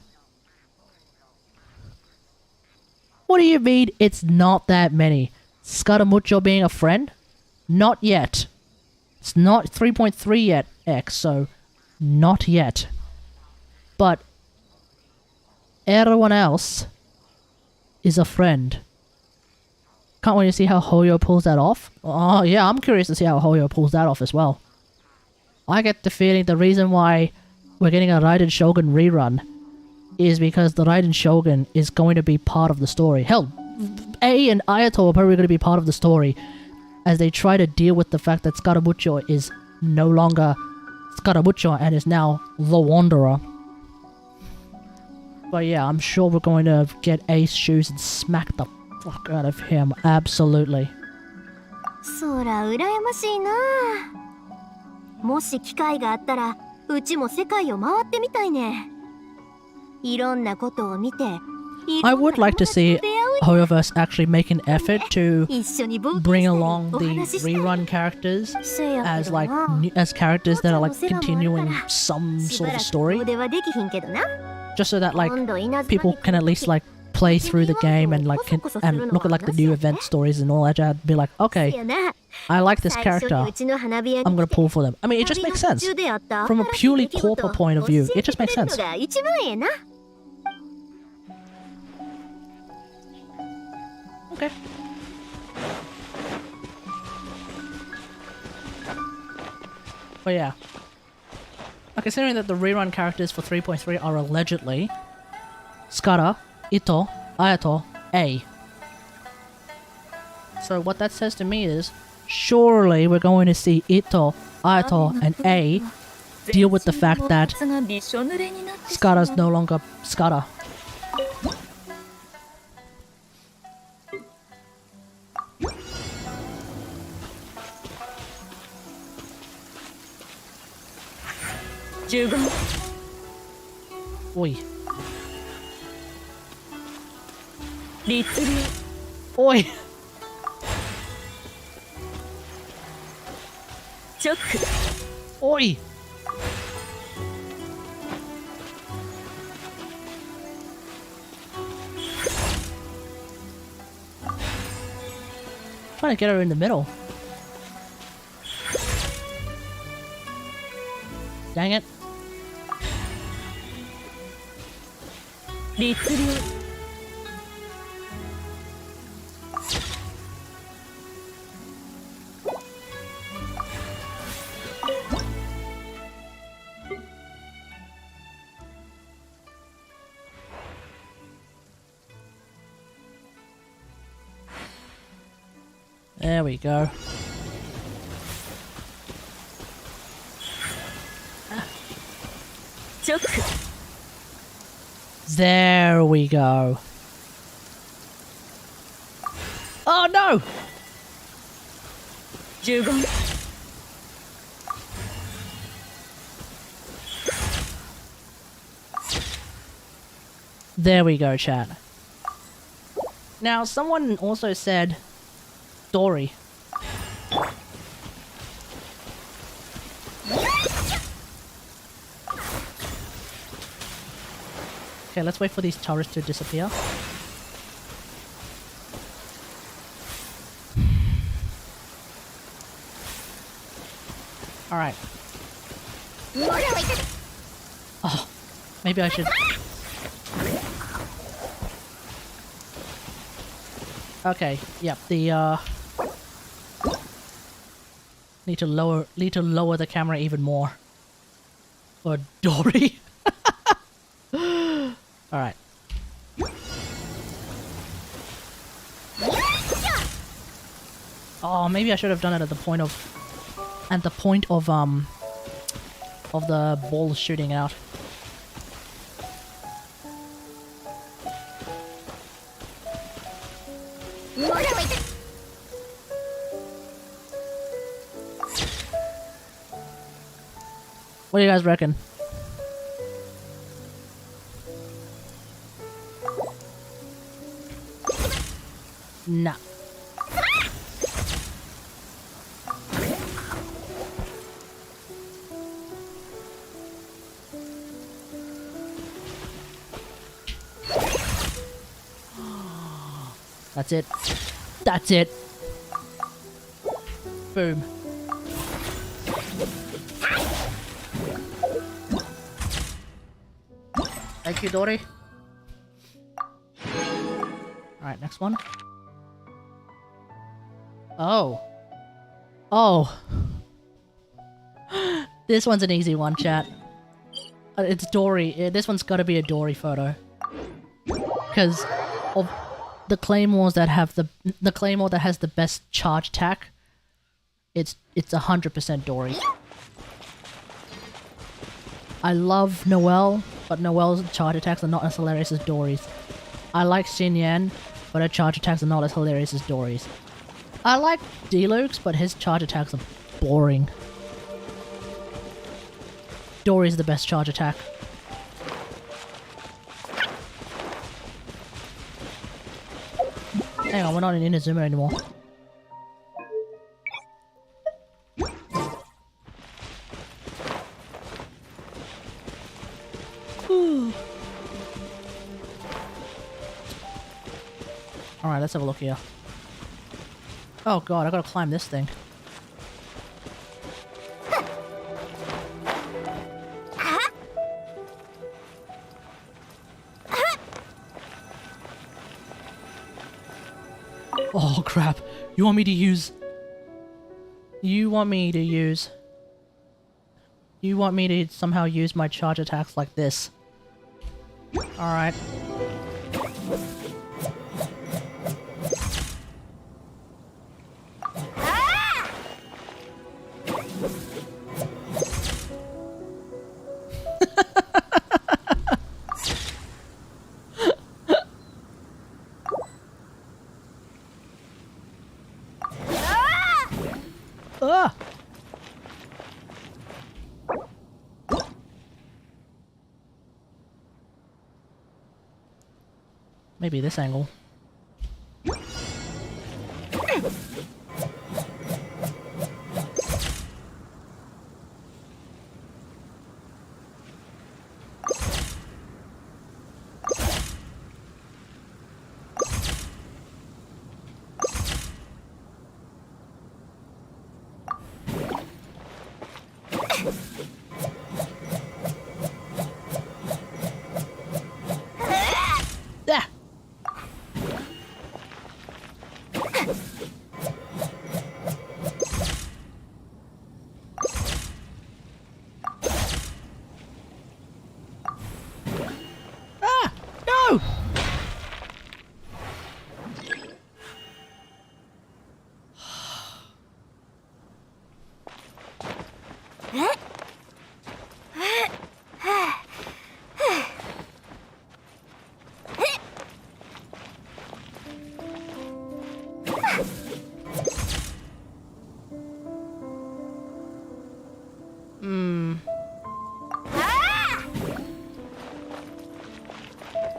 What do you mean it's not that many? Scaramuccio being a friend? Not yet. It's not 3.3 yet, X, so not yet. But everyone else is a friend. Can't wait to see how Hoyo pulls that off. Oh yeah, I'm curious to see how Hoyo pulls that off as well. I get the feeling the reason why we're getting a Raiden Shogun rerun is because the Raiden Shogun is going to be part of the story. Hell, A and Ayato are probably going to be part of the story as they try to deal with the fact that Scaramuccio is no longer Scaramuccio and is now the Wanderer. But yeah, I'm sure we're going to get Ace shoes and smack the fuck out of him. Absolutely. そら羨ましいな。もし機会があったらうちも世界を回ってみたいね。いろんなことを見て。 I would like to see Hoyoverse actually make an effort to bring along the rerun characters as like as characters that are like continuing some sort of story, just so that like people can at least like play through the game and like and look at like the new event stories and all that and be like, okay, I like this character, I'm gonna pull for them. I mean, it just makes sense from a purely corporate point of view. It just makes sense. Okay. But yeah. Considering that the rerun characters for 3.3 are allegedly Skara, Ito, Ayato, A. So what that says to me is, surely we're going to see Ito, Ayato, and A deal with the fact that Skara's no longer Skara. Oi. Oi. Oi. Trying to get her in the middle. Dang it. There we go. There we go. Oh no! 15 There we go, chat. Now, someone also said Dory. Okay, let's wait for these turrets to disappear. Alright. Oh, maybe I should... Okay, yep, the need to lower the camera even more. For Dory. Alright. Oh, maybe I should have done it at the point of the ball shooting out. What do you guys reckon? Nah. That's it. That's it. Boom. Thank you, Dory. Alright, next one. Oh. Oh. This one's an easy one, chat. It's Dory. This one's gotta be a Dory photo. Because of the claymores that have the claymore that has the best charge attack, it's 100% Dory. I love Noelle, but Noelle's charge attacks are not as hilarious as Dory's. I like Xin Yan, but her charge attacks are not as hilarious as Dory's. I like Diluc's, but his charge attacks are boring. Dory's the best charge attack. Hang on, we're not in Inazuma anymore. Alright, let's have a look here. Oh god, I gotta climb this thing. Oh crap. You want me to somehow use my charge attacks like this. Alright. Ah! Maybe this angle.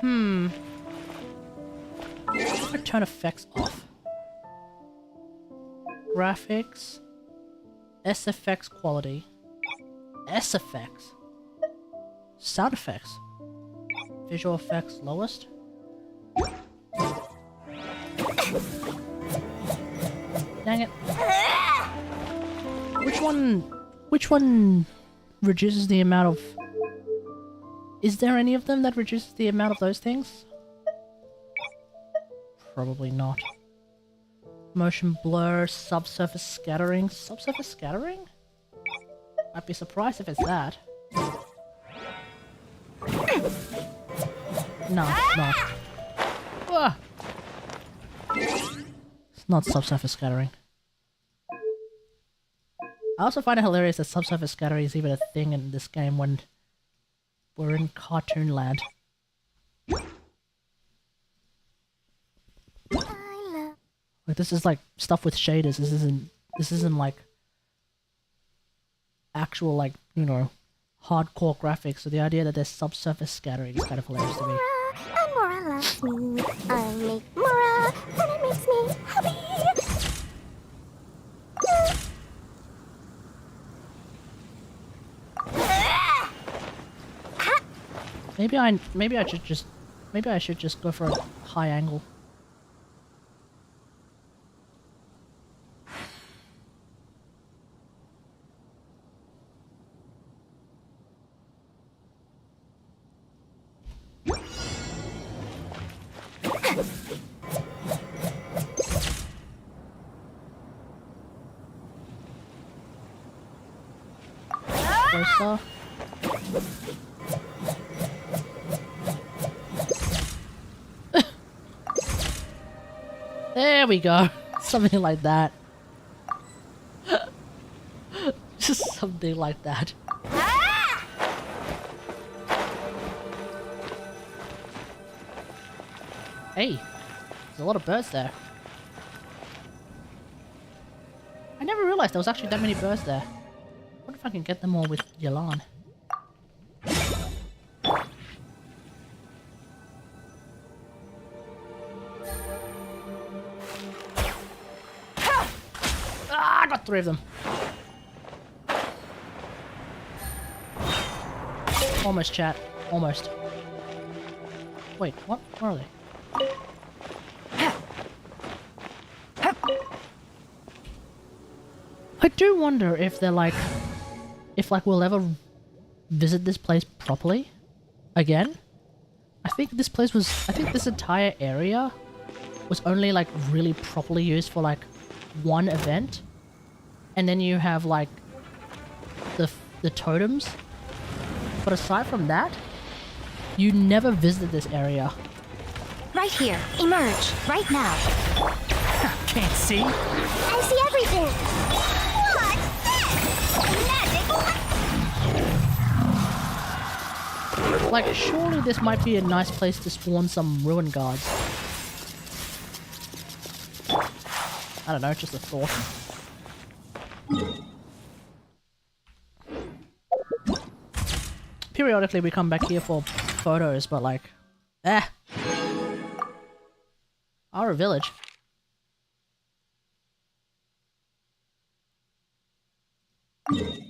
I'm gonna turn effects off. Graphics. SFX quality. SFX. Sound effects. Visual effects lowest. Dang it. Which one reduces the amount of... Is there any of them that reduces the amount of those things? Probably not. Motion blur, subsurface scattering. Subsurface scattering? I'd be surprised if it's that. No, it's not. Ah! It's not subsurface scattering. I also find it hilarious that subsurface scattering is even a thing in this game when we're in cartoon land. Like, this is like stuff with shaders. This isn't like actual, like, you know, hardcore graphics. So the idea that there's subsurface scattering is kind of hilarious to me. And Mora loves me. I make Mora, and it makes me happy. Maybe I should just go for a high angle. Closer. There we go. Something like that. Just something like that. Hey, there's a lot of birds there. I never realized there was actually that many birds there. What if I can get them all with Yalan? Ah, I got 3 of them. Almost, chat. Almost. Wait, what? Where are they? I do wonder if they're like... If, like, we'll ever visit this place properly again. I think this entire area was only, like, really properly used for, like, one event. And then you have, like, the totems. But aside from that, you never visited this area. Right here. Emerge. Right now. Can't see. I see everything. What's this? Magic. Like, surely this might be a nice place to spawn some ruin guards. I don't know, just a thought. Periodically we come back here for photos, but like... Our village.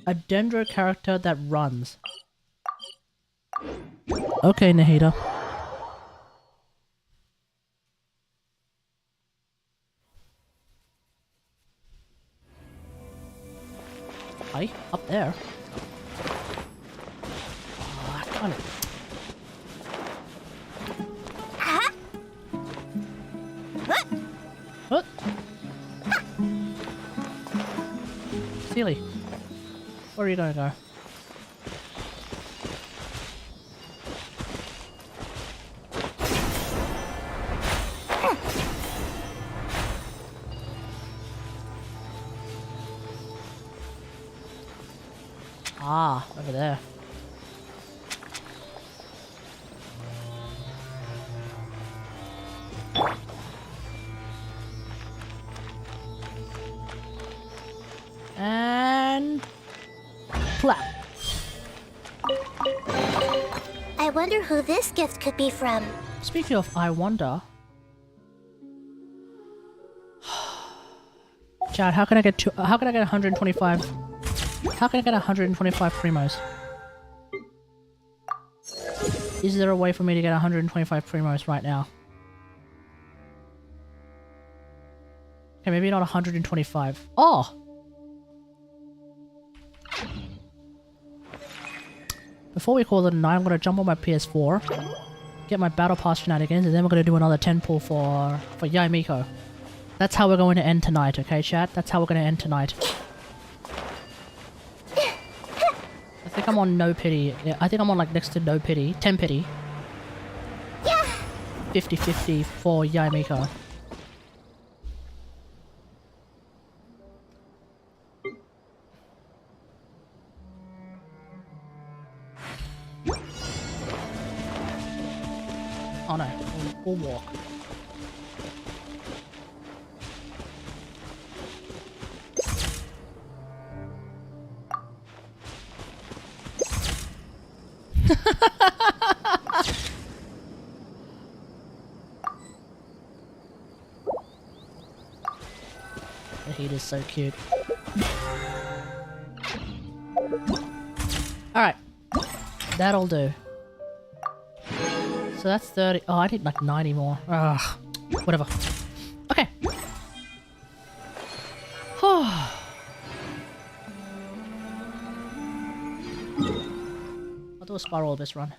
A Dendro character that runs. Okay, Nahida. Hi, up there. Oh, I can't... What? Sealy, where are you gonna go? Ah, over there. And... plap. I wonder who this gift could be from. Speaking of I wonder... Chad, how can I get 125? How can I get 125 primos? Is there a way for me to get 125 primos right now? Okay, maybe not 125. Oh! Before we call it a night, I'm gonna jump on my PS4, get my Battle Pass shenanigans, and then we're gonna do another 10 pull for Yai Miko. That's how we're going to end tonight, okay, chat? That's how we're gonna end tonight. I think I'm on no pity. Yeah, I think I'm on like next to no pity. 10 pity. Yeah. 50-50 for Yai Miko. Oh no, we'll walk. The heat is so cute. Alright. That'll do. So that's 30. Oh, I need like 90 more. Ugh. Whatever. Okay. I'll do a Spiral Abyss run.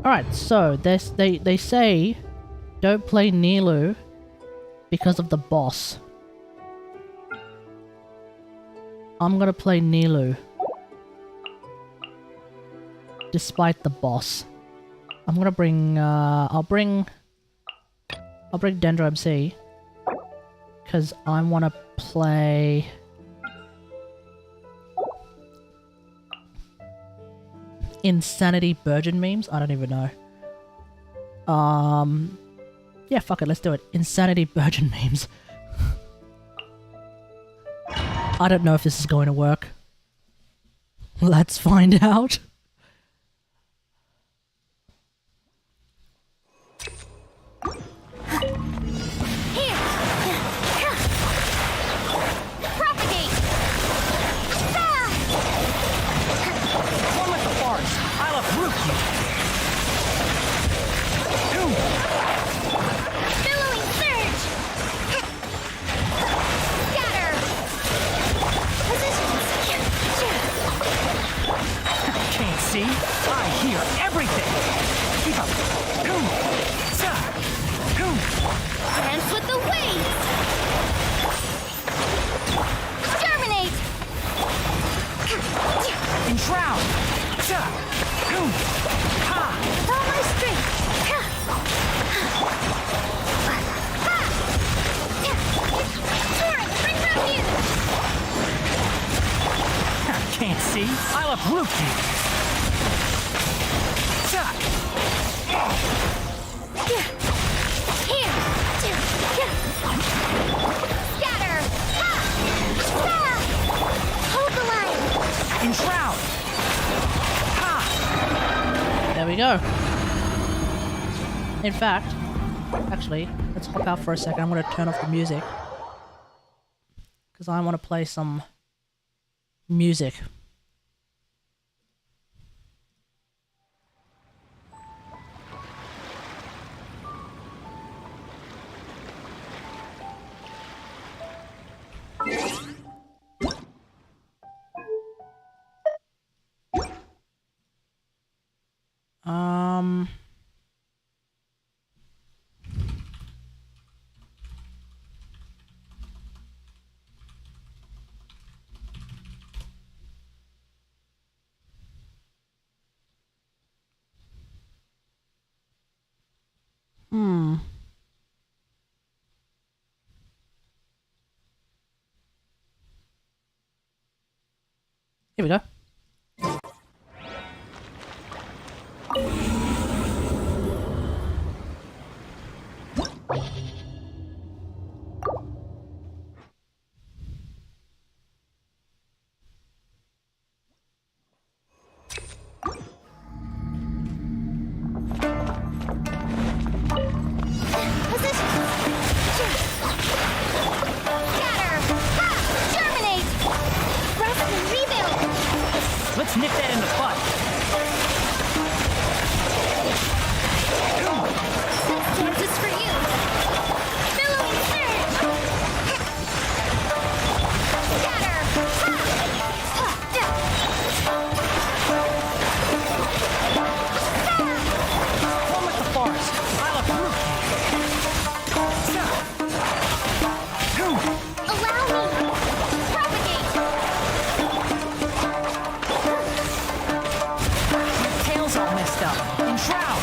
Alright, so they say don't play Nilu because of the boss. I'm gonna play Nilu despite the boss. I'm gonna bring I'll bring Dendro MC because I wanna play Insanity Virgin memes? I don't even know. Yeah, fuck it, let's do it. Insanity Virgin memes. I don't know if this is going to work. Let's find out. See? I hear everything! Keep up! Dance with the waves! Terminate! Enshroud! With all my strength! Torrent, bring back you! Can't see? I'll uproot you! Here! Scatter! Hold the line! Enshroud! There we go. In fact, actually, let's hop out for a second. I'm gonna turn off the music. Because I want to play some music. Here we go. Let's nip that in the bud. This is for you. Billowing surge. Scatter. One with the forest. I'll approve. Allow me. Propagate. Tail's all messed up. Enshroud.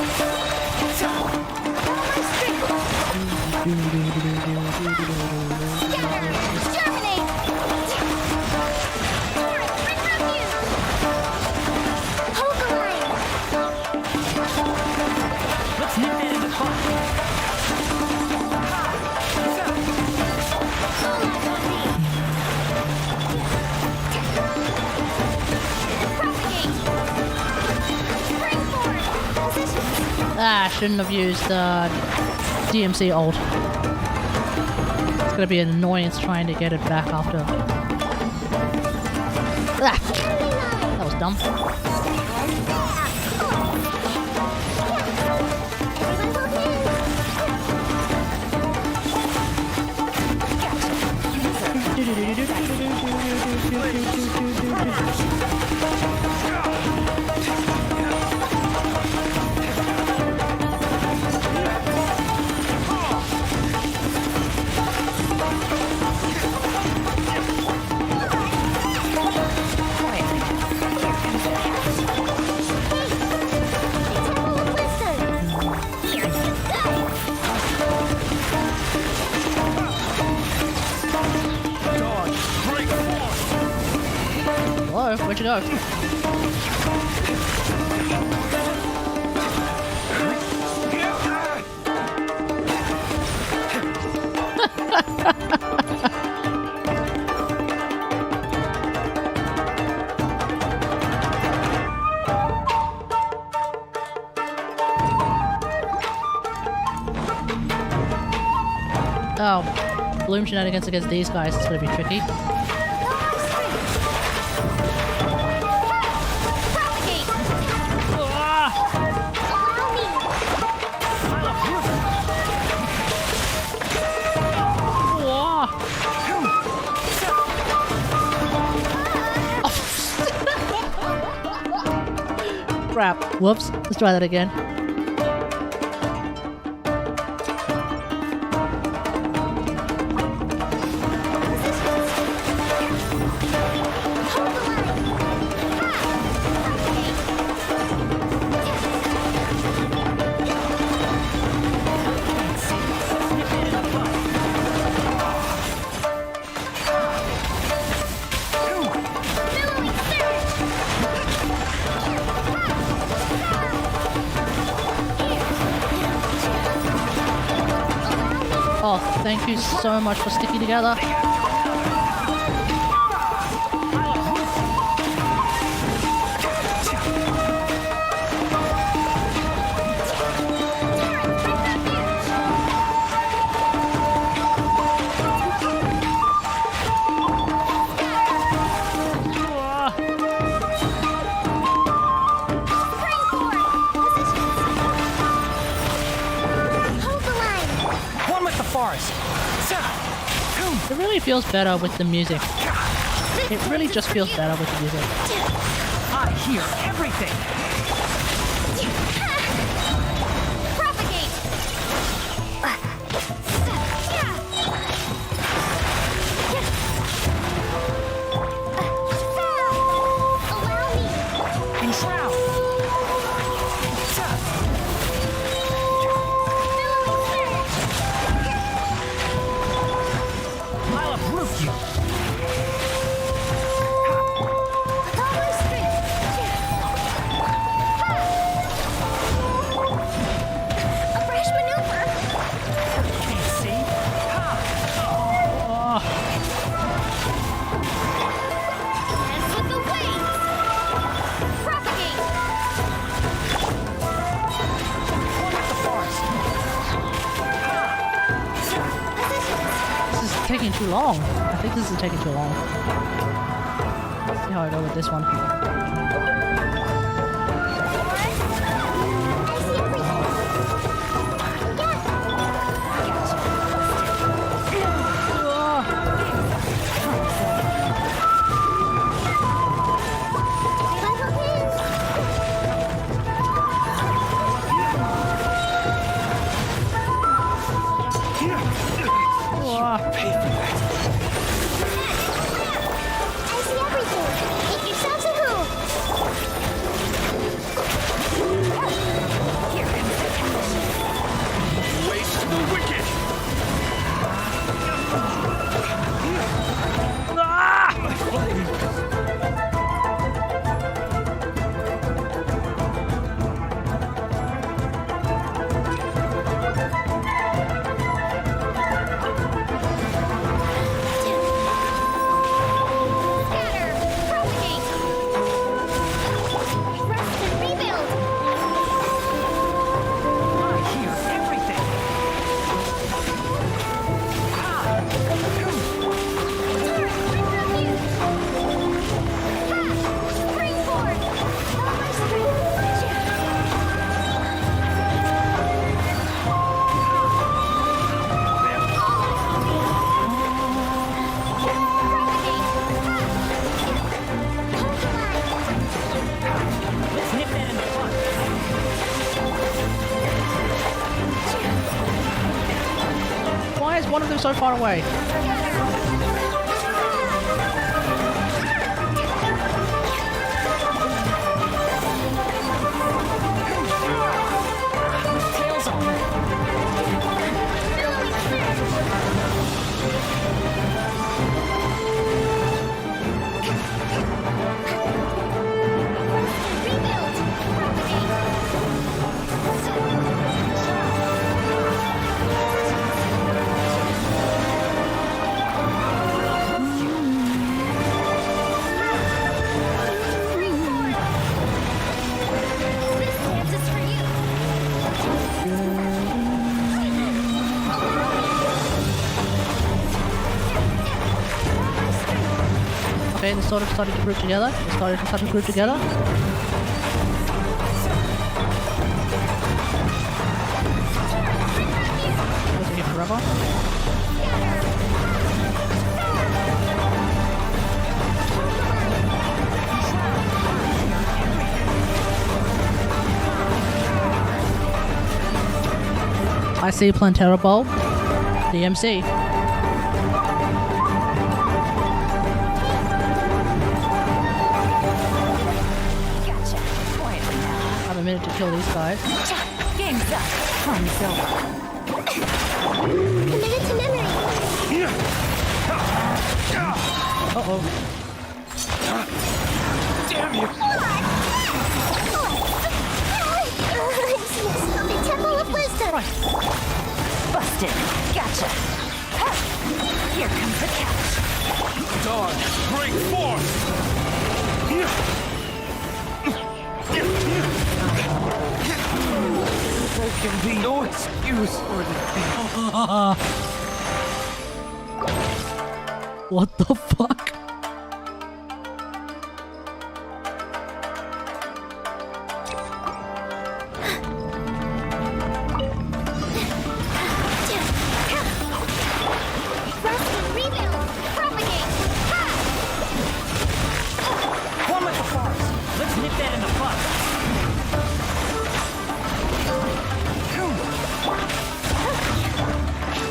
Germinate. Bring refuge. Hold the line. Let's nip that in the bud. Ah, shouldn't have used DMC ult. It's gonna be an annoyance trying to get it back after. Ah, that was dumb. Hello, where'd you go? Oh, Bloom shenanigans against these guys is gonna be tricky. Crap. Whoops. Let's try that again. Oh, thank you so much for sticking together. It really feels better with the music. It really just feels better with the music. I hear everything. Propagate. Allow me. Enshroud. Billowing taking too long. I think this is taking too long. Let's see how I go with this one. Why is one of them so far away? Okay, they sort of started to group together. They started to group together. Goes here forever. I see Plantera Bulb. DMC. Have a minute to kill these guys. Game's up. Time's over. Committed to memory. Uh-oh. Damn you! The Temple of Wisdom. Busted. Gotcha. Ha! Here comes the catch. Dawn, break forth! There can be no excuse for the What the fuck? One with the forest. Let's nip that in the bud.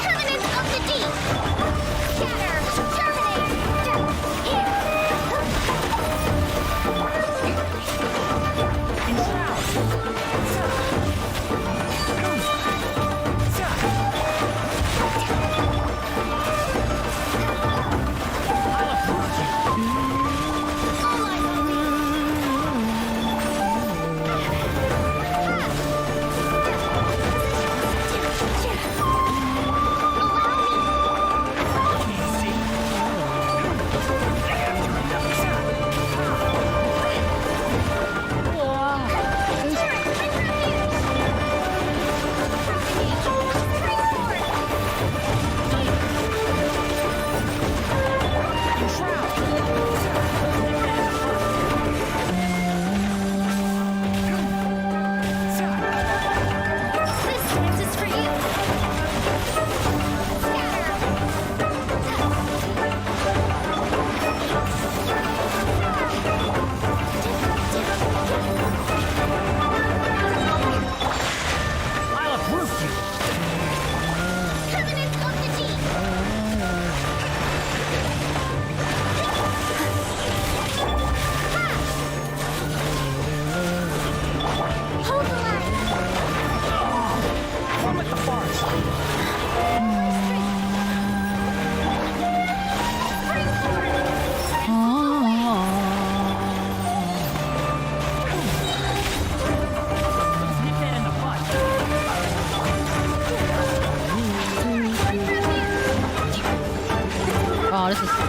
Covenant of the Deep. Scatter. Terminate.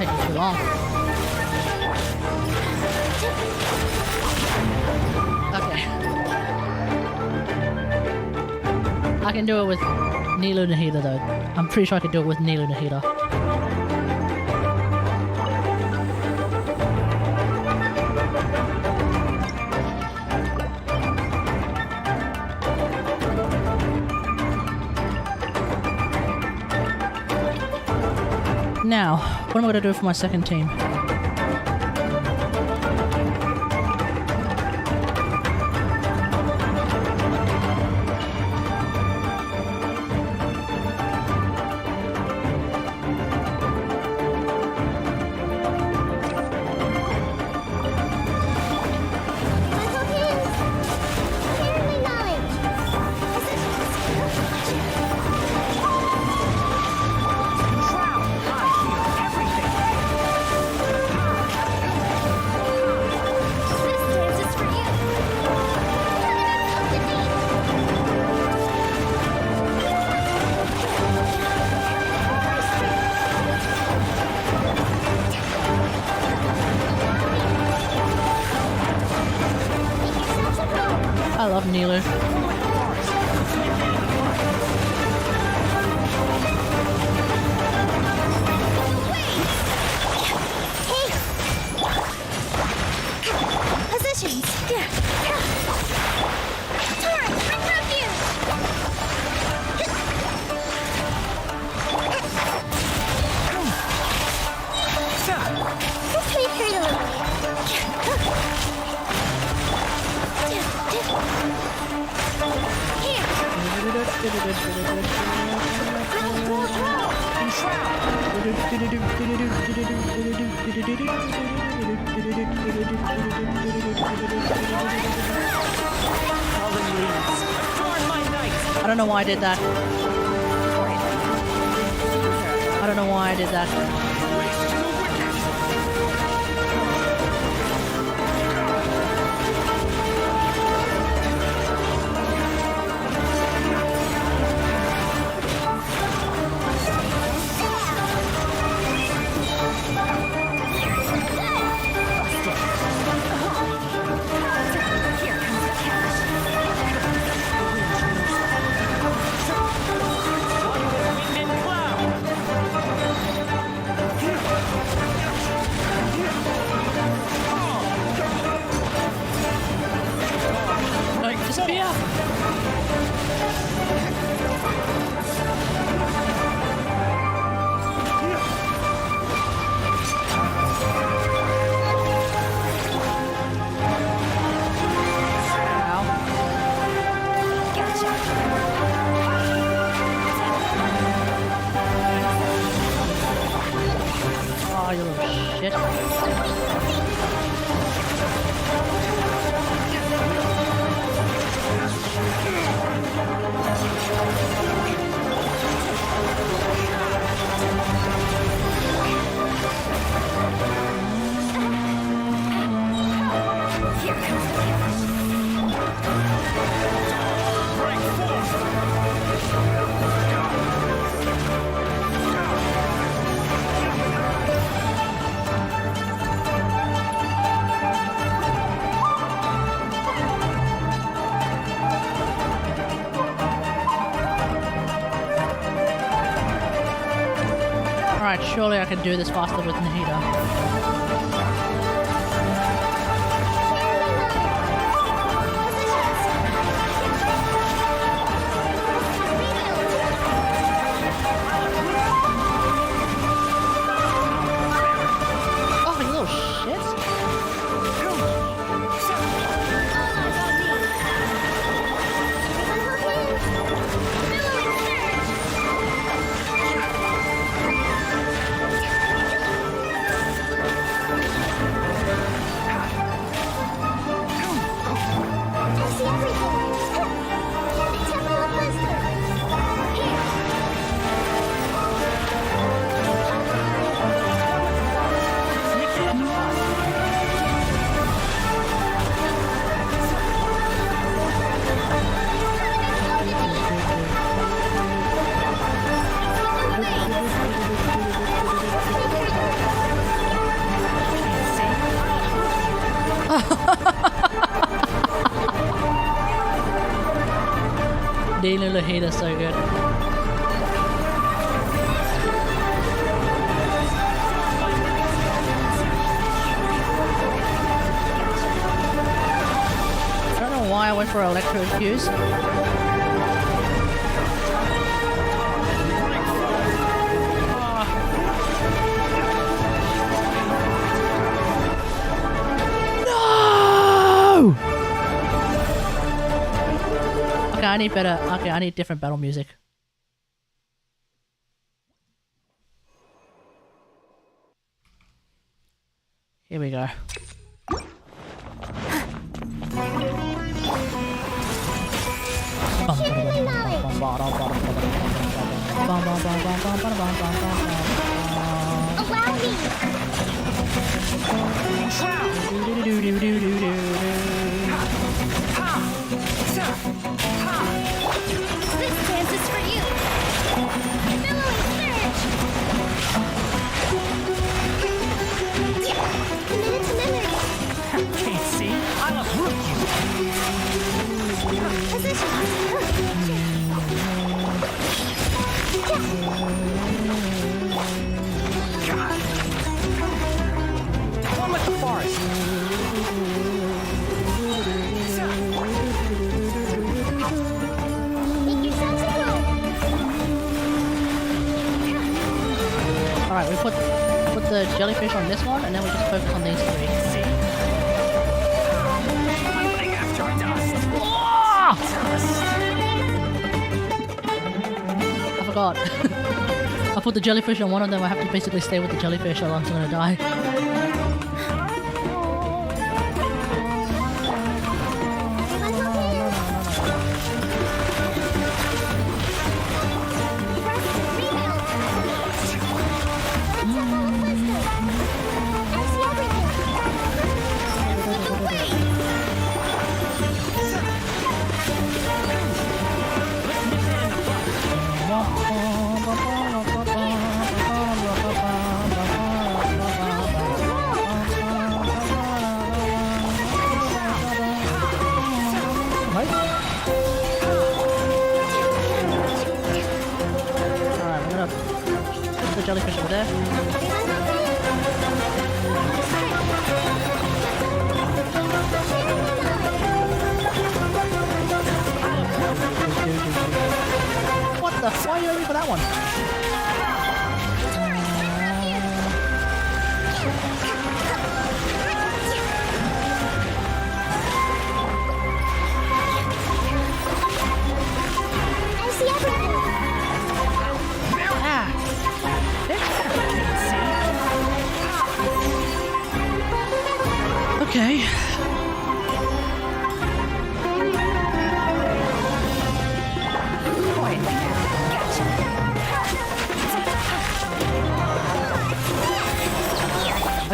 taking too long. Okay. I can do it with Nilu Nahida though. I'm pretty sure I can do it with Nilu Nahida. Now, what am I going to do for my second team? I love Nilu. Positions. Torrent, remove you. This may hurt a little. I don't know why I did that. I don't know why I did that. Disappear! Oh, you little shit. Alright, surely I can do this faster with Nahida. Oh, you little shit. Lina Lahita's so good. I don't know why I went for electro fuse. No! Okay, I need better. Okay, I need different battle music. Here we go. This dance is for you. Billowing surge. Committed. Can't see. I'll uproot One with the forest. Alright, we put the jellyfish on this one, and then we just focus on these three. I forgot. I put the jellyfish on one of them, I have to basically stay with the jellyfish or else I'm gonna die. Jellyfish over there. What the? Why are you aiming for that one? I see everything. Okay.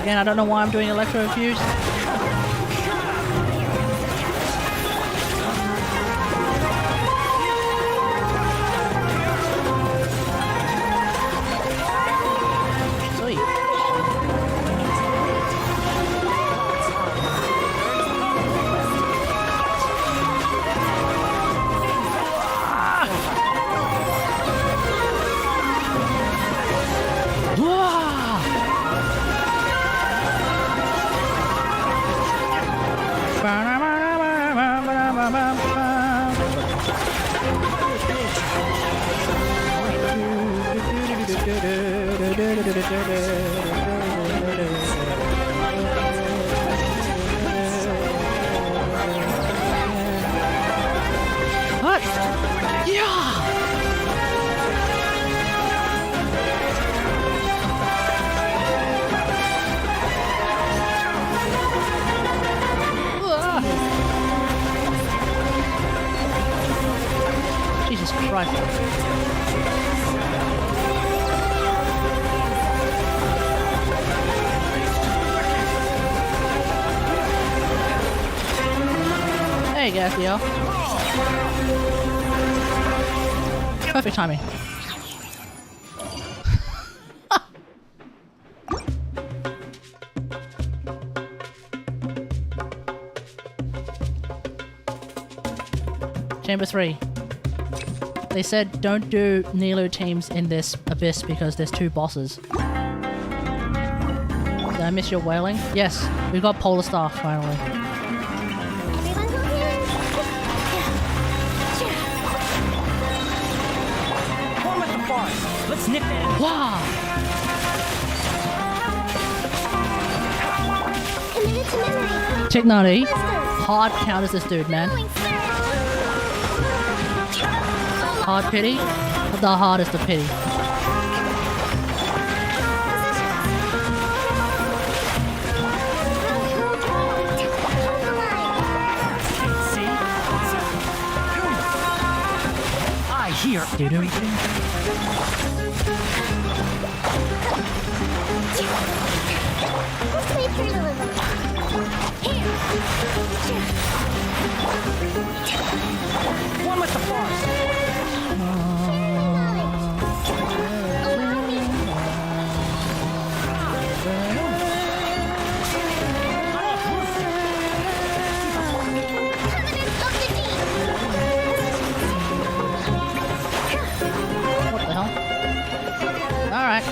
Again, I don't know why I'm doing electro fuse. What? Yeah! Jesus Christ. There you go, Theo. Perfect timing. Chamber 3. They said don't do Nilo teams in this abyss because there's 2 bosses. Did I miss your wailing? Yes, we got Polar Star finally. Form at the forest. Let's nip that in. Wow! Kategari hard counters this dude, man. Hard pity, but the hardest of pity. I hear. One with the forest. What the hell? Alright.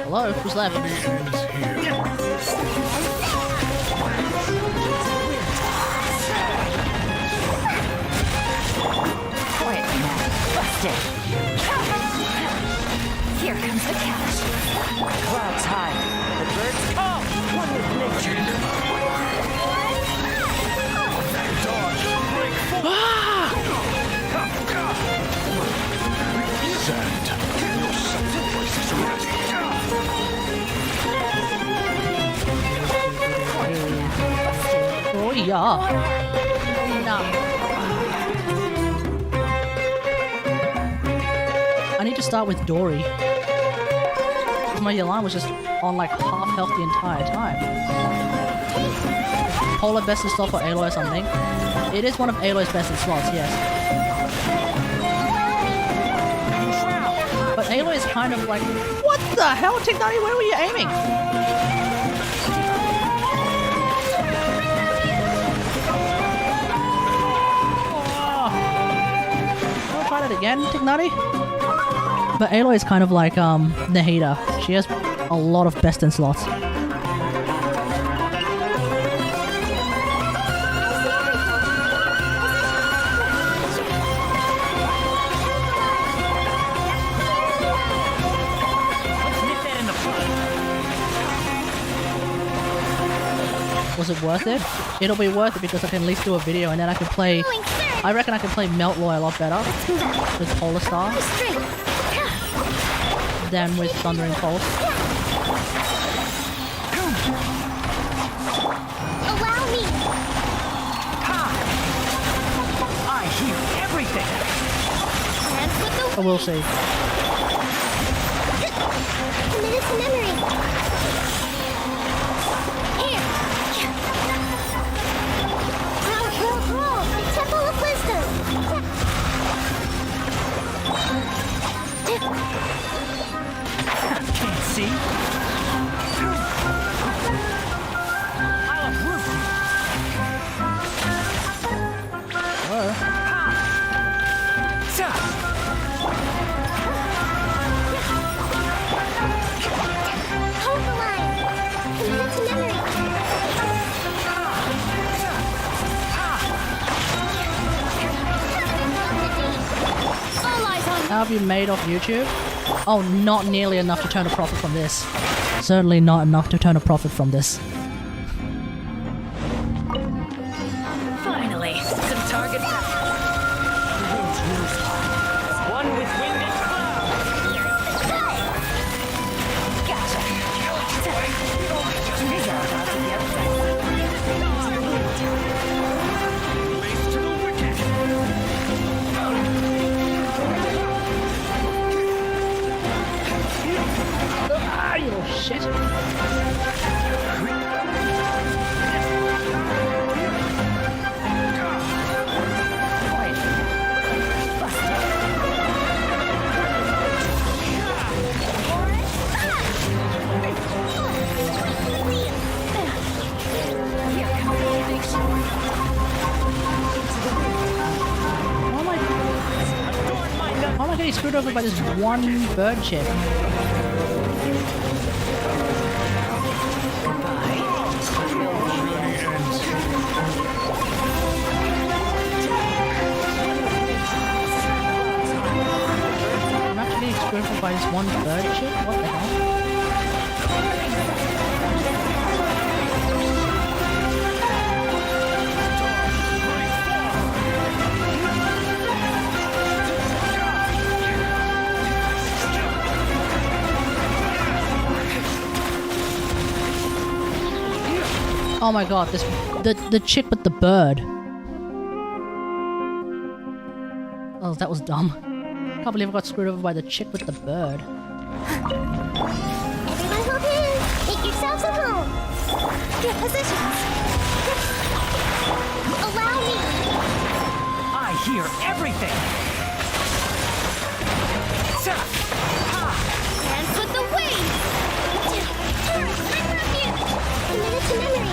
Hello, who's left? Quiet now. Busted. Here comes the cash. Clouds high. The birds fall. One with nature. Sand. Your sacrifice is ready. Oh yeah. I need to start with Dory. My Yalan was just on like half health the entire time. Polar best in slot for Aloy or something. It is one of Aloy's best in slots, yes. But Aloy is kind of like, what the hell, Kategari? Where were you aiming? I'll try that again, Kategari. But Aloy is kind of like Nahida. She has a lot of best in slots. Was it worth it? It'll be worth it because I can at least do a video and then I can play... I reckon I can play Meltloy a lot better with Polar Star than with Thundering Pulse. Allow me. I hear everything. Dance with the But we'll see. committed to memory. Here. Roll. The Temple of Wisdom. Can't see. I'll approve you. Hold the line. Committed to memory. All eyes on How have you made off YouTube? Oh, not nearly enough to turn a profit from this. Certainly not enough to turn a profit from this. Finally, some target practice. One with wind and cloud. Lace to the wicket. Ah, you little shit. How am I getting screwed over by this one bird chip? I'm actually getting screwed over by this one bird chip? What the hell? Oh my god, this the chick with the bird. Oh, that was dumb. Can't believe I got screwed over by the chick with the bird. Everyone hold hands. Make yourselves at home. Your positions. Allow me. I hear everything! Dance with the waves. A minute to memory.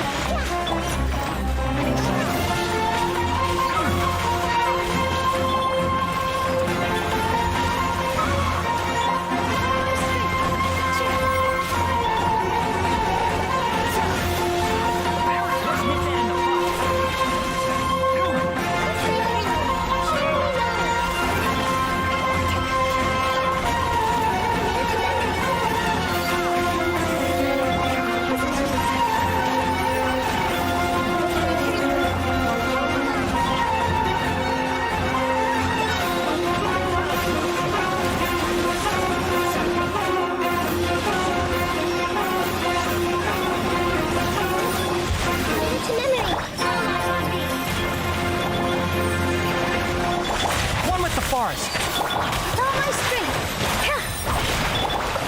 One with the forest! With all my strength.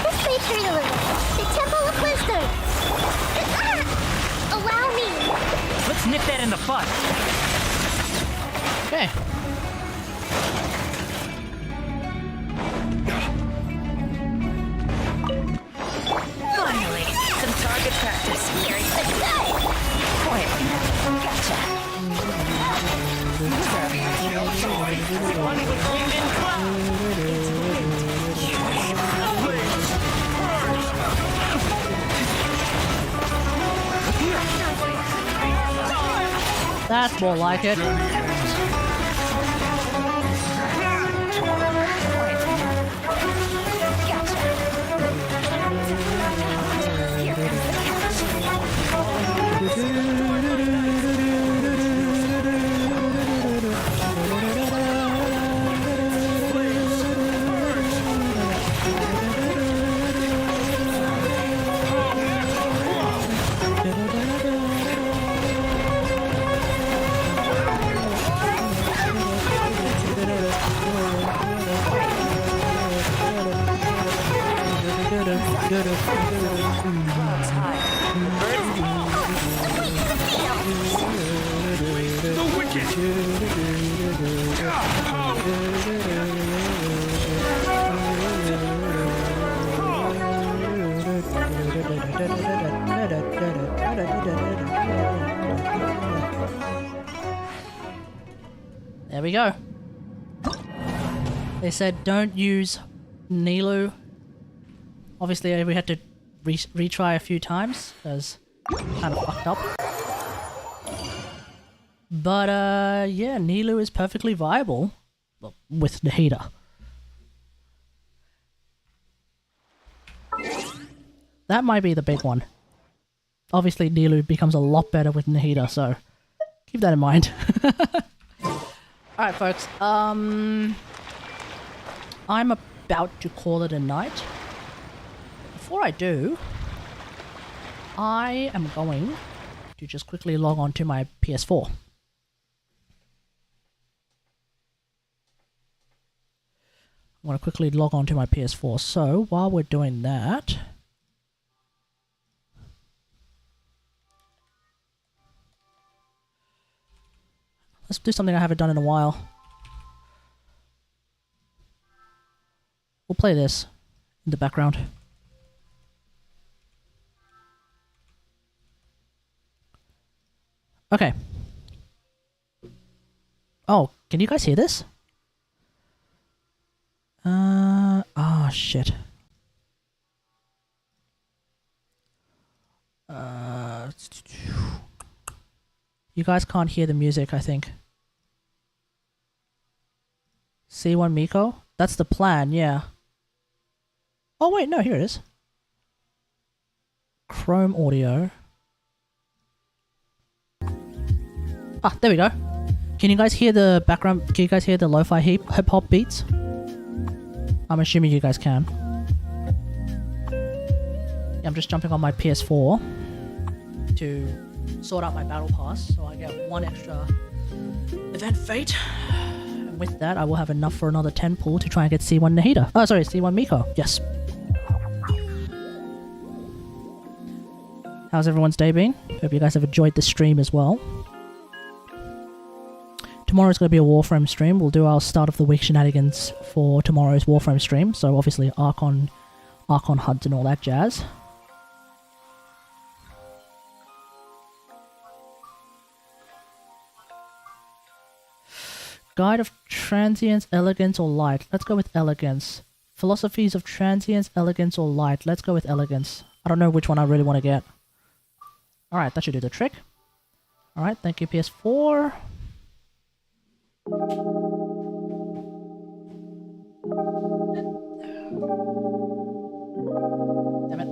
This may hurt a little. The Temple of Wisdom. Allow me. Let's nip that in the bud! Okay. Finally, some target practice. One with wind and cloud. That's more like it. The wicket. There we go. They said don't use Nilu. Obviously we had to retry a few times because kind of fucked up. But yeah, Nilu is perfectly viable with Nahida. That might be the big one. Obviously, Nilu becomes a lot better with Nahida, so keep that in mind. Alright, folks. I'm about to call it a night. Before I do, I am going to just quickly log on to my PS4. I'm going to quickly log on to my PS4. So, while we're doing that... let's do something I haven't done in a while. We'll play this in the background. Okay. Oh, can you guys hear this? Oh shit. You guys can't hear the music, I think. C1 Miko? That's the plan, yeah. Oh wait, no, here it is. Chrome audio. Ah, there we go. Can you guys hear the background? Can you guys hear the lo-fi hip-hop beats? I'm assuming you guys can. Yeah, I'm just jumping on my PS4 to sort out my battle pass, so I get one extra event fate. And with that, I will have enough for another 10 pull to try and get C1 Nahida. Oh, sorry, C1 Miko. Yes. How's everyone's day been? Hope you guys have enjoyed the stream as well. Tomorrow's going to be a Warframe stream. We'll do our start of the week shenanigans for tomorrow's Warframe stream. So obviously Archon HUDs and all that jazz. Guide of Transience, Elegance or Light. Let's go with Elegance. Philosophies of Transience, Elegance or Light. Let's go with Elegance. I don't know which one I really want to get. Alright, that should do the trick. Alright, thank you PS4. Damn it.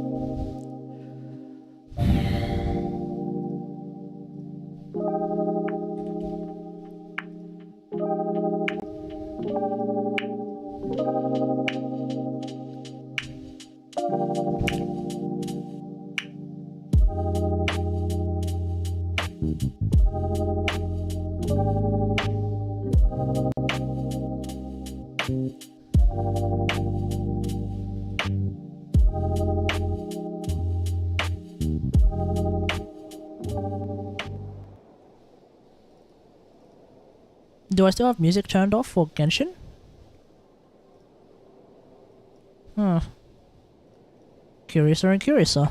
Do I still have music turned off for Genshin? Curiouser and curiouser.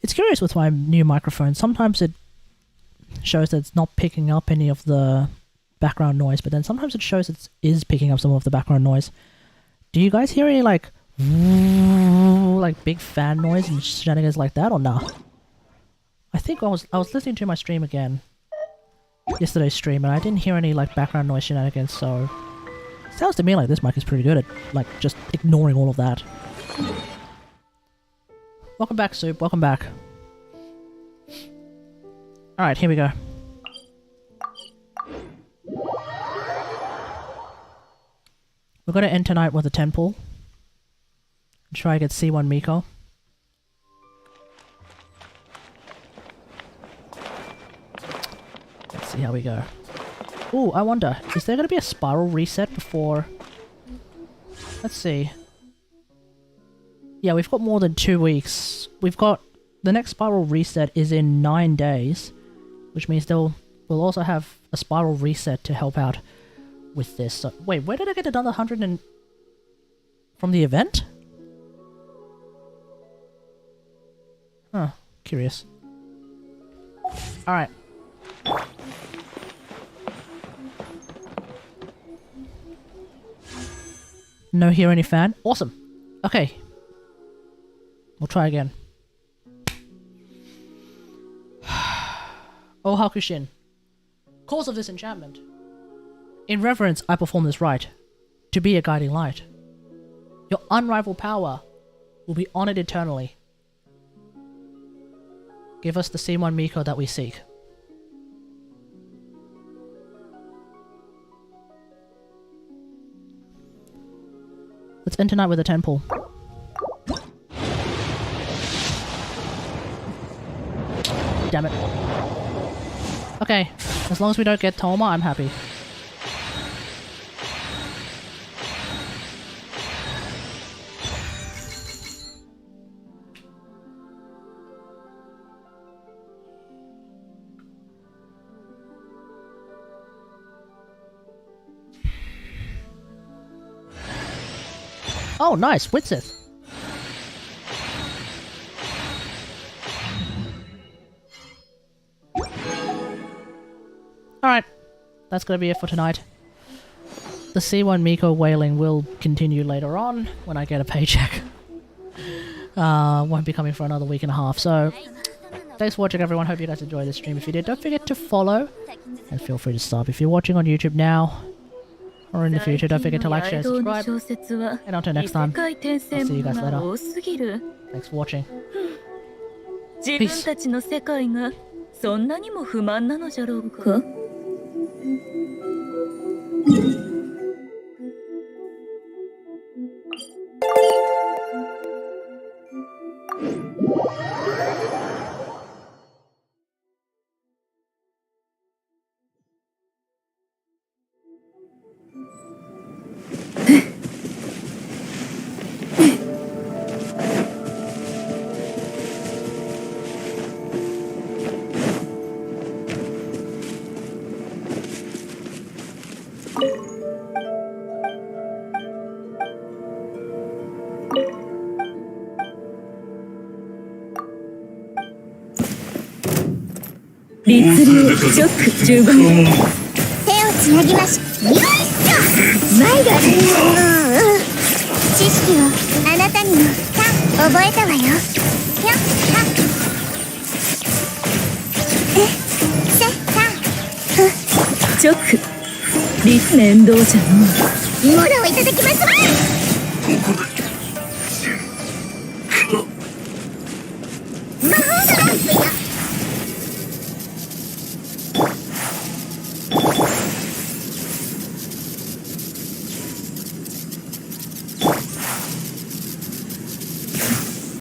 It's curious with my new microphone. Sometimes it shows that it's not picking up any of the background noise, but then sometimes it shows it is picking up some of the background noise. Do you guys hear any like big fan noise and shenanigans like that or nah? I think I was listening to my stream again, yesterday's stream, and I didn't hear any like background noise shenanigans, so it sounds to me like this mic is pretty good at like just ignoring all of that. Welcome back, Soup. Welcome back. Alright, here we go. We're going to end tonight with a 10 pull. Try to get C1 Miko. Let's see how we go. Ooh, I wonder, is there going to be a spiral reset before... Let's see. Yeah, we've got more than 2 weeks. We've got... The next spiral reset is in 9 days, which means we'll also have a spiral reset to help out with this. So, wait, where did I get another 100 and... From the event? Huh, curious. Alright. No hear any fan? Awesome. Okay. We'll try again. O Hakushin, cause of this enchantment. In reverence, I perform this rite, to be a guiding light. Your unrivaled power will be honored eternally. Give us the C1 Miko that we seek. Let's end tonight with a temple. Damn it. Okay, as long as we don't get Toma, I'm happy. Oh, nice, Witsith. Alright, that's gonna be it for tonight. The C1 Miko whaling will continue later on when I get a paycheck. Won't be coming for another week and a half, so thanks for watching everyone, hope you guys enjoyed this stream. If you did, don't forget to follow, and feel free to sub. If you're watching on YouTube now, or in the future, don't forget to like, share, subscribe, and until next time, I'll see you guys later. Thanks for watching. 自分たちの世界がそんなにも不満なのじゃろうか。律令ショック15分手をつなぎましよいしょ前が知識をあなたにも覚えたわよひょっはせたチョック律念道者のモラをいただきますわ